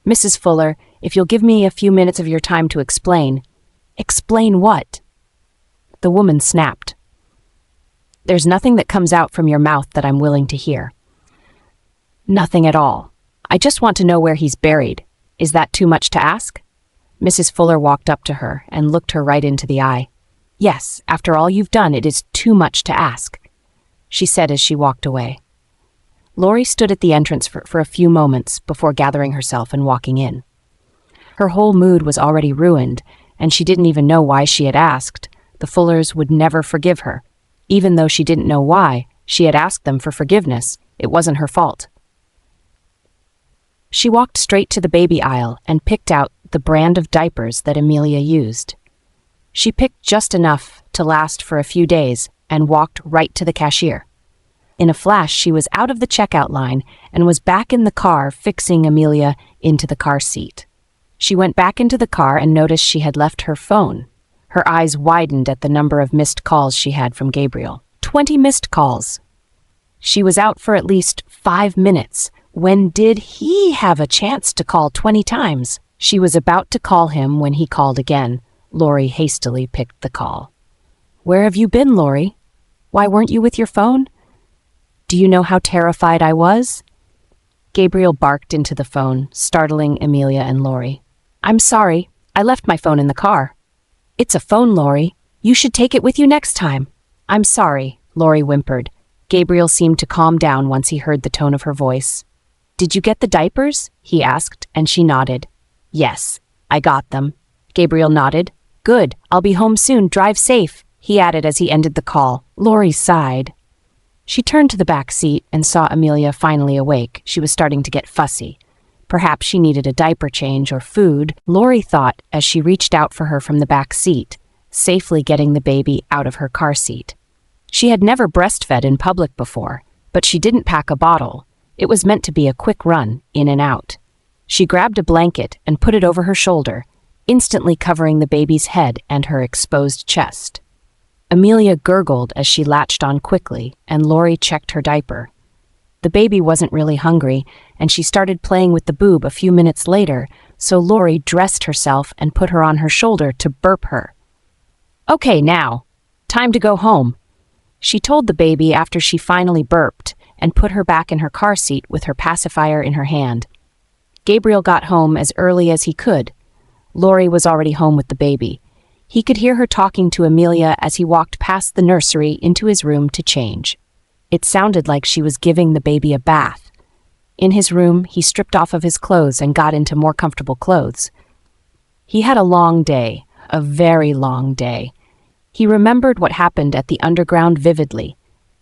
"Mrs. Fuller, if you'll give me a few minutes of your time to explain." "Explain what?" The woman snapped. "There's nothing that comes out from your mouth that I'm willing to hear." "Nothing at all. I just want to know where he's buried. Is that too much to ask?" Mrs. Fuller walked up to her and looked her right into the eye. "Yes, after all you've done, it is too much to ask," she said as she walked away. Laurie stood at the entrance for a few moments before gathering herself and walking in. Her whole mood was already ruined, and she didn't even know why she had asked. The Fullers would never forgive her. Even though she didn't know why, she had asked them for forgiveness. It wasn't her fault. She walked straight to the baby aisle and picked out the brand of diapers that Amelia used. She picked just enough to last for a few days and walked right to the cashier. In a flash, she was out of the checkout line and was back in the car, fixing Amelia into the car seat. She went back into the car and noticed she had left her phone. Her eyes widened at the number of missed calls she had from Gabriel. 20 missed calls. She was out for at least 5 minutes. When did he have a chance to call 20 times? She was about to call him when he called again. Laurie hastily picked the call. "Where have you been, Laurie? Why weren't you with your phone? Do you know how terrified I was?" Gabriel barked into the phone, startling Amelia and Laurie. "I'm sorry. I left my phone in the car." "It's a phone, Laurie. You should take it with you next time." "I'm sorry," Laurie whimpered. Gabriel seemed to calm down once he heard the tone of her voice. "Did you get the diapers?" he asked, and she nodded. "Yes, I got them." Gabriel nodded. "Good. I'll be home soon. Drive safe," he added as he ended the call. Laurie sighed. She turned to the back seat and saw Amelia finally awake. She was starting to get fussy. Perhaps she needed a diaper change or food, Laurie thought as she reached out for her from the back seat, safely getting the baby out of her car seat. She had never breastfed in public before, but she didn't pack a bottle. It was meant to be a quick run, in and out. She grabbed a blanket and put it over her shoulder, instantly covering the baby's head and her exposed chest. Amelia gurgled as she latched on quickly, and Laurie checked her diaper. The baby wasn't really hungry, and she started playing with the boob a few minutes later, so Laurie dressed herself and put her on her shoulder to burp her. "Okay, now, time to go home," she told the baby after she finally burped and put her back in her car seat with her pacifier in her hand. Gabriel got home as early as he could. Laurie was already home with the baby. He could hear her talking to Amelia as he walked past the nursery into his room to change. It sounded like she was giving the baby a bath. In his room, he stripped off of his clothes and got into more comfortable clothes. He had a long day, a very long day. He remembered what happened at the underground vividly.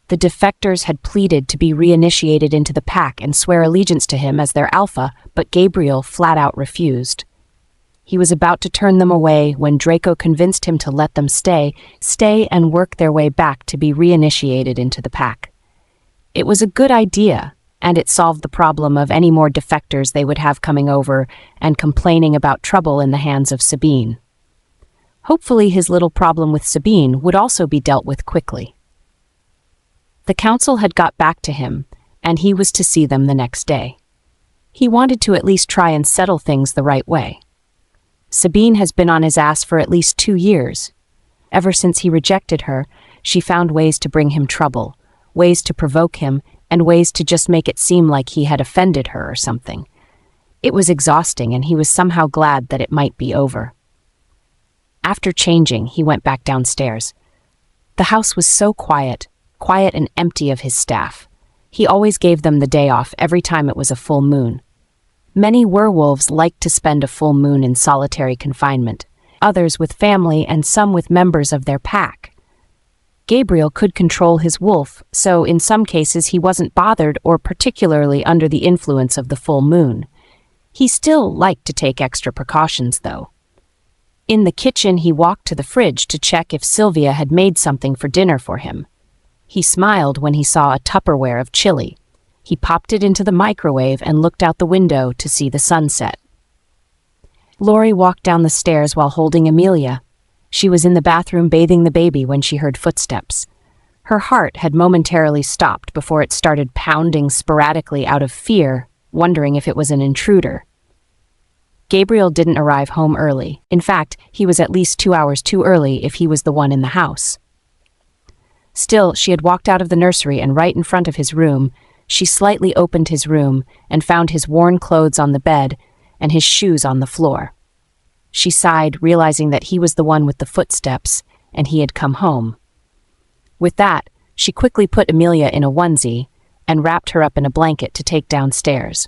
The defectors had pleaded to be reinitiated into the pack and swear allegiance to him as their alpha, but Gabriel flat out refused. He was about to turn them away when Draco convinced him to let them stay and work their way back to be reinitiated into the pack. It was a good idea, and it solved the problem of any more defectors they would have coming over and complaining about trouble in the hands of Sabine. Hopefully his little problem with Sabine would also be dealt with quickly. The council had got back to him, and he was to see them the next day. He wanted to at least try and settle things the right way. Sabine has been on his ass for at least 2 years. Ever since he rejected her, she found ways to bring him trouble, ways to provoke him, and ways to just make it seem like he had offended her or something. It was exhausting, and he was somehow glad that it might be over. After changing, he went back downstairs. The house was so quiet and empty of his staff. He always gave them the day off every time it was a full moon. Many werewolves like to spend a full moon in solitary confinement, others with family and some with members of their pack. Gabriel could control his wolf, so in some cases he wasn't bothered or particularly under the influence of the full moon. He still liked to take extra precautions, though. In the kitchen, he walked to the fridge to check if Sylvia had made something for dinner for him. He smiled when he saw a Tupperware of chili. He popped it into the microwave and looked out the window to see the sunset. Lori walked down the stairs while holding Amelia. She was in the bathroom bathing the baby when she heard footsteps. Her heart had momentarily stopped before it started pounding sporadically out of fear, wondering if it was an intruder. Gabriel didn't arrive home early. In fact, he was at least 2 hours too early if he was the one in the house. Still, she had walked out of the nursery and right in front of his room, she slightly opened his room and found his worn clothes on the bed and his shoes on the floor. She sighed, realizing that he was the one with the footsteps and he had come home. With that, she quickly put Amelia in a onesie and wrapped her up in a blanket to take downstairs.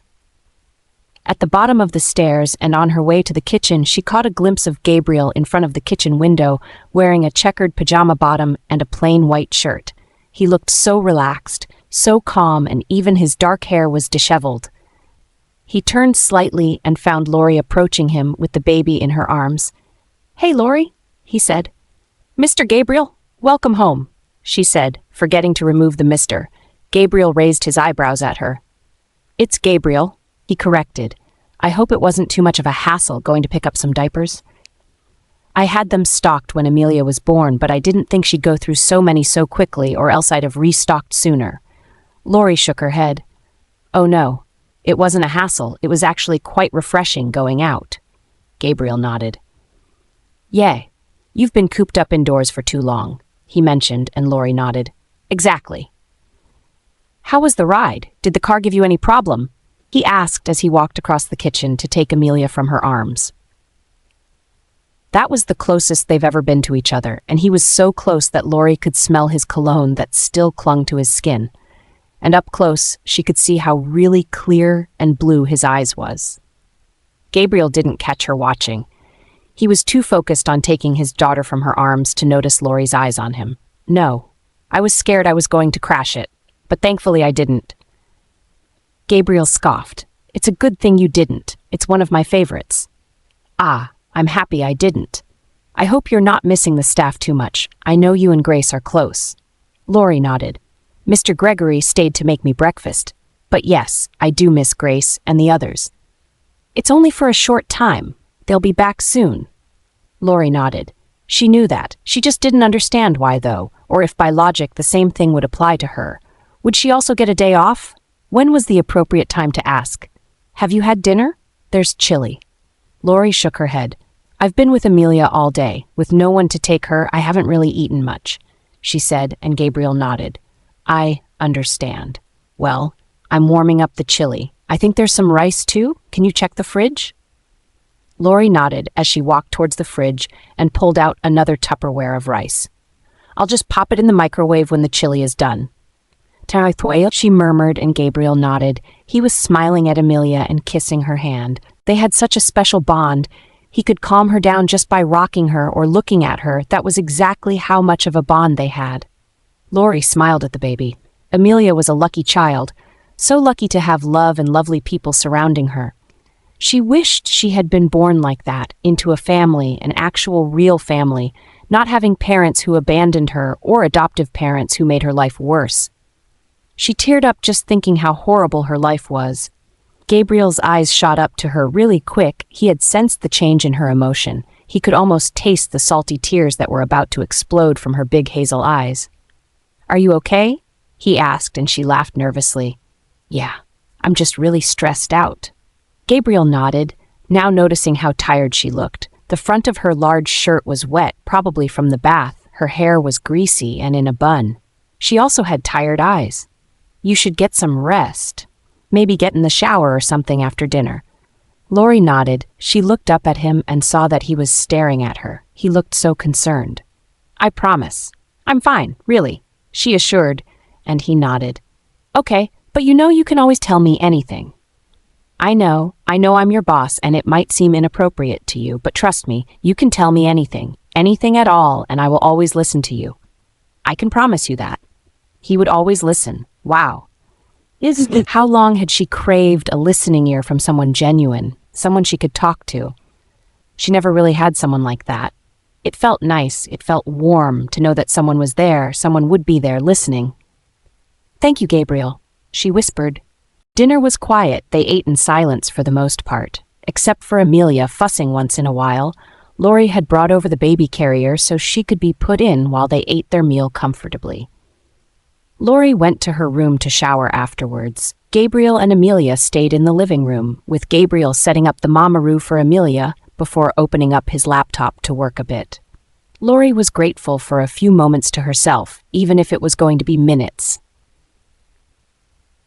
At the bottom of the stairs and on her way to the kitchen, she caught a glimpse of Gabriel in front of the kitchen window, wearing a checkered pajama bottom and a plain white shirt. He looked so relaxed, so calm, and even his dark hair was disheveled. He turned slightly and found Lori approaching him with the baby in her arms. "Hey, Lori," he said. "Mr. Gabriel, welcome home," she said, forgetting to remove the Mr. Gabriel raised his eyebrows at her. "It's Gabriel," he corrected. "I hope it wasn't too much of a hassle going to pick up some diapers." "I had them stocked when Amelia was born, but I didn't think she'd go through so many so quickly, or else I'd have restocked sooner." Lori shook her head. "Oh no, it wasn't a hassle. It was actually quite refreshing going out." Gabriel nodded. "Yay, you've been cooped up indoors for too long," he mentioned, and Lori nodded. "Exactly." "How was the ride? Did the car give you any problem?" he asked as he walked across the kitchen to take Amelia from her arms. That was the closest they've ever been to each other, and he was so close that Lori could smell his cologne that still clung to his skin. And up close, she could see how really clear and blue his eyes was. Gabriel didn't catch her watching. He was too focused on taking his daughter from her arms to notice Lori's eyes on him. "No, I was scared I was going to crash it, but thankfully I didn't." Gabriel scoffed. "It's a good thing you didn't. It's one of my favorites." "Ah, I'm happy I didn't. I hope you're not missing the staff too much. I know you and Grace are close." Lori nodded. "Mr. Gregory stayed to make me breakfast. But yes, I do miss Grace and the others." "It's only for a short time. They'll be back soon." Lori nodded. She knew that. She just didn't understand why, though, or if by logic the same thing would apply to her. Would she also get a day off? When was the appropriate time to ask? "Have you had dinner? There's chili." Lori shook her head. "I've been with Amelia all day. With no one to take her, I haven't really eaten much," she said, and Gabriel nodded. "I understand. Well, I'm warming up the chili. I think there's some rice, too. Can you check the fridge?" Lori nodded as she walked towards the fridge and pulled out another Tupperware of rice. "I'll just pop it in the microwave when the chili is done." She murmured, and Gabriel nodded. He was smiling at Amelia and kissing her hand. They had such a special bond. He could calm her down just by rocking her or looking at her. That was exactly how much of a bond they had. Lori smiled at the baby. Amelia was a lucky child, so lucky to have love and lovely people surrounding her. She wished she had been born like that, into a family, an actual real family, not having parents who abandoned her or adoptive parents who made her life worse. She teared up just thinking how horrible her life was. Gabriel's eyes shot up to her really quick. He had sensed the change in her emotion. He could almost taste the salty tears that were about to explode from her big hazel eyes. "Are you okay?" he asked, and she laughed nervously. "Yeah, I'm just really stressed out." Gabriel nodded, now noticing how tired she looked. The front of her large shirt was wet, probably from the bath. Her hair was greasy and in a bun. She also had tired eyes. "You should get some rest. Maybe get in the shower or something after dinner." Lori nodded. She looked up at him and saw that he was staring at her. He looked so concerned. "I promise. I'm fine, really," she assured, and he nodded. "Okay, but you know you can always tell me anything." I know I'm your boss and it might seem inappropriate to you, but trust me, you can tell me anything, anything at all, and I will always listen to you. I can promise you that. He would always listen. Wow. How long had she craved a listening ear from someone genuine, someone she could talk to? She never really had someone like that. It felt nice, it felt warm to know that someone was there, someone would be there listening. Thank you, Gabriel, she whispered. Dinner was quiet. They ate in silence for the most part. Except for Amelia fussing once in a while, Lori had brought over the baby carrier so she could be put in while they ate their meal comfortably. Lori went to her room to shower afterwards. Gabriel and Amelia stayed in the living room, with Gabriel setting up the mamaroo for Amelia before opening up his laptop to work a bit. Lori was grateful for a few moments to herself, even if it was going to be minutes.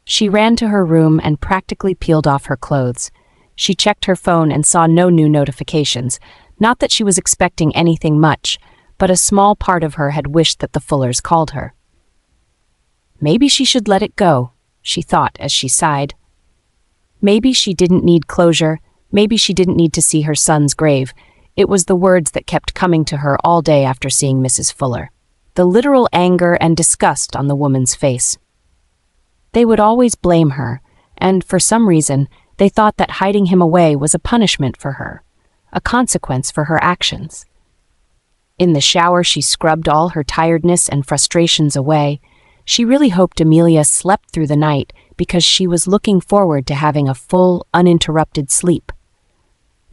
She ran to her room and practically peeled off her clothes. She checked her phone and saw no new notifications. Not that she was expecting anything much, but a small part of her had wished that the Fullers called her. Maybe she should let it go, she thought as she sighed. Maybe she didn't need closure. Maybe she didn't need to see her son's grave. It was the words that kept coming to her all day after seeing Mrs. Fuller. The literal anger and disgust on the woman's face. They would always blame her, and for some reason, they thought that hiding him away was a punishment for her, a consequence for her actions. In the shower, she scrubbed all her tiredness and frustrations away. She really hoped Amelia slept through the night because she was looking forward to having a full, uninterrupted sleep.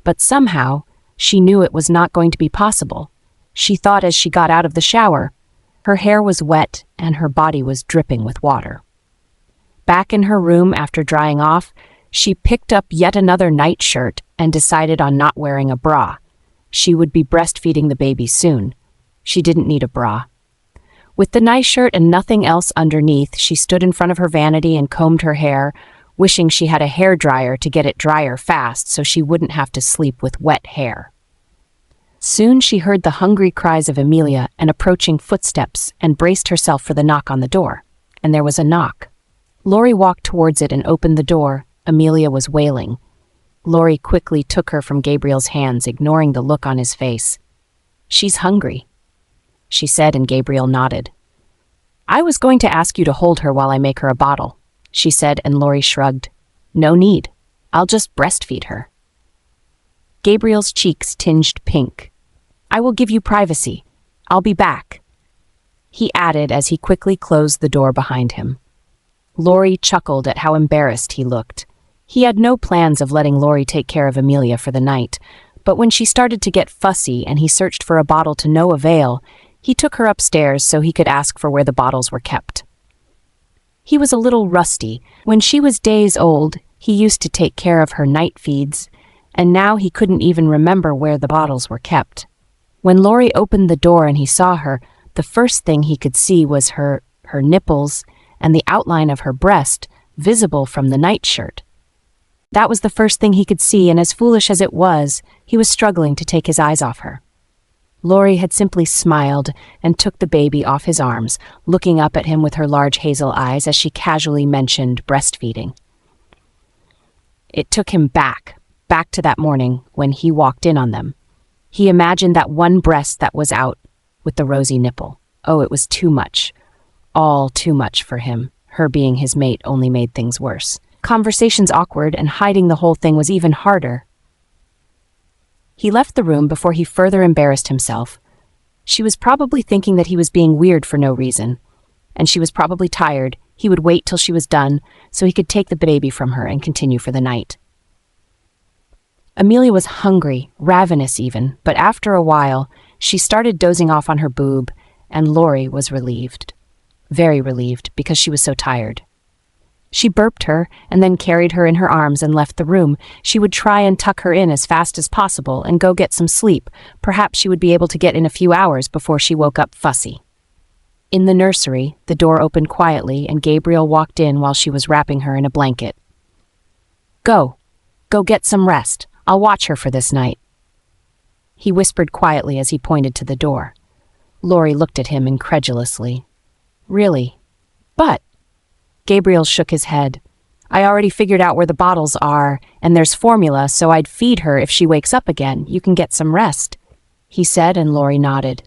But somehow, she knew it was not going to be possible. She thought as she got out of the shower, her hair was wet and her body was dripping with water. Back in her room after drying off, she picked up yet another nightshirt and decided on not wearing a bra. She would be breastfeeding the baby soon. She didn't need a bra. With the nightshirt and nothing else underneath, she stood in front of her vanity and combed her hair, wishing she had a hairdryer to get it drier fast so she wouldn't have to sleep with wet hair. Soon she heard the hungry cries of Amelia and approaching footsteps and braced herself for the knock on the door. And there was a knock. Lori walked towards it and opened the door. Amelia was wailing. Lori quickly took her from Gabriel's hands, ignoring the look on his face. "She's hungry," she said, and Gabriel nodded. "I was going to ask you to hold her while I make her a bottle," she said, and Lori shrugged. "No need. I'll just breastfeed her." Gabriel's cheeks tinged pink. "I will give you privacy. I'll be back," he added as he quickly closed the door behind him. Lori chuckled at how embarrassed he looked. He had no plans of letting Lori take care of Amelia for the night, but when she started to get fussy and he searched for a bottle to no avail, he took her upstairs so he could ask for where the bottles were kept. He was a little rusty. When she was days old, he used to take care of her night feeds, and now he couldn't even remember where the bottles were kept. When Lori opened the door and he saw her, the first thing he could see was her nipples and the outline of her breast visible from the nightshirt. That was the first thing he could see, and as foolish as it was, he was struggling to take his eyes off her. Lori had simply smiled and took the baby off his arms, looking up at him with her large hazel eyes as she casually mentioned breastfeeding. It took him back to that morning when he walked in on them. He imagined that one breast that was out with the rosy nipple. Oh, it was too much. All too much for him. Her being his mate only made things worse. Conversations awkward, and hiding the whole thing was even harder. He left the room before he further embarrassed himself. She was probably thinking that he was being weird for no reason, and she was probably tired. He would wait till she was done so he could take the baby from her and continue for the night. Amelia was hungry, ravenous even, but after a while, she started dozing off on her boob, and Lori was relieved. Very relieved, because she was so tired. She burped her and then carried her in her arms and left the room. She would try and tuck her in as fast as possible and go get some sleep. Perhaps she would be able to get in a few hours before she woke up fussy. In the nursery, the door opened quietly and Gabriel walked in while she was wrapping her in a blanket. Go get some rest. I'll watch her for this night," he whispered quietly as he pointed to the door. Lori looked at him incredulously. "Really? But..." Gabriel shook his head. I already figured out where the bottles are, and there's formula, so I'd feed her if she wakes up again. You can get some rest," he said, and Lori nodded.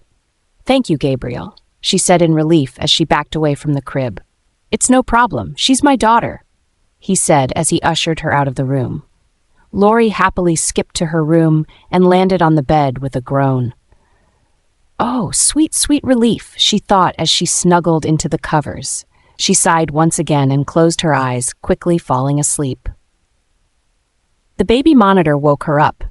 "Thank you, Gabriel," she said in relief as she backed away from the crib. "It's no problem. She's my daughter," he said as he ushered her out of the room. Lori happily skipped to her room and landed on the bed with a groan. "Oh, sweet, sweet relief," she thought as she snuggled into the covers. She sighed once again and closed her eyes, quickly falling asleep. The baby monitor woke her up.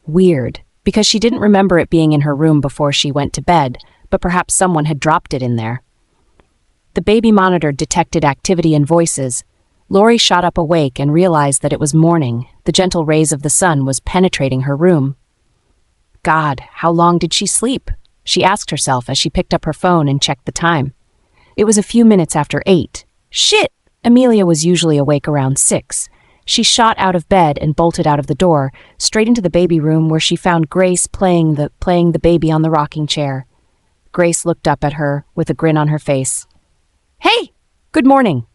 Weird, because she didn't remember it being in her room before she went to bed, but perhaps someone had dropped it in there. The baby monitor detected activity and voices. Lori shot up awake and realized that it was morning. The gentle rays of the sun was penetrating her room. God, how long did she sleep? She asked herself as she picked up her phone and checked the time. It was a few minutes after 8. Shit! Amelia was usually awake around 6. She shot out of bed and bolted out of the door, straight into the baby room where she found Grace playing the baby on the rocking chair. Grace looked up at her with a grin on her face. "Hey! Good morning.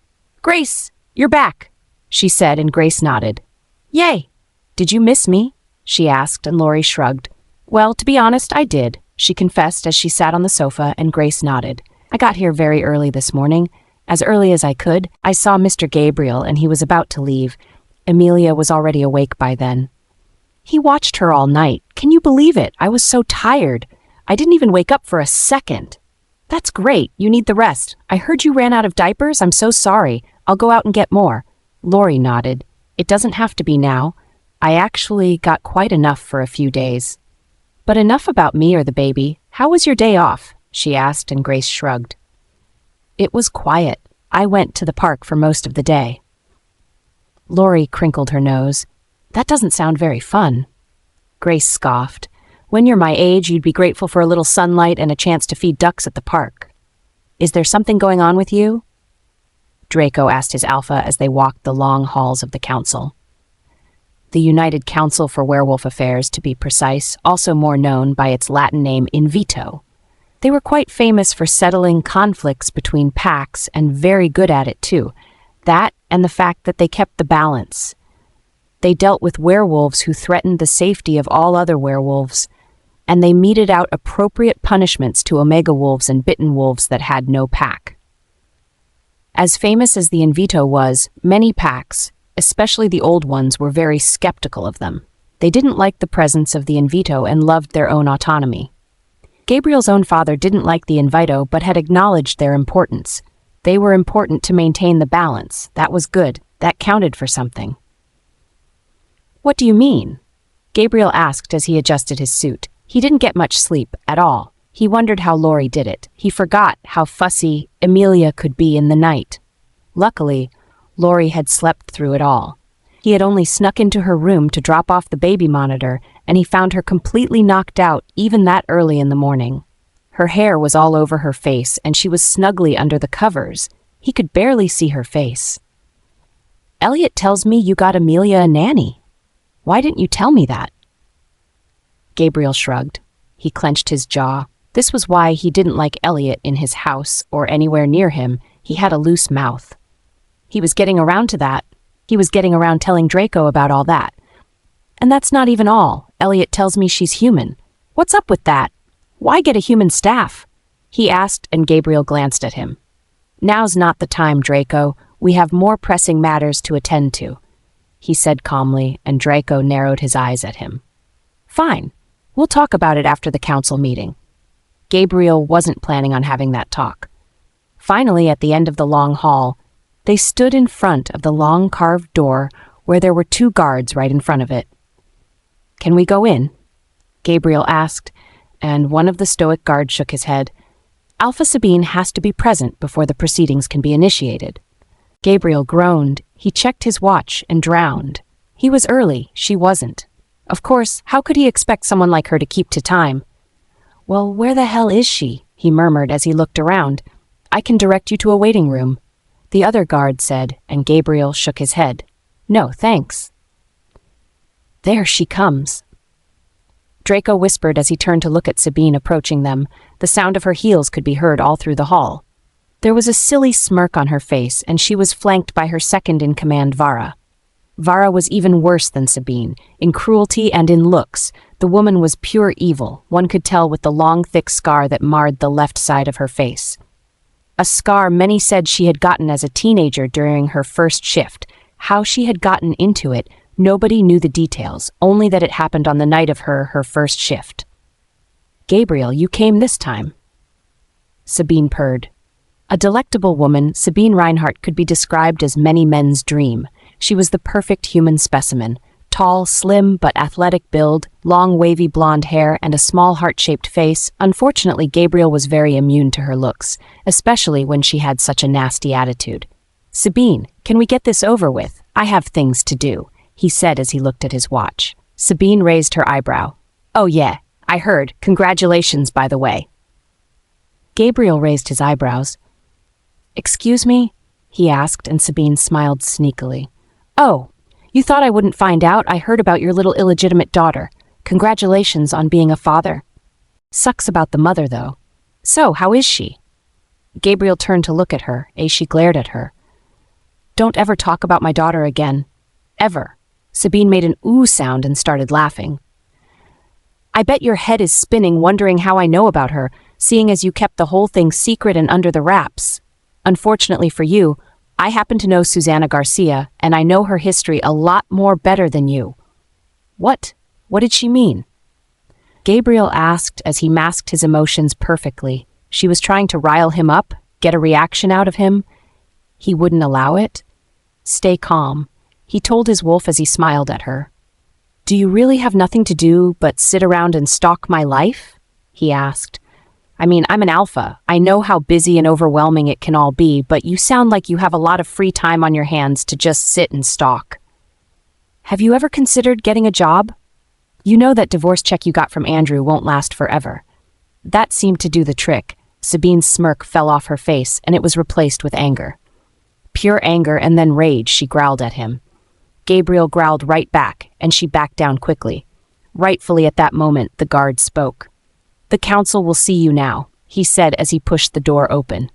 Grace, you're back," she said, and Grace nodded. "Yay! Did you miss me?" she asked, and Lori shrugged. "Well, to be honest, I did," she confessed as she sat on the sofa, and Grace nodded. "I got here very early this morning. As early as I could. I saw Mr. Gabriel, and he was about to leave. Amelia was already awake by then. He watched her all night. Can you believe it? I was so tired. I didn't even wake up for a second." "That's great. You need the rest. I heard you ran out of diapers. I'm so sorry. I'll go out and get more." Lori nodded. "It doesn't have to be now. I actually got quite enough for a few days." "But enough about me or the baby. How was your day off?" she asked, and Grace shrugged. "It was quiet. I went to the park for most of the day." Lori crinkled her nose. "That doesn't sound very fun." Grace scoffed. "When you're my age, you'd be grateful for a little sunlight and a chance to feed ducks at the park. Is there something going on with you?" Draco asked his alpha as they walked the long halls of the council. The United Council for Werewolf Affairs, to be precise, also more known by its Latin name in vito. They were quite famous for settling conflicts between packs and very good at it too. That and the fact that they kept the balance. They dealt with werewolves who threatened the safety of all other werewolves, and they meted out appropriate punishments to omega wolves and bitten wolves that had no pack. As famous as the Invito was, many packs, especially the old ones, were very skeptical of them. They didn't like the presence of the Invito and loved their own autonomy. Gabriel's own father didn't like the Invito but had acknowledged their importance. They were important to maintain the balance. That was good. That counted for something. "What do you mean?" Gabriel asked as he adjusted his suit. He didn't get much sleep at all. He wondered how Lori did it. He forgot how fussy Amelia could be in the night. Luckily, Lori had slept through it all. He had only snuck into her room to drop off the baby monitor, and he found her completely knocked out even that early in the morning. Her hair was all over her face, and she was snugly under the covers. He could barely see her face. "Elliot tells me you got Amelia a nanny. Why didn't you tell me that?" Gabriel shrugged. He clenched his jaw. This was why he didn't like Elliot in his house or anywhere near him. He had a loose mouth. He was getting around to that. He was getting around telling Draco about all that. "And that's not even all. Elliot tells me she's human. What's up with that? Why get a human staff?" he asked, and Gabriel glanced at him. "Now's not the time, Draco. We have more pressing matters to attend to," he said calmly, and Draco narrowed his eyes at him. "Fine. We'll talk about it after the council meeting." Gabriel wasn't planning on having that talk. Finally, at the end of the long hall, they stood in front of the long carved door where there were 2 guards right in front of it. "Can we go in?" Gabriel asked, and one of the stoic guards shook his head. "Alpha Sabine has to be present before the proceedings can be initiated." Gabriel groaned. He checked his watch and drowned. He was early, she wasn't. Of course, how could he expect someone like her to keep to time? "Well, where the hell is she?" he murmured as he looked around. "I can direct you to a waiting room," the other guard said, and Gabriel shook his head. "No, thanks." "There she comes." Draco whispered as he turned to look at Sabine approaching them. The sound of her heels could be heard all through the hall. There was a silly smirk on her face, and she was flanked by her second-in-command, Vara. Vara was even worse than Sabine. In cruelty and in looks, the woman was pure evil. One could tell with the long, thick scar that marred the left side of her face. A scar many said she had gotten as a teenager during her first shift. How she had gotten into it, nobody knew the details, only that it happened on the night of her first shift. "Gabriel, you came this time," Sabine purred. A delectable woman, Sabine Reinhardt could be described as many men's dream. She was the perfect human specimen. Tall, slim, but athletic build, long wavy blonde hair, and a small heart-shaped face. Unfortunately, Gabriel was very immune to her looks, especially when she had such a nasty attitude. "Sabine, can we get this over with? I have things to do," he said as he looked at his watch. Sabine raised her eyebrow. "Oh yeah, I heard. Congratulations, by the way." Gabriel raised his eyebrows. "Excuse me?" he asked, and Sabine smiled sneakily. "Oh, you thought I wouldn't find out? I heard about your little illegitimate daughter. Congratulations on being a father." "Sucks about the mother, though. So, how is she?" Gabriel turned to look at her, as she glared at her. "Don't ever talk about my daughter again. Ever." Sabine made an ooh sound and started laughing. "I bet your head is spinning wondering how I know about her, seeing as you kept the whole thing secret and under the wraps. Unfortunately for you, I happen to know Susanna Garcia, and I know her history a lot more better than you." "What? What did she mean?" Gabriel asked as he masked his emotions perfectly. She was trying to rile him up, get a reaction out of him. He wouldn't allow it. "Stay calm," he told his wolf as he smiled at her. "Do you really have nothing to do but sit around and stalk my life?" he asked. "I mean, I'm an alpha. I know how busy and overwhelming it can all be, but you sound like you have a lot of free time on your hands to just sit and stalk. Have you ever considered getting a job? You know that divorce check you got from Andrew won't last forever." That seemed to do the trick. Sabine's smirk fell off her face, and it was replaced with anger. Pure anger and then rage, she growled at him. Gabriel growled right back, and she backed down quickly. Rightfully at that moment, the guard spoke. "The council will see you now," he said as he pushed the door open.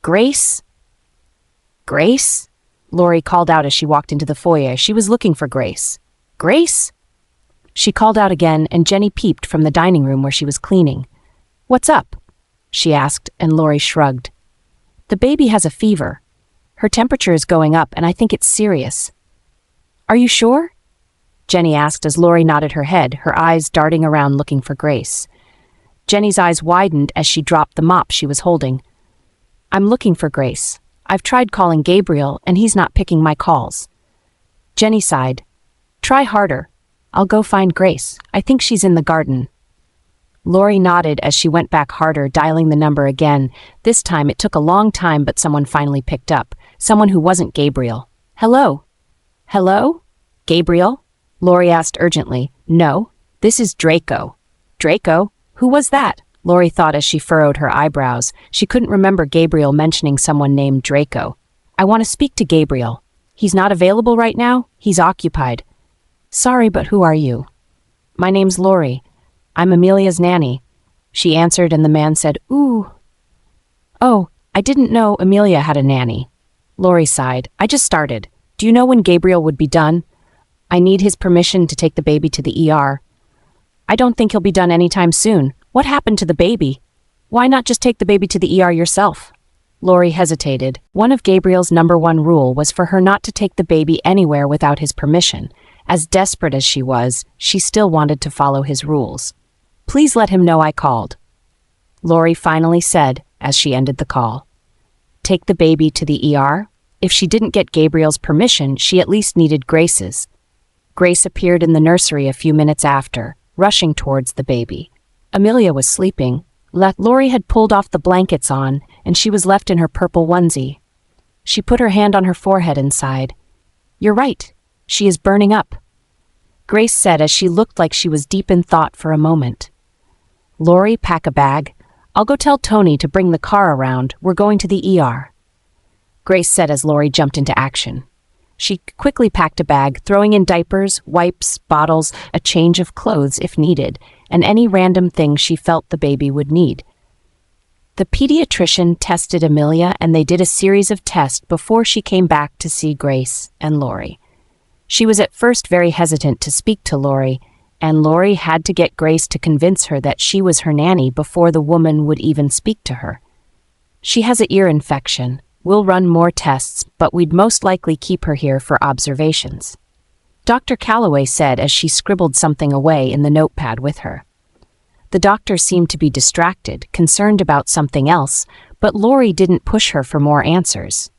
"Grace? Grace?" Lori called out as she walked into the foyer. She was looking for Grace. "Grace?" She called out again, and Jenny peeped from the dining room where she was cleaning. "What's up?" she asked, and Lori shrugged. "The baby has a fever. Her temperature is going up, and I think it's serious." "Are you sure?" Jenny asked as Lori nodded her head, her eyes darting around looking for Grace. Jenny's eyes widened as she dropped the mop she was holding. "I'm looking for Grace. I've tried calling Gabriel, and he's not picking my calls." Jenny sighed. "Try harder. I'll go find Grace. I think she's in the garden." Lori nodded as she went back harder, dialing the number again. This time it took a long time, but someone finally picked up. Someone who wasn't Gabriel. "Hello?" "Hello? Gabriel?" Lori asked urgently. "No, this is Draco." "Draco? Who was that?" Lori thought as she furrowed her eyebrows. She couldn't remember Gabriel mentioning someone named Draco. "I want to speak to Gabriel. He's not available right now? He's occupied." "Sorry, but who are you?" "My name's Lori. I'm Amelia's nanny," she answered, and the man said, "Ooh." "Oh, I didn't know Amelia had a nanny." Lori sighed. "I just started. Do you know when Gabriel would be done? I need his permission to take the baby to the ER. I don't think he'll be done anytime soon. What happened to the baby? Why not just take the baby to the ER yourself?" Lori hesitated. One of Gabriel's #1 rule was for her not to take the baby anywhere without his permission. As desperate as she was, she still wanted to follow his rules. "Please let him know I called," Lori finally said as she ended the call. Take the baby to the ER? If she didn't get Gabriel's permission, she at least needed Grace's. Grace appeared in the nursery a few minutes after, rushing towards the baby. Amelia was sleeping. Lori had pulled off the blankets on, and she was left in her purple onesie. She put her hand on her forehead and sighed. "You're right. She is burning up," Grace said as she looked like she was deep in thought for a moment. "Lori, pack a bag. I'll go tell Tony to bring the car around. We're going to the ER," Grace said as Lori jumped into action. She quickly packed a bag, throwing in diapers, wipes, bottles, a change of clothes if needed, and any random thing she felt the baby would need. The pediatrician tested Amelia and they did a series of tests before she came back to see Grace and Lori. She was at first very hesitant to speak to Lori, and Lori had to get Grace to convince her that she was her nanny before the woman would even speak to her. She has an ear infection. We'll run more tests, but we'd most likely keep her here for observations, Dr. Calloway said as she scribbled something away in the notepad with her. The doctor seemed to be distracted, concerned about something else, but Lori didn't push her for more answers.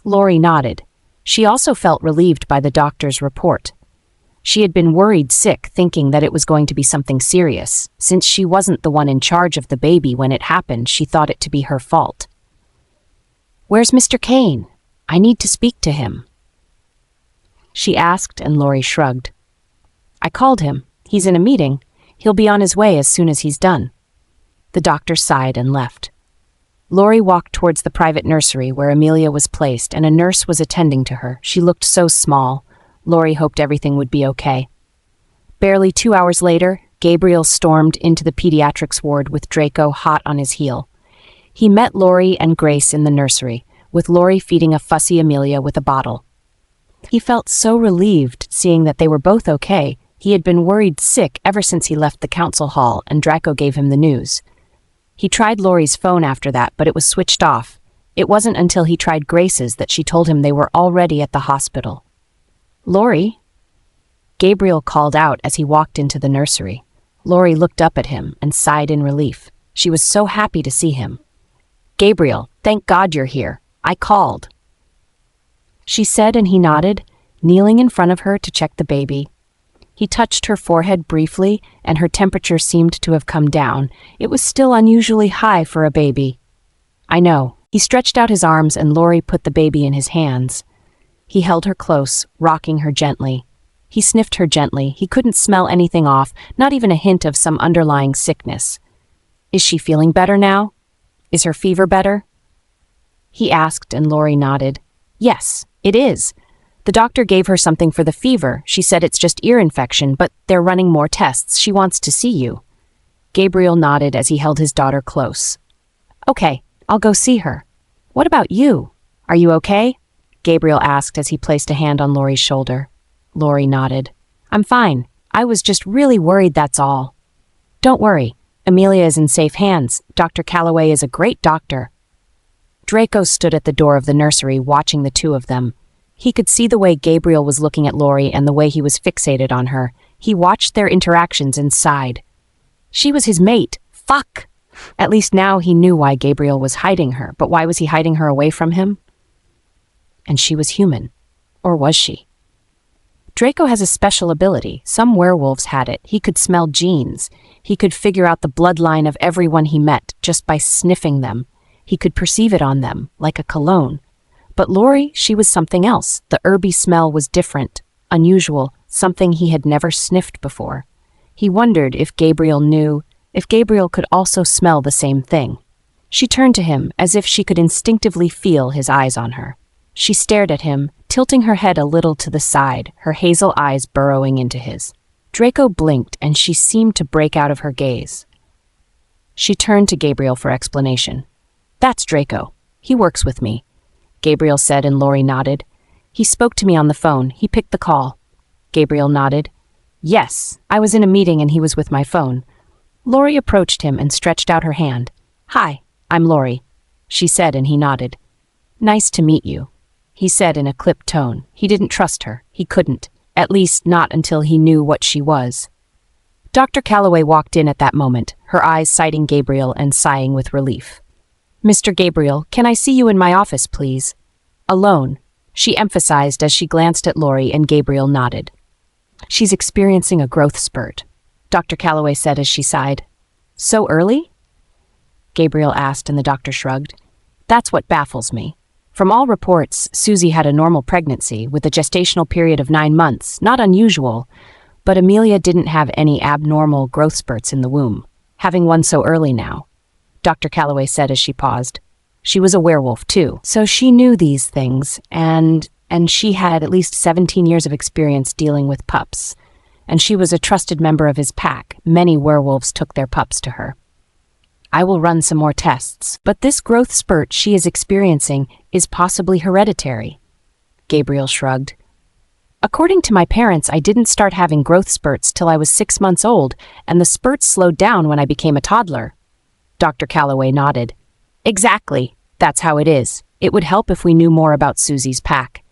Lori nodded. She also felt relieved by the doctor's report. She had been worried sick, thinking that it was going to be something serious. Since she wasn't the one in charge of the baby when it happened, she thought it to be her fault. "Where's Mr. Caine? I need to speak to him," she asked, and Lori shrugged. "I called him. He's in a meeting. He'll be on his way as soon as he's done." The doctor sighed and left. Lori walked towards the private nursery where Amelia was placed, and a nurse was attending to her. She looked so small. Lori hoped everything would be okay. Barely 2 hours later, Gabriel stormed into the pediatrics ward with Draco hot on his heel. He met Lori and Grace in the nursery, with Lori feeding a fussy Amelia with a bottle. He felt so relieved seeing that they were both okay. He had been worried sick ever since he left the council hall and Draco gave him the news. He tried Lori's phone after that, but it was switched off. It wasn't until he tried Grace's that she told him they were already at the hospital. "Lori?" Gabriel called out as he walked into the nursery. Lori looked up at him and sighed in relief. She was so happy to see him. "Gabriel, thank God you're here. I called," she said, and he nodded, kneeling in front of her to check the baby. He touched her forehead briefly, and her temperature seemed to have come down. It was still unusually high for a baby. "I know." He stretched out his arms, and Lori put the baby in his hands. He held her close, rocking her gently. He sniffed her gently. He couldn't smell anything off, not even a hint of some underlying sickness. "Is she feeling better now? Is her fever better?" he asked, and Lori nodded. "Yes, it is. The doctor gave her something for the fever. She said it's just ear infection, but they're running more tests. She wants to see you." Gabriel nodded as he held his daughter close. "Okay, I'll go see her. What about you? Are you okay?" Gabriel asked as he placed a hand on Lori's shoulder. Lori nodded. "I'm fine. I was just really worried, that's all." "Don't worry. Amelia is in safe hands. Dr. Calloway is a great doctor." Draco stood at the door of the nursery watching the two of them. He could see the way Gabriel was looking at Lori and the way he was fixated on her. He watched their interactions and sighed. She was his mate. Fuck! At least now he knew why Gabriel was hiding her, but why was he hiding her away from him? And she was human. Or was she? Draco has a special ability. Some werewolves had it. He could smell genes. He could figure out the bloodline of everyone he met just by sniffing them. He could perceive it on them, like a cologne. But Lori, she was something else. The herby smell was different, unusual, something he had never sniffed before. He wondered if Gabriel knew, if Gabriel could also smell the same thing. She turned to him as if she could instinctively feel his eyes on her. She stared at him, tilting her head a little to the side, her hazel eyes burrowing into his. Draco blinked, and she seemed to break out of her gaze. She turned to Gabriel for explanation. "That's Draco. He works with me," Gabriel said, and Lori nodded. "He spoke to me on the phone. He picked the call." Gabriel nodded. "Yes, I was in a meeting and he was with my phone." Lori approached him and stretched out her hand. "Hi, I'm Lori," she said, and he nodded. "Nice to meet you," he said in a clipped tone. He didn't trust her. He couldn't. At least not until he knew what she was. Dr. Calloway walked in at that moment, her eyes sighting Gabriel and sighing with relief. "Mr. Gabriel, can I see you in my office, please?" "Alone," she emphasized as she glanced at Lori, and Gabriel nodded. "She's experiencing a growth spurt," Dr. Calloway said as she sighed. "So early?" Gabriel asked, and the doctor shrugged. "That's what baffles me. From all reports, Susie had a normal pregnancy with a gestational period of 9 months, not unusual, but Amelia didn't have any abnormal growth spurts in the womb, having one so early now," Dr. Calloway said as she paused. She was a werewolf, too, so she knew these things, and she had at least 17 years of experience dealing with pups, and she was a trusted member of his pack. Many werewolves took their pups to her. I will run some more tests, but this growth spurt she is experiencing is possibly hereditary. Gabriel shrugged. According to my parents, I didn't start having growth spurts till I was 6 months old, and the spurts slowed down when I became a toddler. Dr. Calloway nodded. Exactly. That's how it is. It would help if we knew more about Susie's pack.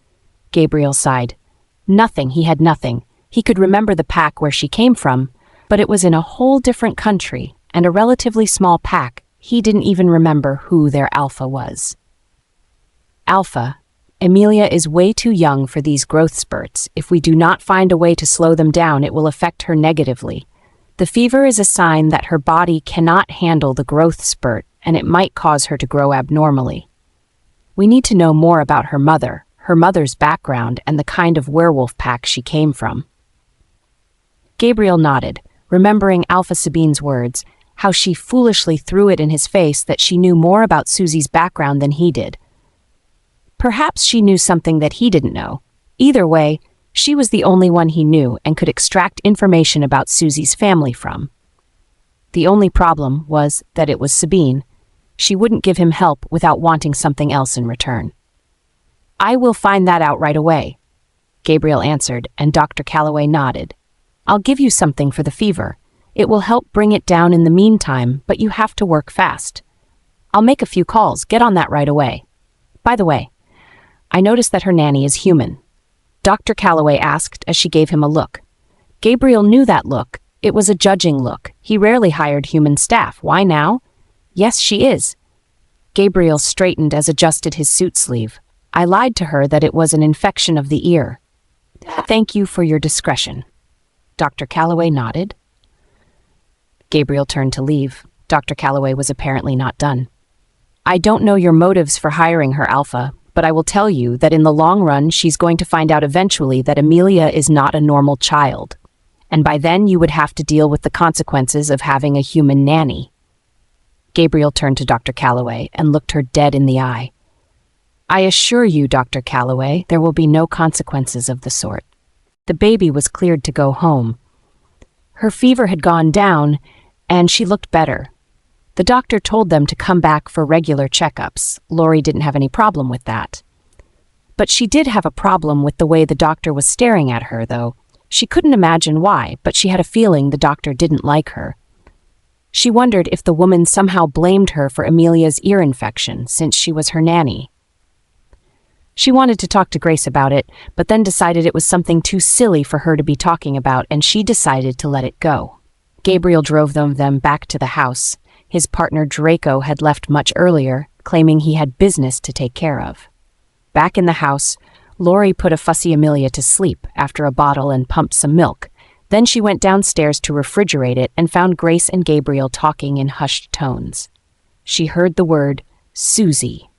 Gabriel sighed. Nothing, he had nothing. He could remember the pack where she came from, but it was in a whole different country, and a relatively small pack. He didn't even remember who their alpha was. Alpha. Amelia is way too young for these growth spurts. If we do not find a way to slow them down, it will affect her negatively. The fever is a sign that her body cannot handle the growth spurt, and it might cause her to grow abnormally. We need to know more about her mother's background, and the kind of werewolf pack she came from. Gabriel nodded, remembering Alpha Sabine's words, how she foolishly threw it in his face that she knew more about Susie's background than he did. Perhaps she knew something that he didn't know. Either way, she was the only one he knew and could extract information about Susie's family from. The only problem was that it was Sabine. She wouldn't give him help without wanting something else in return. I will find that out right away, Gabriel answered, and Dr. Calloway nodded. I'll give you something for the fever. It will help bring it down in the meantime, but you have to work fast. I'll make a few calls. Get on that right away. By the way, I noticed that her nanny is human. Dr. Calloway asked as she gave him a look. Gabriel knew that look. It was a judging look. He rarely hired human staff. Why now? Yes, she is. Gabriel straightened as adjusted his suit sleeve. I lied to her that it was an infection of the ear. Thank you for your discretion. Dr. Calloway nodded. Gabriel turned to leave. Dr. Calloway was apparently not done. I don't know your motives for hiring her, Alpha, but I will tell you that in the long run she's going to find out eventually that Amelia is not a normal child. And by then you would have to deal with the consequences of having a human nanny. Gabriel turned to Dr. Calloway and looked her dead in the eye. I assure you, Dr. Calloway, there will be no consequences of the sort. The baby was cleared to go home. Her fever had gone down, and she looked better. The doctor told them to come back for regular checkups. Lori didn't have any problem with that. But she did have a problem with the way the doctor was staring at her, though. She couldn't imagine why, but she had a feeling the doctor didn't like her. She wondered if the woman somehow blamed her for Amelia's ear infection, since she was her nanny. She wanted to talk to Grace about it, but then decided it was something too silly for her to be talking about, and she decided to let it go. Gabriel drove them back to the house. His partner Draco had left much earlier, claiming he had business to take care of. Back in the house, Lori put a fussy Amelia to sleep after a bottle and pumped some milk. Then she went downstairs to refrigerate it and found Grace and Gabriel talking in hushed tones. She heard the word, Susie.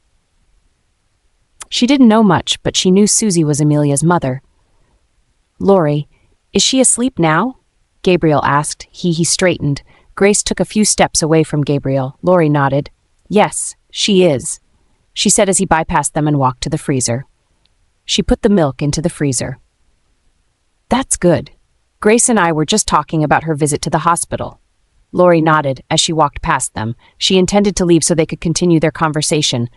She didn't know much, but she knew Susie was Amelia's mother. Lori, is she asleep now? Gabriel asked. He straightened. Grace took a few steps away from Gabriel. Lori nodded. Yes, she is, she said as he bypassed them and walked to the freezer. She put the milk into the freezer. That's good. Grace and I were just talking about her visit to the hospital. Lori nodded as she walked past them. She intended to leave so they could continue their conversation.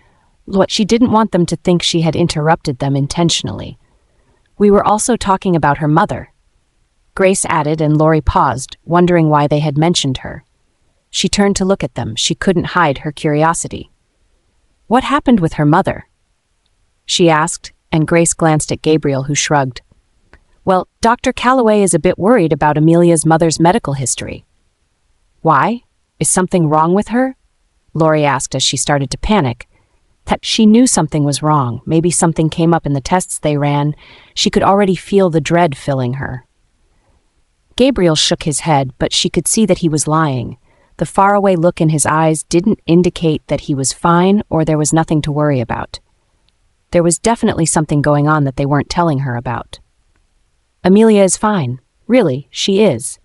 She didn't want them to think she had interrupted them intentionally. We were also talking about her mother. Grace added, and Lori paused, wondering why they had mentioned her. She turned to look at them. She couldn't hide her curiosity. What happened with her mother? She asked, and Grace glanced at Gabriel, who shrugged. Well, Dr. Calloway is a bit worried about Amelia's mother's medical history. Why? Is something wrong with her? Lori asked as she started to panic. That she knew something was wrong. Maybe something came up in the tests they ran. She could already feel the dread filling her. Gabriel shook his head, but she could see that he was lying. The faraway look in his eyes didn't indicate that he was fine or there was nothing to worry about. There was definitely something going on that they weren't telling her about. Amelia is fine. Really, she is.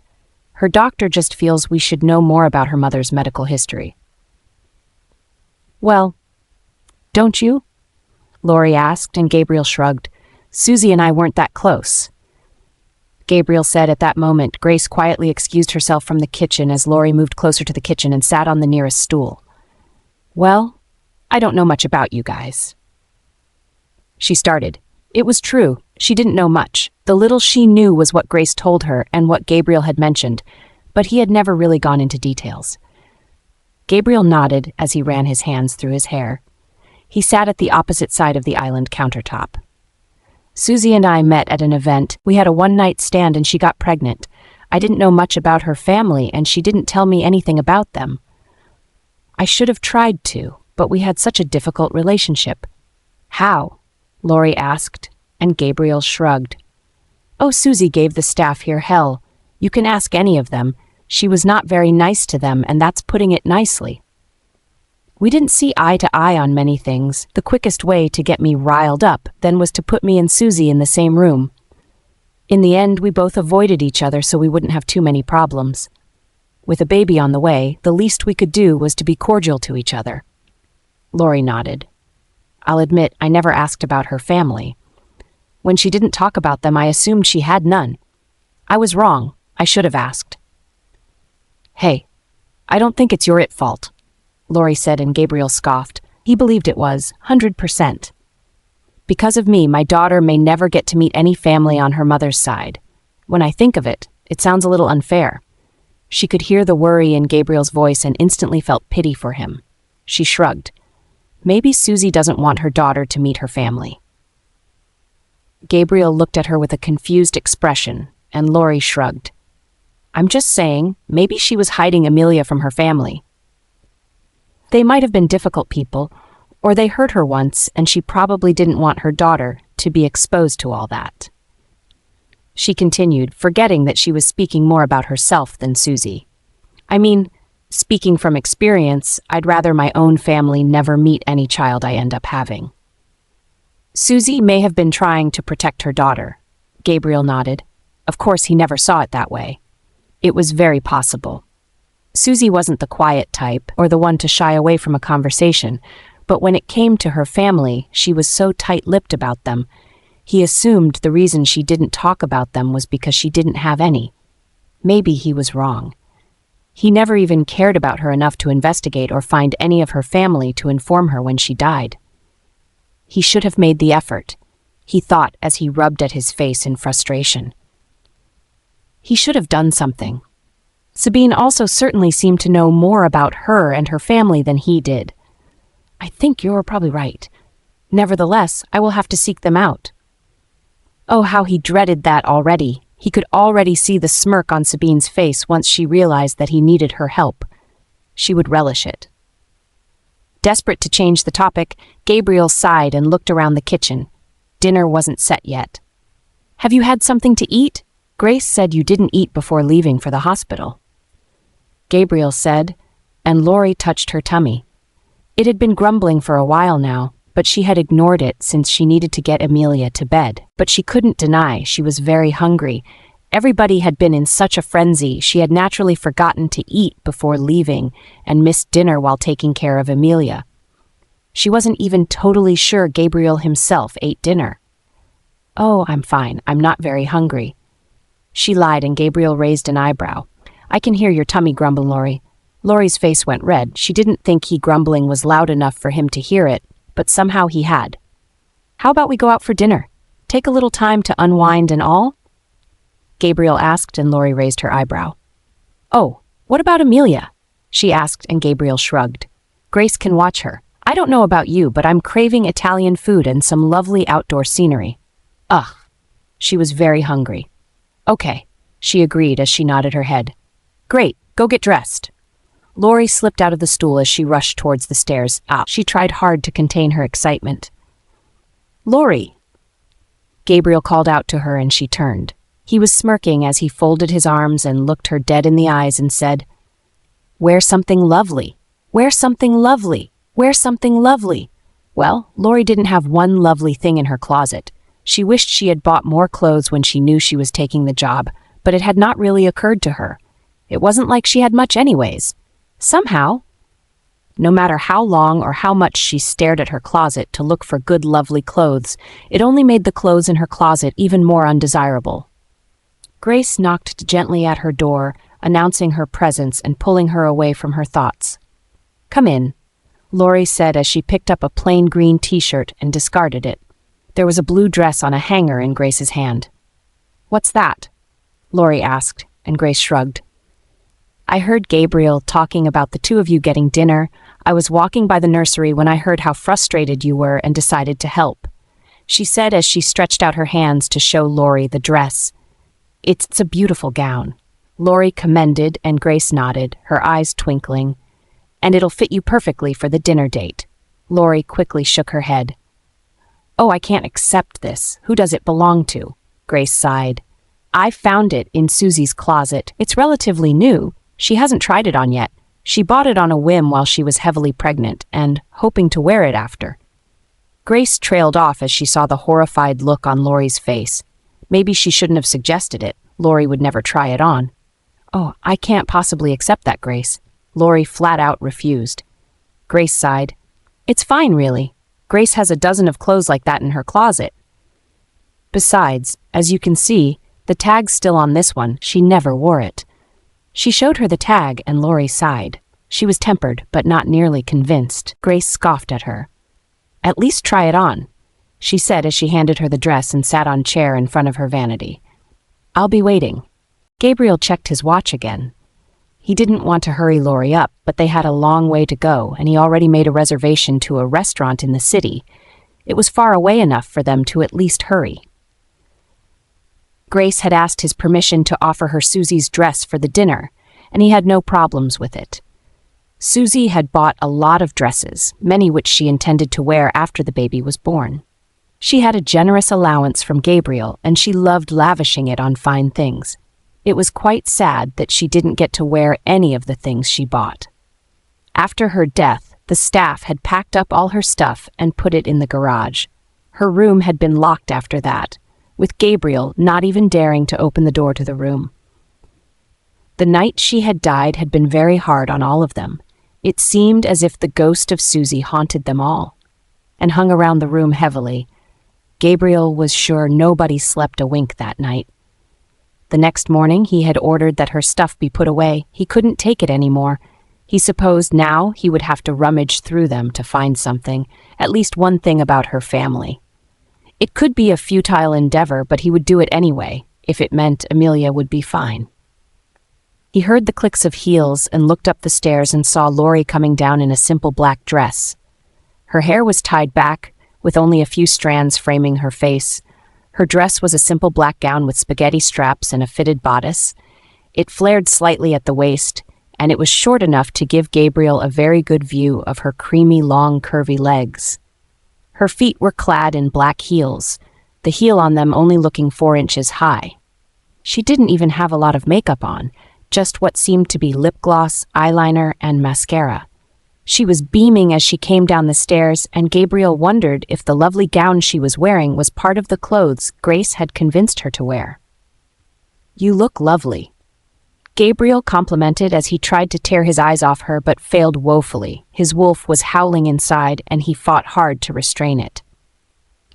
Her doctor just feels we should know more about her mother's medical history. Well, don't you? Lori asked, and Gabriel shrugged. Susie and I weren't that close. Gabriel said at that moment. Grace quietly excused herself from the kitchen as Lori moved closer to the kitchen and sat on the nearest stool. Well, I don't know much about you guys. She started. It was true. She didn't know much. The little she knew was what Grace told her and what Gabriel had mentioned, but he had never really gone into details. Gabriel nodded as he ran his hands through his hair. He sat at the opposite side of the island countertop. Susie and I met at an event. We had a one-night stand and she got pregnant. I didn't know much about her family and she didn't tell me anything about them. I should have tried to, but we had such a difficult relationship. How? Lori asked, and Gabriel shrugged. Oh, Susie gave the staff here hell. You can ask any of them. She was not very nice to them, and that's putting it nicely. We didn't see eye to eye on many things. The quickest way to get me riled up then was to put me and Susie in the same room. In the end, we both avoided each other so we wouldn't have too many problems. With a baby on the way, the least we could do was to be cordial to each other. Lori nodded. I'll admit I never asked about her family. When she didn't talk about them, I assumed she had none. I was wrong. I should have asked. Hey, I don't think it's your fault, Lori said, and Gabriel scoffed. He believed it was, 100%. Because of me, my daughter may never get to meet any family on her mother's side. When I think of it, it sounds a little unfair. She could hear the worry in Gabriel's voice and instantly felt pity for him. She shrugged. Maybe Susie doesn't want her daughter to meet her family. Gabriel looked at her with a confused expression, and Lori shrugged. I'm just saying, maybe she was hiding Amelia from her family. They might have been difficult people, or they hurt her once, and she probably didn't want her daughter to be exposed to all that. She continued, forgetting that she was speaking more about herself than Susie. I mean, speaking from experience, I'd rather my own family never meet any child I end up having. Susie may have been trying to protect her daughter. Gabriel nodded. Of course, he never saw it that way. It was very possible. Susie wasn't the quiet type or the one to shy away from a conversation, but when it came to her family, she was so tight-lipped about them. He assumed the reason she didn't talk about them was because she didn't have any. Maybe he was wrong. He never even cared about her enough to investigate or find any of her family to inform her when she died. He should have made the effort, he thought as he rubbed at his face in frustration. He should have done something. Sabine also certainly seemed to know more about her and her family than he did. I think you're probably right. Nevertheless, I will have to seek them out. Oh, how he dreaded that already. He could already see the smirk on Sabine's face once she realized that he needed her help. She would relish it. Desperate to change the topic, Gabriel sighed and looked around the kitchen. Dinner wasn't set yet. Have you had something to eat? Grace said you didn't eat before leaving for the hospital. Gabriel said, and Lori touched her tummy. It had been grumbling for a while now, but she had ignored it since she needed to get Amelia to bed. But she couldn't deny she was very hungry. Everybody had been in such a frenzy, she had naturally forgotten to eat before leaving and missed dinner while taking care of Amelia. She wasn't even totally sure Gabriel himself ate dinner. Oh, I'm fine. I'm not very hungry. She lied, and Gabriel raised an eyebrow. I can hear your tummy grumble, Lori. Lori's face went red. She didn't think he grumbling was loud enough for him to hear it, but somehow he had. How about we go out for dinner? Take a little time to unwind and all? Gabriel asked, and Lori raised her eyebrow. Oh, what about Amelia? She asked, and Gabriel shrugged. Grace can watch her. I don't know about you, but I'm craving Italian food and some lovely outdoor scenery. Ugh. She was very hungry. Okay, she agreed as she nodded her head. Great, go get dressed. Lori slipped out of the stool as she rushed towards the stairs. She tried hard to contain her excitement. Lori! Gabriel called out to her and she turned. He was smirking as he folded his arms and looked her dead in the eyes and said, Wear something lovely. Wear something lovely. Wear something lovely. Well, Lori didn't have one lovely thing in her closet. She wished she had bought more clothes when she knew she was taking the job, but it had not really occurred to her. It wasn't like she had much anyways. Somehow, no matter how long or how much she stared at her closet to look for good, lovely clothes, it only made the clothes in her closet even more undesirable. Grace knocked gently at her door, announcing her presence and pulling her away from her thoughts. "Come in," Lori said as she picked up a plain green t-shirt and discarded it. There was a blue dress on a hanger in Grace's hand. "What's that?" Lori asked, and Grace shrugged. "I heard Gabriel talking about the two of you getting dinner. I was walking by the nursery when I heard how frustrated you were and decided to help," she said as she stretched out her hands to show Lori the dress. It's a beautiful gown." Lori commended and Grace nodded, her eyes twinkling. "And it'll fit you perfectly for the dinner date." Lori quickly shook her head. "Oh, I can't accept this. Who does it belong to?" Grace sighed. "I found it in Susie's closet. It's relatively new. She hasn't tried it on yet. She bought it on a whim while she was heavily pregnant and hoping to wear it after." Grace trailed off as she saw the horrified look on Lori's face. Maybe she shouldn't have suggested it. Lori would never try it on. "Oh, I can't possibly accept that, Grace." Lori flat out refused. Grace sighed. "It's fine, really. Grace has a dozen of clothes like that in her closet. Besides, as you can see, the tag's still on this one. She never wore it." She showed her the tag, and Lori sighed. She was tempered, but not nearly convinced. Grace scoffed at her. "At least try it on," she said as she handed her the dress and sat on a chair in front of her vanity. "I'll be waiting." Gabriel checked his watch again. He didn't want to hurry Lori up, but they had a long way to go, and he already made a reservation to a restaurant in the city. It was far away enough for them to at least hurry. Grace had asked his permission to offer her Susie's dress for the dinner, and he had no problems with it. Susie had bought a lot of dresses, many which she intended to wear after the baby was born. She had a generous allowance from Gabriel, and she loved lavishing it on fine things. It was quite sad that she didn't get to wear any of the things she bought. After her death, the staff had packed up all her stuff and put it in the garage. Her room had been locked after that, with Gabriel not even daring to open the door to the room. The night she had died had been very hard on all of them. It seemed as if the ghost of Susie haunted them all, and hung around the room heavily. Gabriel was sure nobody slept a wink that night. The next morning, he had ordered that her stuff be put away. He couldn't take it anymore. He supposed now he would have to rummage through them to find something, at least one thing about her family. It could be a futile endeavor, but he would do it anyway, if it meant Amelia would be fine. He heard the clicks of heels and looked up the stairs and saw Lori coming down in a simple black dress. Her hair was tied back, with only a few strands framing her face. Her dress was a simple black gown with spaghetti straps and a fitted bodice. It flared slightly at the waist, and it was short enough to give Gabriel a very good view of her creamy, long, curvy legs. Her feet were clad in black heels, the heel on them only looking 4 inches high. She didn't even have a lot of makeup on, just what seemed to be lip gloss, eyeliner, and mascara. She was beaming as she came down the stairs, and Gabriel wondered if the lovely gown she was wearing was part of the clothes Grace had convinced her to wear. "You look lovely," Gabriel complimented as he tried to tear his eyes off her but failed woefully. His wolf was howling inside, and he fought hard to restrain it.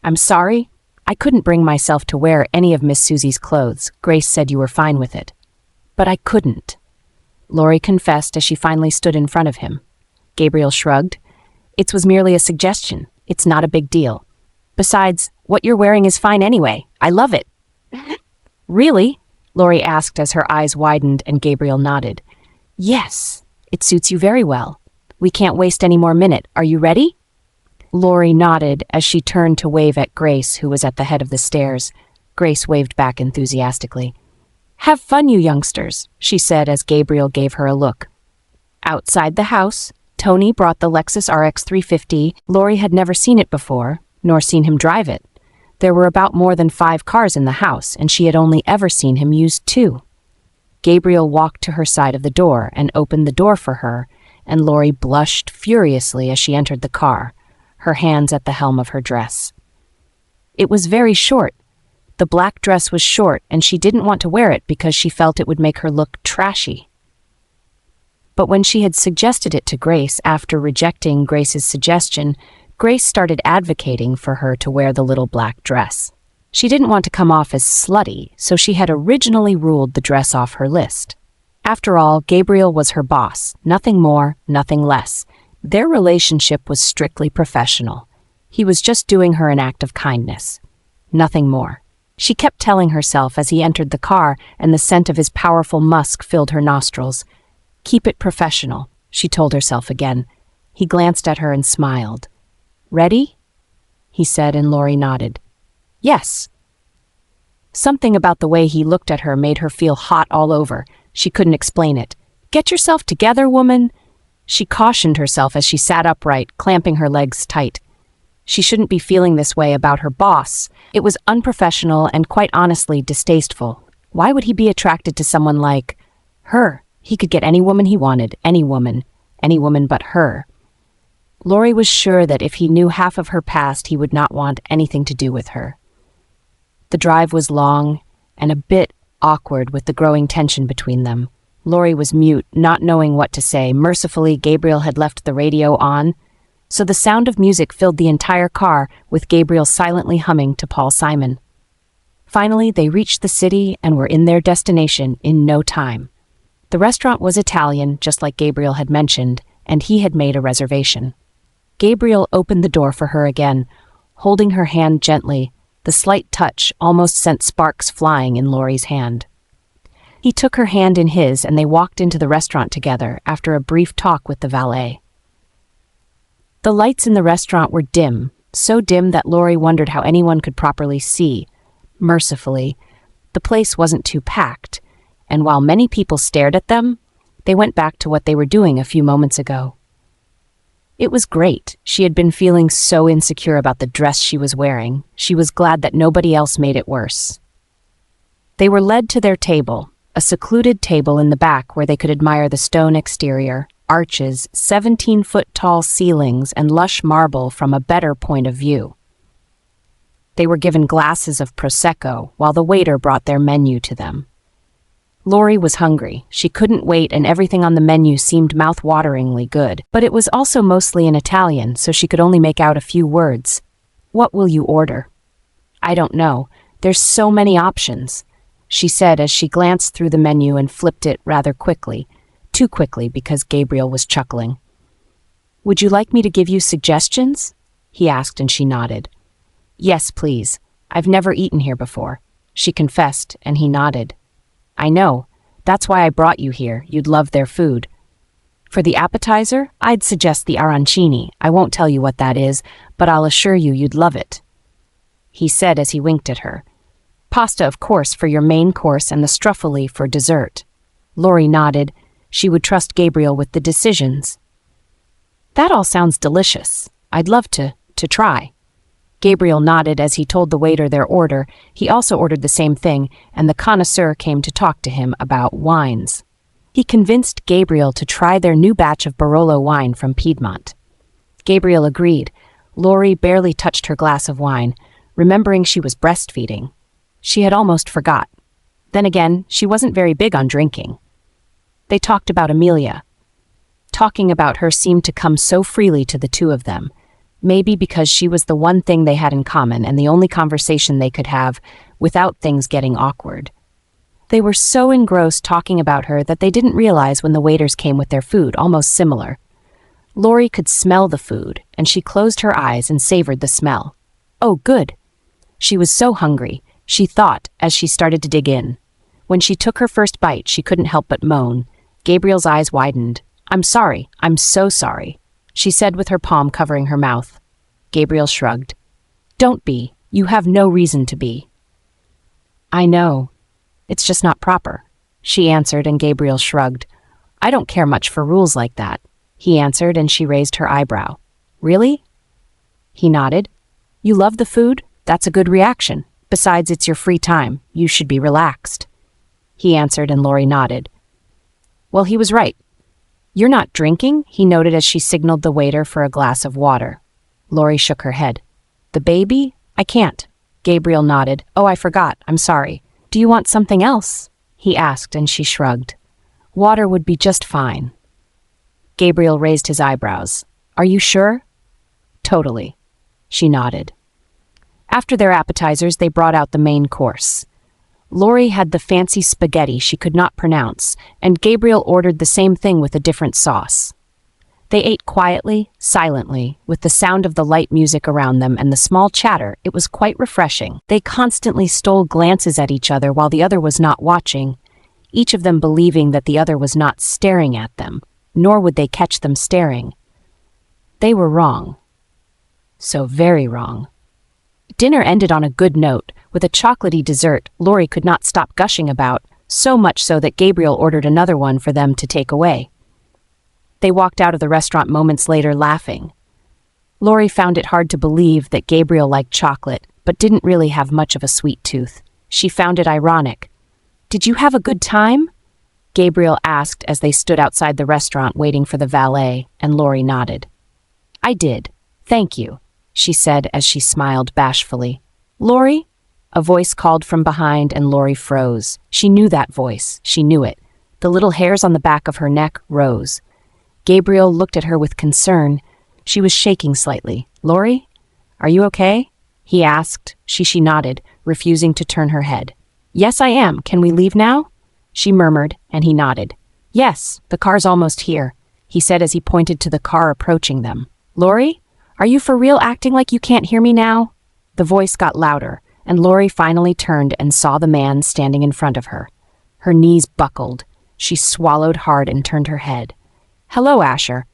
"I'm sorry. I couldn't bring myself to wear any of Miss Susie's clothes. Grace said you were fine with it." "But I couldn't," Lori confessed as she finally stood in front of him. Gabriel shrugged. "It was merely a suggestion. It's not a big deal. Besides, what you're wearing is fine anyway. I love it." "Really?" Lori asked as her eyes widened, and Gabriel nodded. "Yes, it suits you very well. We can't waste any more minute. Are you ready?" Lori nodded as she turned to wave at Grace, who was at the head of the stairs. Grace waved back enthusiastically. "Have fun, you youngsters," she said as Gabriel gave her a look. Outside the house, Tony brought the Lexus RX 350. Lori had never seen it before, nor seen him drive it. There were about more than 5 cars in the house, and she had only ever seen him use 2. Gabriel walked to her side of the door and opened the door for her, and Lori blushed furiously as she entered the car, her hands at the helm of her dress. It was very short. The black dress was short, and she didn't want to wear it because she felt it would make her look trashy. But when she had suggested it to Grace after rejecting Grace's suggestion, Grace started advocating for her to wear the little black dress. She didn't want to come off as slutty, so she had originally ruled the dress off her list. After all, Gabriel was her boss, nothing more, nothing less. Their relationship was strictly professional. He was just doing her an act of kindness. Nothing more. She kept telling herself as he entered the car and the scent of his powerful musk filled her nostrils. Keep it professional, she told herself again. He glanced at her and smiled. Ready? He said, and Lori nodded. Yes. Something about the way he looked at her made her feel hot all over. She couldn't explain it. Get yourself together, woman. She cautioned herself as she sat upright, clamping her legs tight. She shouldn't be feeling this way about her boss. It was unprofessional and quite honestly distasteful. Why would he be attracted to someone like her? He could get any woman he wanted, any woman but her. Lori was sure that if he knew half of her past, he would not want anything to do with her. The drive was long and a bit awkward with the growing tension between them. Lori was mute, not knowing what to say. Mercifully, Gabriel had left the radio on, so the sound of music filled the entire car, with Gabriel silently humming to Paul Simon. Finally, they reached the city and were in their destination in no time. The restaurant was Italian, just like Gabriel had mentioned, and he had made a reservation. Gabriel opened the door for her again, holding her hand gently. The slight touch almost sent sparks flying in Lori's hand. He took her hand in his and they walked into the restaurant together after a brief talk with the valet. The lights in the restaurant were dim, so dim that Lori wondered how anyone could properly see. Mercifully, the place wasn't too packed, and while many people stared at them, they went back to what they were doing a few moments ago. It was great. She had been feeling so insecure about the dress she was wearing. She was glad that nobody else made it worse. They were led to their table, a secluded table in the back where they could admire the stone exterior, arches, 17-foot-tall ceilings, and lush marble from a better point of view. They were given glasses of Prosecco while the waiter brought their menu to them. Lori was hungry. She couldn't wait, and everything on the menu seemed mouth-wateringly good. But it was also mostly in Italian, so she could only make out a few words. What will you order? I don't know. There's so many options, she said as she glanced through the menu and flipped it rather quickly. Too quickly because Gabriel was chuckling. Would you like me to give you suggestions? He asked, and she nodded. Yes, please. I've never eaten here before, she confessed, and he nodded. I know. That's why I brought you here. You'd love their food. For the appetizer, I'd suggest the arancini. I won't tell you what that is, but I'll assure you you'd love it, he said as he winked at her. Pasta, of course, for your main course and the struffoli for dessert. Lori nodded. She would trust Gabriel with the decisions. That all sounds delicious. I'd love to try. Gabriel nodded as he told the waiter their order. He also ordered the same thing, and the connoisseur came to talk to him about wines. He convinced Gabriel to try their new batch of Barolo wine from Piedmont. Gabriel agreed. Lori barely touched her glass of wine, remembering she was breastfeeding. She had almost forgot. Then again, she wasn't very big on drinking. They talked about Amelia. Talking about her seemed to come so freely to the two of them. Maybe because she was the one thing they had in common and the only conversation they could have without things getting awkward. They were so engrossed talking about her that they didn't realize when the waiters came with their food, almost similar. Lori could smell the food, and she closed her eyes and savored the smell. Oh, good. She was so hungry, she thought, as she started to dig in. When she took her first bite, she couldn't help but moan. Gabriel's eyes widened. I'm sorry. I'm so sorry, she said with her palm covering her mouth. Gabriel shrugged. Don't be. You have no reason to be. I know. It's just not proper, she answered, and Gabriel shrugged. I don't care much for rules like that, he answered, and she raised her eyebrow. Really? He nodded. You love the food? That's a good reaction. Besides, it's your free time. You should be relaxed, he answered, and Lori nodded. Well, he was right. You're not drinking? He noted as she signaled the waiter for a glass of water. Lori shook her head. The baby? I can't. Gabriel nodded. Oh, I forgot. I'm sorry. Do you want something else? He asked, and she shrugged. Water would be just fine. Gabriel raised his eyebrows. Are you sure? Totally. She nodded. After their appetizers, they brought out the main course. Lori had the fancy spaghetti she could not pronounce, and Gabriel ordered the same thing with a different sauce. They ate quietly, silently, with the sound of the light music around them and the small chatter. It was quite refreshing. They constantly stole glances at each other while the other was not watching, each of them believing that the other was not staring at them, nor would they catch them staring. They were wrong. So very wrong. Dinner ended on a good note, with a chocolatey dessert Lori could not stop gushing about, so much so that Gabriel ordered another one for them to take away. They walked out of the restaurant moments later laughing. Lori found it hard to believe that Gabriel liked chocolate, but didn't really have much of a sweet tooth. She found it ironic. "Did you have a good time?" Gabriel asked as they stood outside the restaurant waiting for the valet, and Lori nodded. "I did. Thank you," she said as she smiled bashfully. "Lori?" A voice called from behind and Lori froze. She knew that voice. She knew it. The little hairs on the back of her neck rose. Gabriel looked at her with concern. She was shaking slightly. "Lori? Are you okay?" he asked. She nodded, refusing to turn her head. "Yes, I am. Can we leave now?" she murmured, and he nodded. "Yes, the car's almost here," he said as he pointed to the car approaching them. "Lori? Are you for real acting like you can't hear me now?" The voice got louder, and Lori finally turned and saw the man standing in front of her. Her knees buckled. She swallowed hard and turned her head. "Hello, Asher."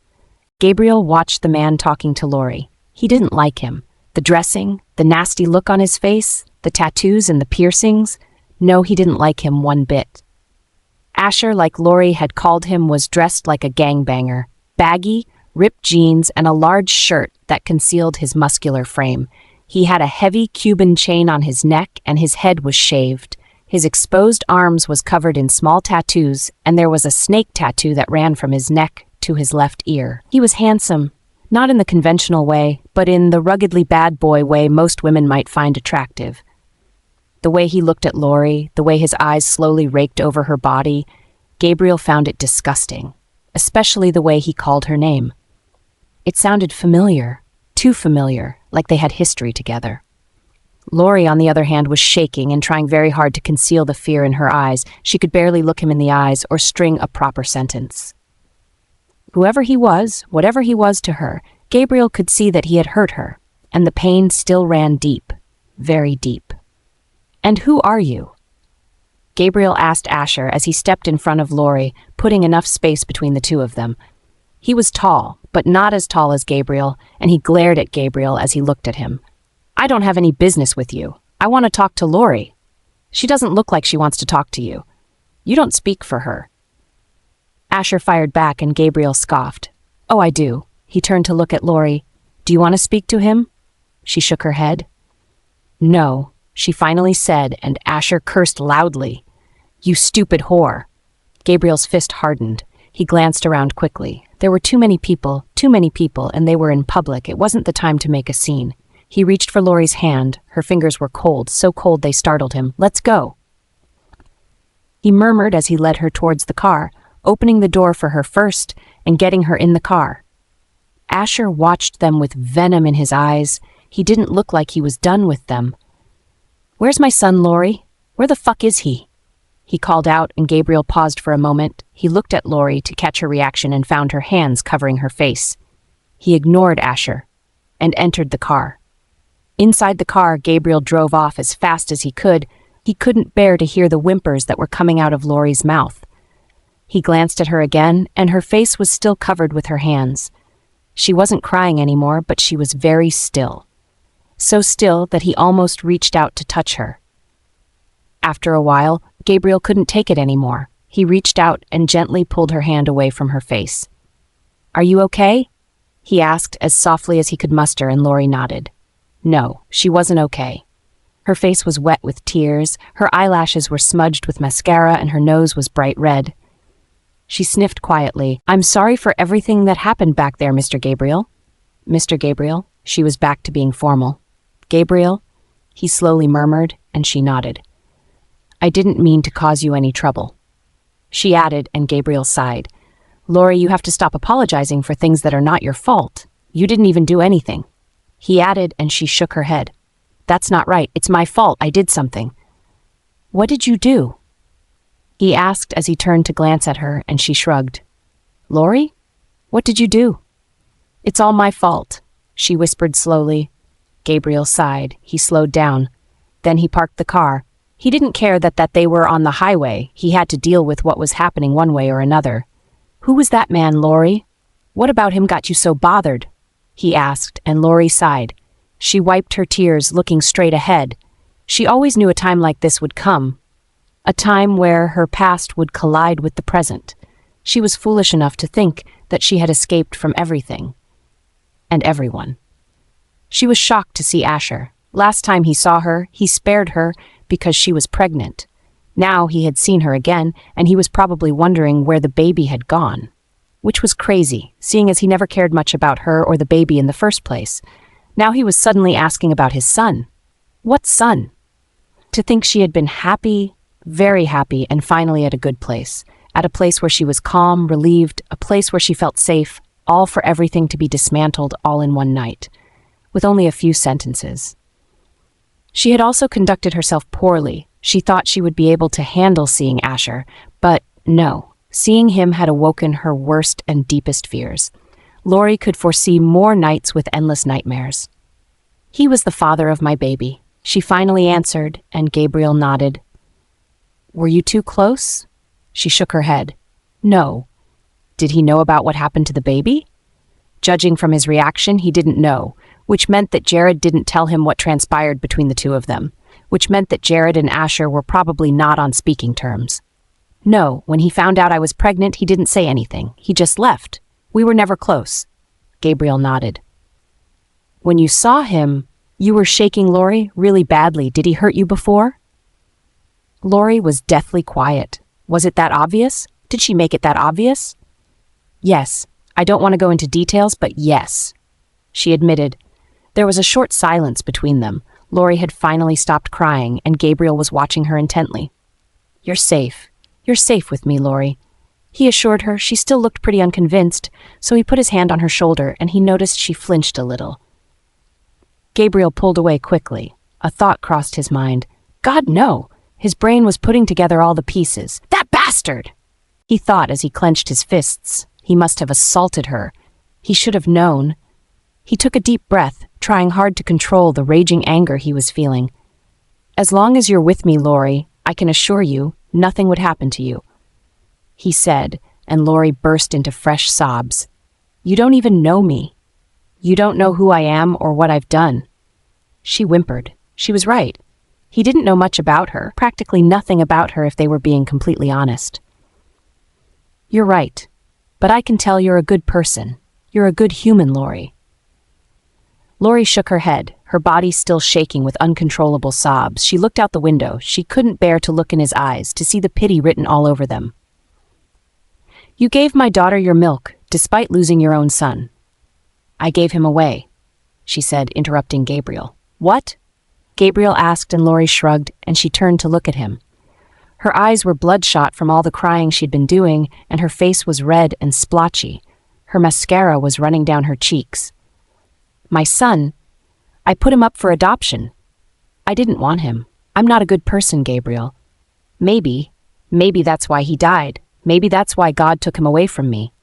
Gabriel watched the man talking to Lori. He didn't like him. The dressing, the nasty look on his face, the tattoos and the piercings. No, he didn't like him one bit. Asher, like Lori had called him, was dressed like a gangbanger. Baggy, ripped jeans, and a large shirt that concealed his muscular frame. He had a heavy Cuban chain on his neck, and his head was shaved. His exposed arms was covered in small tattoos, and there was a snake tattoo that ran from his neck to his left ear. He was handsome, not in the conventional way, but in the ruggedly bad boy way most women might find attractive. The way he looked at Lori, the way his eyes slowly raked over her body, Gabriel found it disgusting, especially the way he called her name. It sounded familiar, too familiar, like they had history together. Lori, on the other hand, was shaking and trying very hard to conceal the fear in her eyes. She could barely look him in the eyes or string a proper sentence. Whoever he was, whatever he was to her, Gabriel could see that he had hurt her, and the pain still ran deep, very deep. "And who are you?" Gabriel asked Asher as he stepped in front of Lori, putting enough space between the two of them. He was tall, but not as tall as Gabriel, and he glared at Gabriel as he looked at him. "I don't have any business with you. I want to talk to Lori. She doesn't look like she wants to talk to you. You don't speak for her." Asher fired back and Gabriel scoffed. "Oh, I do." He turned to look at Lori. "Do you want to speak to him?" She shook her head. "No," she finally said, and Asher cursed loudly. "You stupid whore." Gabriel's fist hardened. He glanced around quickly. There were too many people, and they were in public. It wasn't the time to make a scene. He reached for Lori's hand. Her fingers were cold, so cold they startled him. "Let's go," he murmured as he led her towards the car, opening the door for her first and getting her in the car. Asher watched them with venom in his eyes. He didn't look like he was done with them. "Where's my son, Lori? Where the fuck is he?" He called out, and Gabriel paused for a moment. He looked at Lori to catch her reaction and found her hands covering her face. He ignored Asher and entered the car. Inside the car, Gabriel drove off as fast as he could. He couldn't bear to hear the whimpers that were coming out of Lori's mouth. He glanced at her again, and her face was still covered with her hands. She wasn't crying anymore, but she was very still. So still that he almost reached out to touch her. After a while, Gabriel couldn't take it anymore. He reached out and gently pulled her hand away from her face. "Are you okay?" he asked as softly as he could muster, and Lori nodded. No, she wasn't okay. Her face was wet with tears, her eyelashes were smudged with mascara, and her nose was bright red. She sniffed quietly. "I'm sorry for everything that happened back there, Mr. Gabriel." "Mr. Gabriel?" She was back to being formal. "Gabriel?" he slowly murmured, and she nodded. "I didn't mean to cause you any trouble," she added, and Gabriel sighed. "Lori, you have to stop apologizing for things that are not your fault. You didn't even do anything," he added, and she shook her head. That's not right. It's my fault. I did something." "What did you do?" he asked as he turned to glance at her, and she shrugged. "Lori? What did you do?" "It's all my fault," she whispered slowly. Gabriel sighed. He slowed down. Then he parked the car. He didn't care that they were on the highway. He had to deal with what was happening one way or another. "Who was that man, Lori? What about him got you so bothered?" he asked, and Lori sighed. She wiped her tears, looking straight ahead. She always knew a time like this would come. A time where her past would collide with the present. She was foolish enough to think that she had escaped from everything. And everyone. She was shocked to see Asher. Last time he saw her, he spared her because she was pregnant. Now he had seen her again, and he was probably wondering where the baby had gone. Which was crazy, seeing as he never cared much about her or the baby in the first place. Now he was suddenly asking about his son. What son? To think she had been happy, very happy, and finally at a good place. At a place where she was calm, relieved, a place where she felt safe, all for everything to be dismantled all in one night, with only a few sentences. She had also conducted herself poorly. She thought she would be able to handle seeing Asher, but no. Seeing him had awoken her worst and deepest fears. Lori could foresee more nights with endless nightmares. "He was the father of my baby," she finally answered, and Gabriel nodded. "Were you too close?" She shook her head. "No." Did he know about what happened to the baby? Judging from his reaction, he didn't know, which meant that Jared didn't tell him what transpired between the two of them, which meant that Jared and Asher were probably not on speaking terms. "No, when he found out I was pregnant, he didn't say anything. He just left. We were never close." Gabriel nodded. "When you saw him, you were shaking, Lori, really badly. Did he hurt you before?" Lori was deathly quiet. Was it that obvious? Did she make it that obvious? "Yes. I don't want to go into details, but yes," she admitted. There was a short silence between them. Lori had finally stopped crying, and Gabriel was watching her intently. "You're safe. You're safe with me, Lori," he assured her. She still looked pretty unconvinced, so he put his hand on her shoulder, and he noticed she flinched a little. Gabriel pulled away quickly. A thought crossed his mind. God, no! His brain was putting together all the pieces. "That bastard!" he thought as he clenched his fists. He must have assaulted her. He should have known. He took a deep breath, trying hard to control the raging anger he was feeling. "As long as you're with me, Lori, I can assure you, nothing would happen to you," he said, and Lori burst into fresh sobs. "You don't even know me. You don't know who I am or what I've done." She whimpered. She was right. He didn't know much about her, practically nothing about her if they were being completely honest. "You're right. But I can tell you're a good person. You're a good human, Lori." Lori shook her head, her body still shaking with uncontrollable sobs. She looked out the window. She couldn't bear to look in his eyes, to see the pity written all over them. "You gave my daughter your milk, despite losing your own son." "I gave him away," she said, interrupting Gabriel. "What?" Gabriel asked, and Lori shrugged, and she turned to look at him. Her eyes were bloodshot from all the crying she'd been doing, and her face was red and splotchy. Her mascara was running down her cheeks. "My son, I put him up for adoption. I didn't want him. I'm not a good person, Gabriel. Maybe that's why he died. Maybe that's why God took him away from me."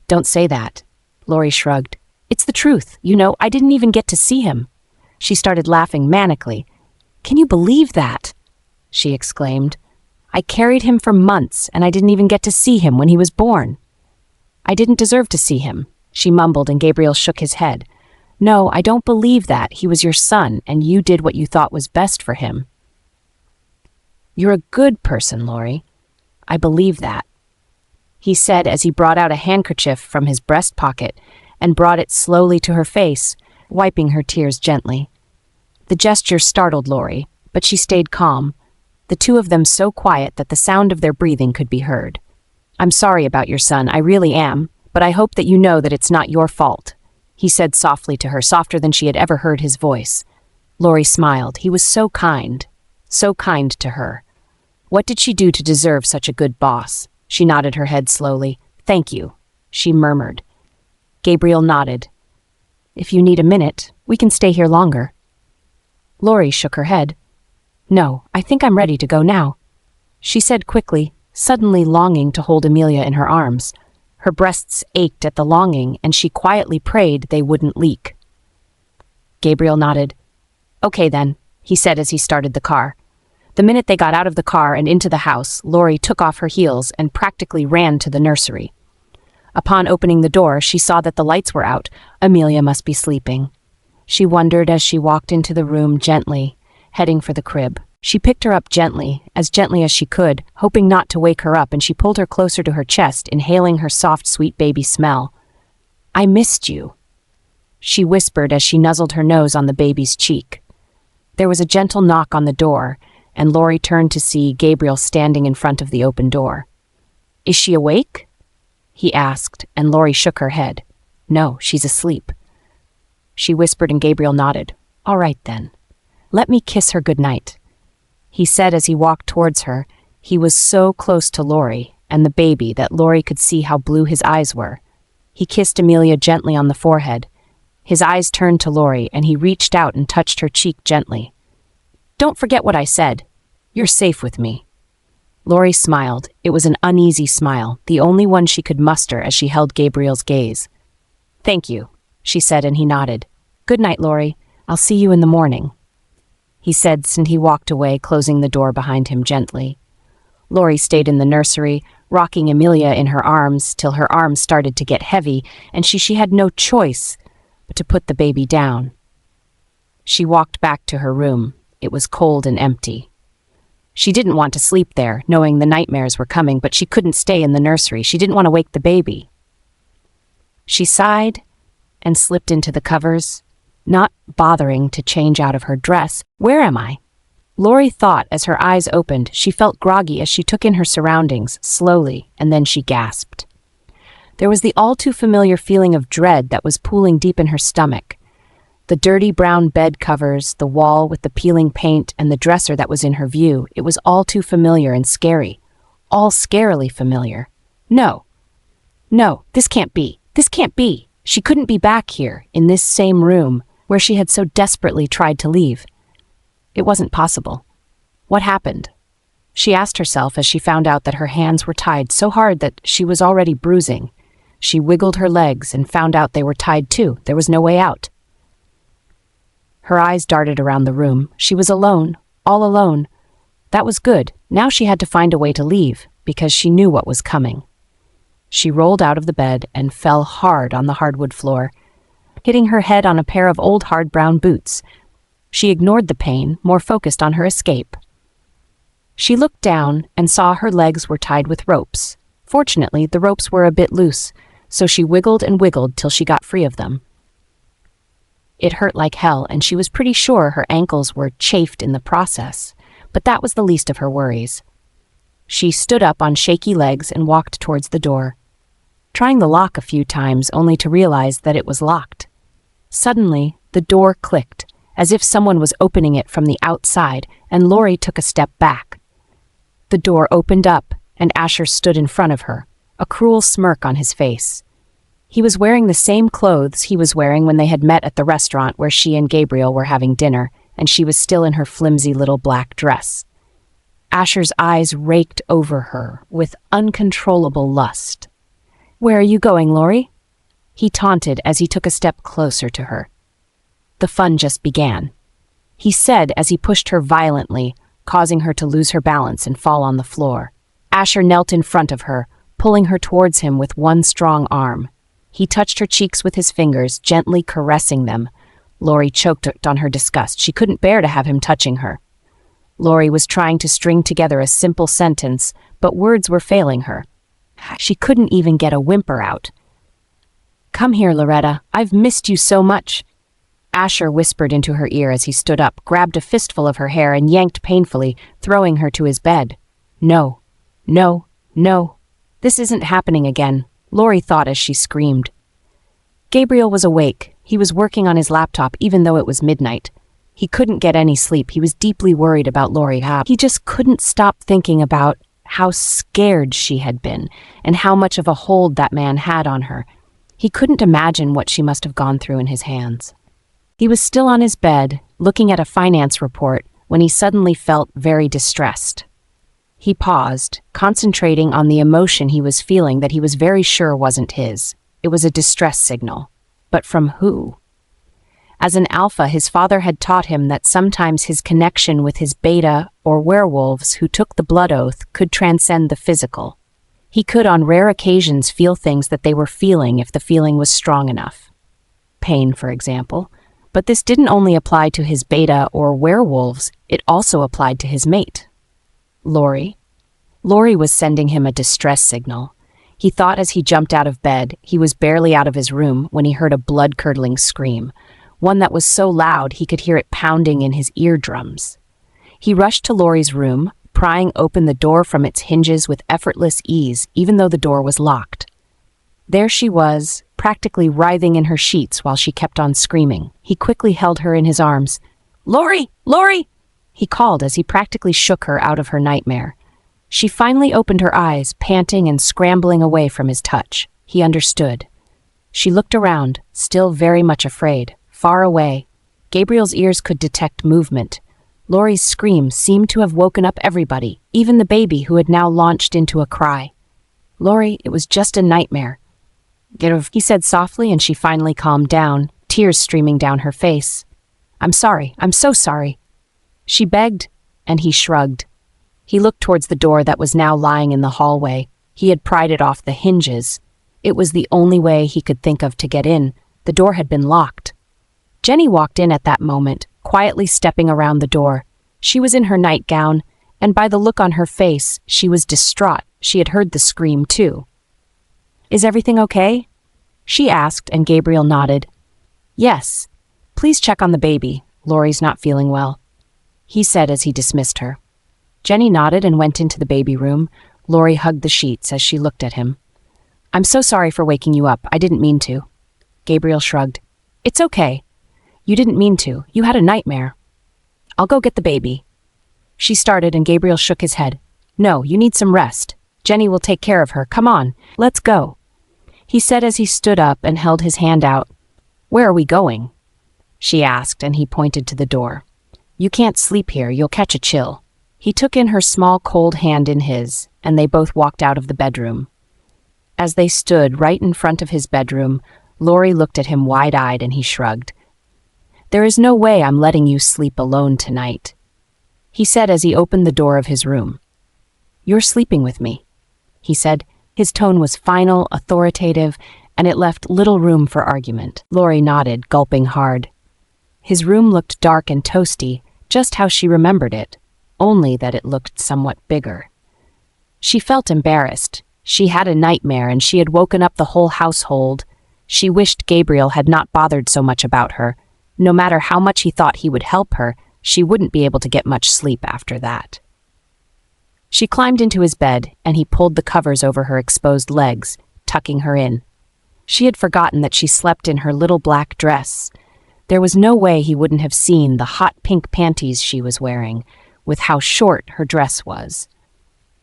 "Don't say that," Lori shrugged. "It's the truth. You know, I didn't even get to see him." She started laughing manically. "Can you believe that?" she exclaimed. "I carried him for months, and I didn't even get to see him when he was born." "I didn't deserve to see him," she mumbled, and Gabriel shook his head. "No, I don't believe that. He was your son, and you did what you thought was best for him." "You're a good person, Lori. I believe that," he said as he brought out a handkerchief from his breast pocket and brought it slowly to her face, wiping her tears gently. The gesture startled Lori, but she stayed calm, the two of them so quiet that the sound of their breathing could be heard. "I'm sorry about your son, I really am, but I hope that you know that it's not your fault," he said softly to her, softer than she had ever heard his voice. Lori smiled. He was so kind to her. What did she do to deserve such a good boss? She nodded her head slowly. "Thank you," she murmured. Gabriel nodded. "If you need a minute, we can stay here longer." Lori shook her head. "No, I think I'm ready to go now," she said quickly, suddenly longing to hold Amelia in her arms. Her breasts ached at the longing, and she quietly prayed they wouldn't leak. Gabriel nodded. "Okay then," he said as he started the car. The minute they got out of the car and into the house, Lori took off her heels and practically ran to the nursery. Upon opening the door, she saw that the lights were out. Amelia must be sleeping. She wondered as she walked into the room gently, heading for the crib. She picked her up gently as she could, hoping not to wake her up, and she pulled her closer to her chest, inhaling her soft, sweet baby smell. "I missed you," she whispered as she nuzzled her nose on the baby's cheek. There was a gentle knock on the door, and Lori turned to see Gabriel standing in front of the open door. "Is she awake?" he asked, and Lori shook her head. "No, she's asleep," she whispered, and Gabriel nodded. "All right then. Let me kiss her goodnight," he said as he walked towards her. He was so close to Lori and the baby that Lori could see how blue his eyes were. He kissed Amelia gently on the forehead. His eyes turned to Lori, and he reached out and touched her cheek gently. "Don't forget what I said. You're safe with me." Lori smiled. It was an uneasy smile, the only one she could muster as she held Gabriel's gaze. "Thank you," she said, and he nodded. "Good night, Lori. I'll see you in the morning," he said, and he walked away, closing the door behind him gently. Lori stayed in the nursery, rocking Amelia in her arms till her arms started to get heavy, and she had no choice but to put the baby down. She walked back to her room. It was cold and empty. She didn't want to sleep there, knowing the nightmares were coming, but she couldn't stay in the nursery. She didn't want to wake the baby. She sighed and slipped into the covers, not bothering to change out of her dress. "Where am I?" Lori thought as her eyes opened. She felt groggy as she took in her surroundings slowly, and then she gasped. There was the all-too-familiar feeling of dread that was pooling deep in her stomach. The dirty brown bed covers, the wall with the peeling paint, and the dresser that was in her view, it was all too familiar and scary. All scarily familiar. No, this can't be. This can't be. She couldn't be back here, in this same room, where she had so desperately tried to leave. It wasn't possible. What happened? She asked herself as she found out that her hands were tied so hard that she was already bruising. She wiggled her legs and found out they were tied too. There was no way out. Her eyes darted around the room. She was alone, all alone. That was good. Now she had to find a way to leave, because she knew what was coming. She rolled out of the bed and fell hard on the hardwood floor, hitting her head on a pair of old hard brown boots. She ignored the pain, more focused on her escape. She looked down and saw her legs were tied with ropes. Fortunately, the ropes were a bit loose, so she wiggled and wiggled till she got free of them. It hurt like hell, and she was pretty sure her ankles were chafed in the process, but that was the least of her worries. She stood up on shaky legs and walked towards the door, trying the lock a few times only to realize that it was locked. Suddenly, the door clicked, as if someone was opening it from the outside, and Lori took a step back. The door opened up, and Asher stood in front of her, a cruel smirk on his face. He was wearing the same clothes he was wearing when they had met at the restaurant where she and Gabriel were having dinner, and she was still in her flimsy little black dress. Asher's eyes raked over her with uncontrollable lust. "Where are you going, Lori?" he taunted as he took a step closer to her. "The fun just began," he said as he pushed her violently, causing her to lose her balance and fall on the floor. Asher knelt in front of her, pulling her towards him with one strong arm. He touched her cheeks with his fingers, gently caressing them. Lori choked on her disgust. She couldn't bear to have him touching her. Lori was trying to string together a simple sentence, but words were failing her. She couldn't even get a whimper out. "Come here, Loretta. I've missed you so much." Asher whispered into her ear as he stood up, grabbed a fistful of her hair, and yanked painfully, throwing her to his bed. No. This isn't happening again, Lori thought as she screamed. Gabriel was awake. He was working on his laptop even though it was midnight. He couldn't get any sleep. He was deeply worried about Lori. He just couldn't stop thinking about how scared she had been and how much of a hold that man had on her. He couldn't imagine what she must have gone through in his hands. He was still on his bed, looking at a finance report when he suddenly felt very distressed. He paused, concentrating on the emotion he was feeling that he was very sure wasn't his. It was a distress signal. But from who? As an alpha, his father had taught him that sometimes his connection with his beta, or werewolves who took the blood oath, could transcend the physical. He could on rare occasions feel things that they were feeling if the feeling was strong enough. Pain, for example. But this didn't only apply to his beta or werewolves, it also applied to his mate. Lori. Lori was sending him a distress signal. He thought as he jumped out of bed, he was barely out of his room when he heard a blood-curdling scream, one that was so loud he could hear it pounding in his eardrums. He rushed to Lori's room, prying open the door from its hinges with effortless ease, even though the door was locked. There she was, practically writhing in her sheets while she kept on screaming. He quickly held her in his arms. "Lori! Lori!" he called as he practically shook her out of her nightmare. She finally opened her eyes, panting and scrambling away from his touch. He understood. She looked around, still very much afraid. Far away, Gabriel's ears could detect movement. Lori's scream seemed to have woken up everybody, even the baby who had now launched into a cry. "Lori, it was just a nightmare," he said softly, and she finally calmed down, tears streaming down her face. I'm so sorry," she begged, and he shrugged. He looked towards the door that was now lying in the hallway. He had pried it off the hinges. It was the only way he could think of to get in. The door had been locked. Jenny walked in at that moment, quietly stepping around the door. She was in her nightgown, and by the look on her face, she was distraught. She had heard the scream, too. "Is everything okay?" she asked, and Gabriel nodded. "Yes. Please check on the baby. Lori's not feeling well," he said as he dismissed her. Jenny nodded and went into the baby room. Lori hugged the sheets as she looked at him. "I'm so sorry for waking you up. I didn't mean to." Gabriel shrugged. "It's okay. You didn't mean to. You had a nightmare. I'll go get the baby." She started, and Gabriel shook his head. "No, you need some rest. Jenny will take care of her. Come on, let's go," he said as he stood up and held his hand out. "Where are we going?" she asked, and he pointed to the door. "You can't sleep here. You'll catch a chill." He took in her small, cold hand in his, and they both walked out of the bedroom. As they stood right in front of his bedroom, Lori looked at him wide-eyed, and he shrugged. "There is no way I'm letting you sleep alone tonight," he said as he opened the door of his room. "You're sleeping with me," he said. His tone was final, authoritative, and it left little room for argument. Lori nodded, gulping hard. His room looked dark and toasty, just how she remembered it, only that it looked somewhat bigger. She felt embarrassed. She had a nightmare, and she had woken up the whole household. She wished Gabriel had not bothered so much about her. No matter how much he thought he would help her, she wouldn't be able to get much sleep after that. She climbed into his bed, and he pulled the covers over her exposed legs, tucking her in. She had forgotten that she slept in her little black dress. There was no way he wouldn't have seen the hot pink panties she was wearing, with how short her dress was.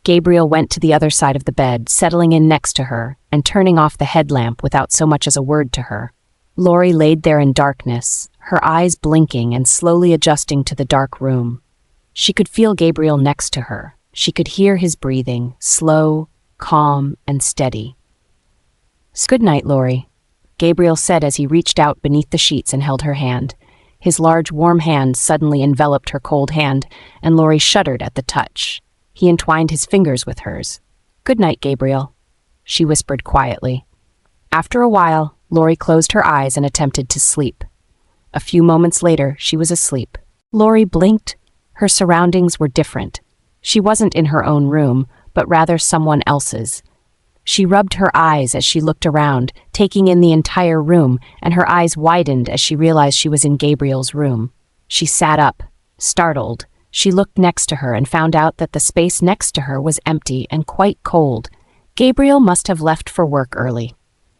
Gabriel went to the other side of the bed, settling in next to her, and turning off the headlamp without so much as a word to her. Lori laid there in darkness, her eyes blinking and slowly adjusting to the dark room. She could feel Gabriel next to her. She could hear his breathing, slow, calm, and steady. "Good night, Lori," Gabriel said as he reached out beneath the sheets and held her hand. His large, warm hand suddenly enveloped her cold hand, and Lori shuddered at the touch. He entwined his fingers with hers. "Good night, Gabriel," she whispered quietly. After a while, Lori closed her eyes and attempted to sleep. A few moments later, she was asleep. Lori blinked. Her surroundings were different. She wasn't in her own room, but rather someone else's. She rubbed her eyes as she looked around, taking in the entire room, and her eyes widened as she realized she was in Gabriel's room. She sat up, startled. She looked next to her and found out that the space next to her was empty and quite cold. Gabriel must have left for work early.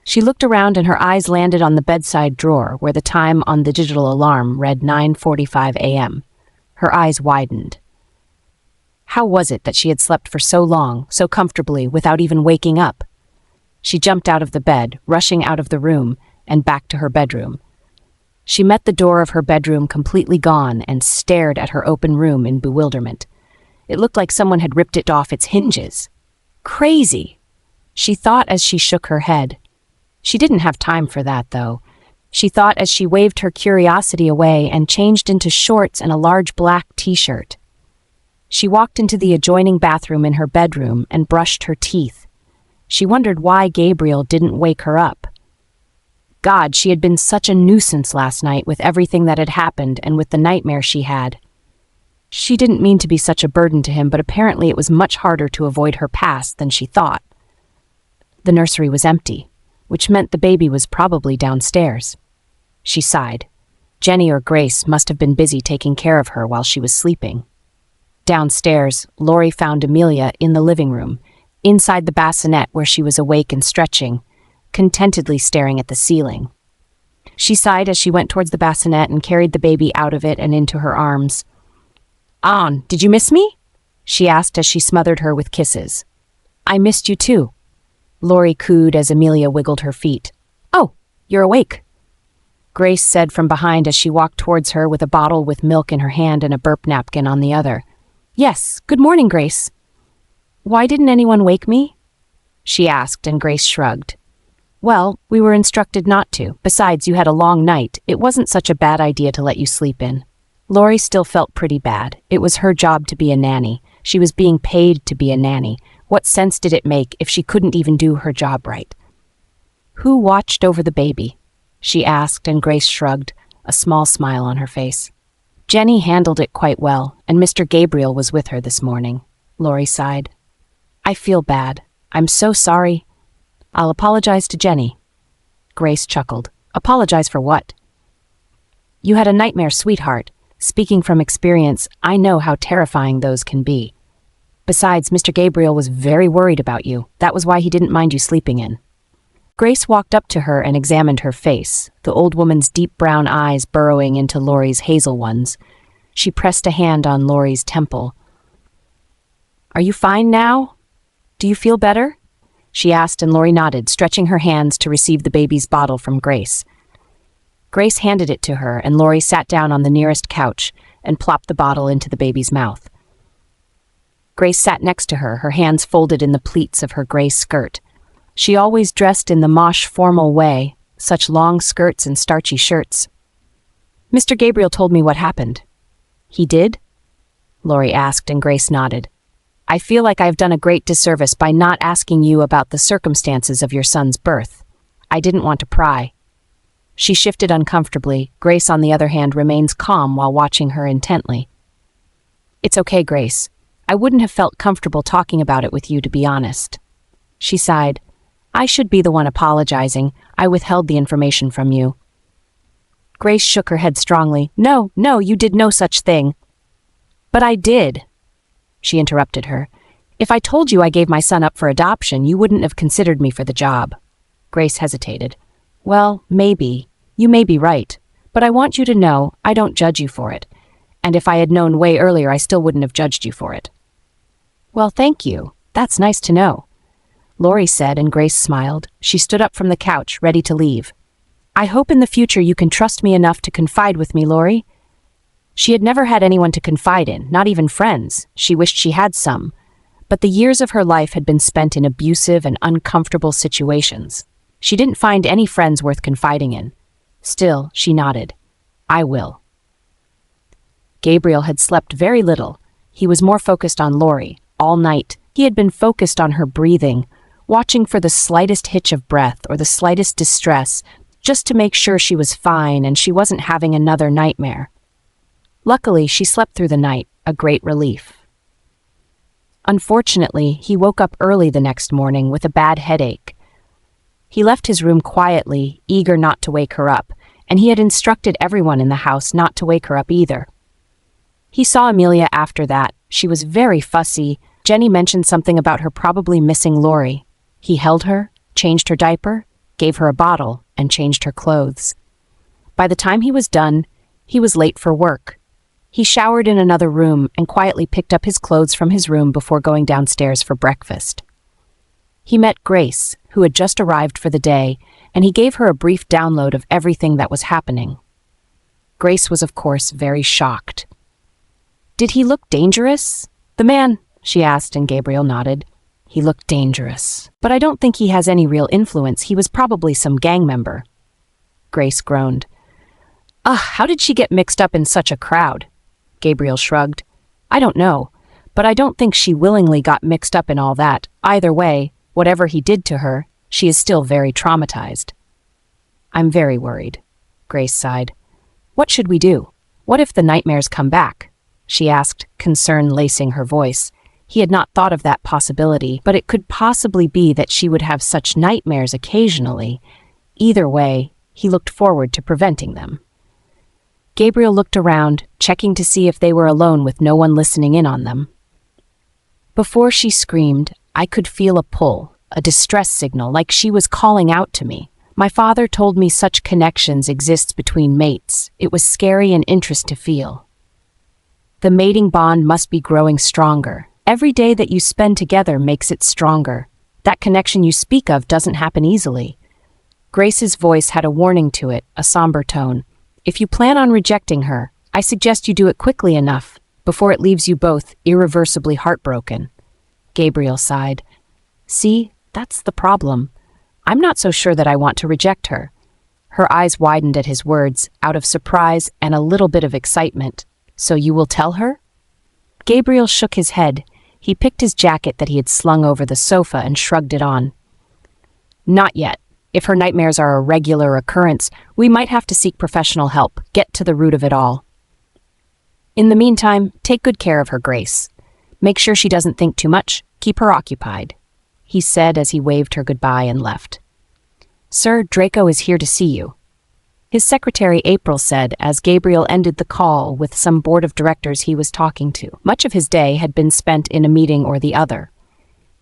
She looked around and her eyes landed on the bedside drawer where the time on the digital alarm read 9:45 a.m. Her eyes widened. How was it that she had slept for so long, so comfortably, without even waking up? She jumped out of the bed, rushing out of the room, and back to her bedroom. She met the door of her bedroom completely gone and stared at her open room in bewilderment. It looked like someone had ripped it off its hinges. Crazy, she thought as she shook her head. She didn't have time for that, though. She thought as she waved her curiosity away and changed into shorts and a large black t-shirt. She walked into the adjoining bathroom in her bedroom and brushed her teeth. She wondered why Gabriel didn't wake her up. God, she had been such a nuisance last night with everything that had happened and with the nightmare she had. She didn't mean to be such a burden to him, but apparently it was much harder to avoid her past than she thought. The nursery was empty, which meant the baby was probably downstairs. She sighed. Jenny or Grace must have been busy taking care of her while she was sleeping. Downstairs, Lori found Amelia in the living room, inside the bassinet where she was awake and stretching, contentedly staring at the ceiling. She sighed as she went towards the bassinet and carried the baby out of it and into her arms. "Ann, did you miss me?" she asked as she smothered her with kisses. "I missed you too," Lori cooed as Amelia wiggled her feet. "Oh, you're awake," Grace said from behind as she walked towards her with a bottle with milk in her hand and a burp napkin on the other. "Yes, good morning, Grace." "Why didn't anyone wake me?" she asked, and Grace shrugged. "Well, we were instructed not to. Besides, you had a long night. It wasn't such a bad idea to let you sleep in." Lori still felt pretty bad. It was her job to be a nanny. She was being paid to be a nanny. What sense did it make if she couldn't even do her job right? "Who watched over the baby?" she asked, and Grace shrugged, a small smile on her face. "Jenny handled it quite well, and Mr. Gabriel was with her this morning," Lori sighed. "I feel bad. I'm so sorry. I'll apologize to Jenny." Grace chuckled. "Apologize for what?" "You had a nightmare, sweetheart. Speaking from experience, I know how terrifying those can be. Besides, Mr. Gabriel was very worried about you. That was why he didn't mind you sleeping in." Grace walked up to her and examined her face, the old woman's deep brown eyes burrowing into Lori's hazel ones. She pressed a hand on Lori's temple. "Are you fine now? Do you feel better?" she asked, and Lori nodded, stretching her hands to receive the baby's bottle from Grace. Grace handed it to her, and Lori sat down on the nearest couch and plopped the bottle into the baby's mouth. Grace sat next to her, her hands folded in the pleats of her gray skirt. She always dressed in the mosh formal way, such long skirts and starchy shirts. "Mr. Gabriel told me what happened." "He did?" Lori asked, and Grace nodded. "I feel like I've done a great disservice by not asking you about the circumstances of your son's birth. I didn't want to pry." She shifted uncomfortably. Grace, on the other hand, remains calm while watching her intently. "It's okay, Grace. I wouldn't have felt comfortable talking about it with you, to be honest." She sighed. "I should be the one apologizing. I withheld the information from you." Grace shook her head strongly. No, you did no such thing." "But I did," she interrupted her. "If I told you I gave my son up for adoption, you wouldn't have considered me for the job." Grace hesitated. "Well, maybe. You may be right. But I want you to know I don't judge you for it. And if I had known way earlier, I still wouldn't have judged you for it." "Well, thank you. That's nice to know," Lori said, and Grace smiled. She stood up from the couch, ready to leave. "I hope in the future you can trust me enough to confide with me, Lori." She had never had anyone to confide in, not even friends. She wished she had some. But the years of her life had been spent in abusive and uncomfortable situations. She didn't find any friends worth confiding in. Still, she nodded. "I will." Gabriel had slept very little. He was more focused on Lori. All night, he had been focused on her breathing, watching for the slightest hitch of breath or the slightest distress, just to make sure she was fine and she wasn't having another nightmare. Luckily, she slept through the night, a great relief. Unfortunately, he woke up early the next morning with a bad headache. He left his room quietly, eager not to wake her up, and he had instructed everyone in the house not to wake her up either. He saw Amelia after that. She was very fussy. Jenny mentioned something about her probably missing Lori. He held her, changed her diaper, gave her a bottle, and changed her clothes. By the time he was done, he was late for work. He showered in another room and quietly picked up his clothes from his room before going downstairs for breakfast. He met Grace, who had just arrived for the day, and he gave her a brief download of everything that was happening. Grace was, of course, very shocked. "Did he look dangerous?" "The man," she asked, and Gabriel nodded. "He looked dangerous. But I don't think he has any real influence. He was probably some gang member." Grace groaned. How did she get mixed up in such a crowd?" Gabriel shrugged. "I don't know, but I don't think she willingly got mixed up in all that. Either way, whatever he did to her, she is still very traumatized." "I'm very worried," Grace sighed. "What should we do? What if the nightmares come back?" she asked, concern lacing her voice. He had not thought of that possibility, but it could possibly be that she would have such nightmares occasionally. Either way, he looked forward to preventing them. Gabriel looked around, checking to see if they were alone with no one listening in on them. Before she screamed, I could feel a pull, a distress signal, like she was calling out to me. My father told me such connections exist between mates. It was scary and interesting to feel. The mating bond must be growing stronger. Every day that you spend together makes it stronger. That connection you speak of doesn't happen easily. Grace's voice had a warning to it, a somber tone. If you plan on rejecting her, I suggest you do it quickly enough, before it leaves you both irreversibly heartbroken. Gabriel sighed. See, that's the problem. I'm not so sure that I want to reject her. Her eyes widened at his words, out of surprise and a little bit of excitement. So you will tell her? Gabriel shook his head. He picked his jacket that he had slung over the sofa and shrugged it on. Not yet. If her nightmares are a regular occurrence, we might have to seek professional help, get to the root of it all. In the meantime, take good care of her, Grace. Make sure she doesn't think too much. Keep her occupied, he said as he waved her goodbye and left. Sir, Draco is here to see you, his secretary April said as Gabriel ended the call with some board of directors he was talking to. Much of his day had been spent in a meeting or the other.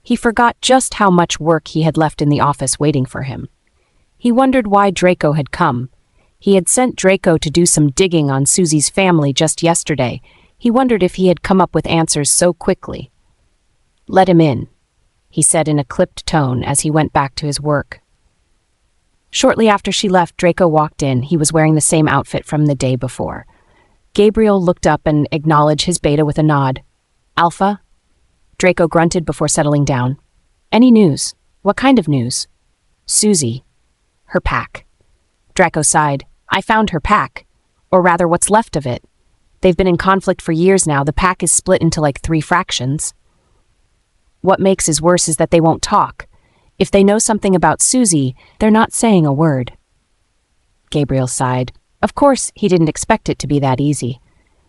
He forgot just how much work he had left in the office waiting for him. He wondered why Draco had come. He had sent Draco to do some digging on Susie's family just yesterday. He wondered if he had come up with answers so quickly. Let him in, he said in a clipped tone as he went back to his work. Shortly after she left, Draco walked in. He was wearing the same outfit from the day before. Gabriel looked up and acknowledged his beta with a nod. Alpha? Draco grunted before settling down. Any news? What kind of news? Susie. Her pack. Draco sighed. I found her pack. Or rather, what's left of it. They've been in conflict for years now. The pack is split into like 3 fractions. What makes it worse is that they won't talk. If they know something about Susie, they're not saying a word. Gabriel sighed. Of course, he didn't expect it to be that easy.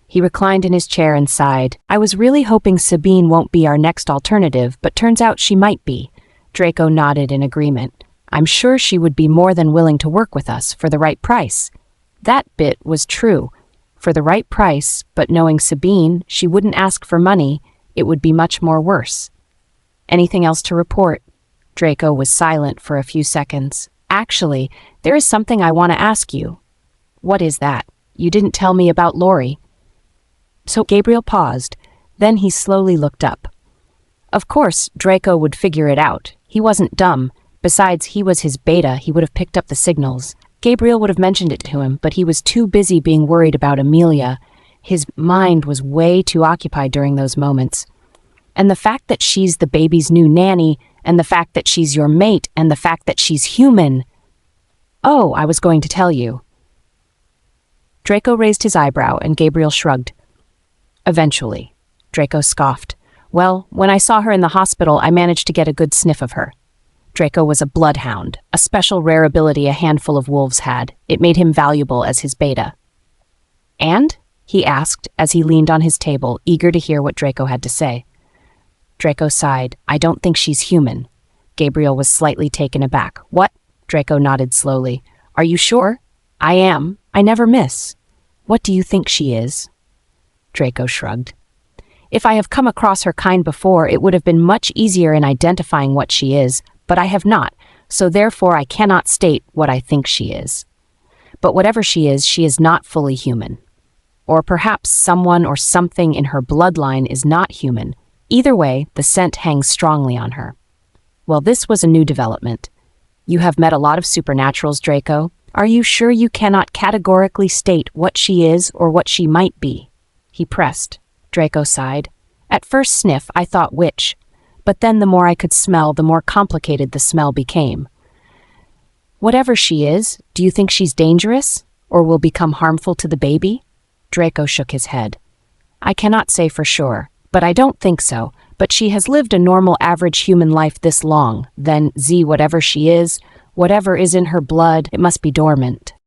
He reclined in his chair and sighed. I was really hoping Sabine won't be our next alternative, but turns out she might be. Draco nodded in agreement. I'm sure she would be more than willing to work with us for the right price. That bit was true. For the right price, but knowing Sabine, she wouldn't ask for money. It would be much more worse. Anything else to report? Draco was silent for a few seconds. Actually, there is something I want to ask you. What is that? You didn't tell me about Lori. So Gabriel paused. Then he slowly looked up. Of course, Draco would figure it out. He wasn't dumb. Besides, he was his beta. He would have picked up the signals. Gabriel would have mentioned it to him, but he was too busy being worried about Amelia. His mind was way too occupied during those moments. And the fact that she's the baby's new nanny, and the fact that she's your mate, and the fact that she's human. Oh, I was going to tell you. Draco raised his eyebrow, and Gabriel shrugged. Eventually, Draco scoffed. Well, when I saw her in the hospital, I managed to get a good sniff of her. Draco was a bloodhound, a special rare ability a handful of wolves had. It made him valuable as his beta. And? He asked as he leaned on his table, eager to hear what Draco had to say. Draco sighed. I don't think she's human. Gabriel was slightly taken aback. What? Draco nodded slowly. Are you sure? I am. I never miss. What do you think she is? Draco shrugged. If I have come across her kind before, it would have been much easier in identifying what she is, but I have not, so therefore I cannot state what I think she is. But whatever she is not fully human. Or perhaps someone or something in her bloodline is not human. Either way, the scent hangs strongly on her. Well, this was a new development. You have met a lot of supernaturals, Draco. Are you sure you cannot categorically state what she is or what she might be? He pressed. Draco sighed. At first sniff, I thought witch, but then the more I could smell, the more complicated the smell became. Whatever she is, do you think she's dangerous, or will become harmful to the baby? Draco shook his head. I cannot say for sure, but I don't think so. But she has lived a normal average human life this long, then whatever she is, whatever is in her blood, it must be dormant.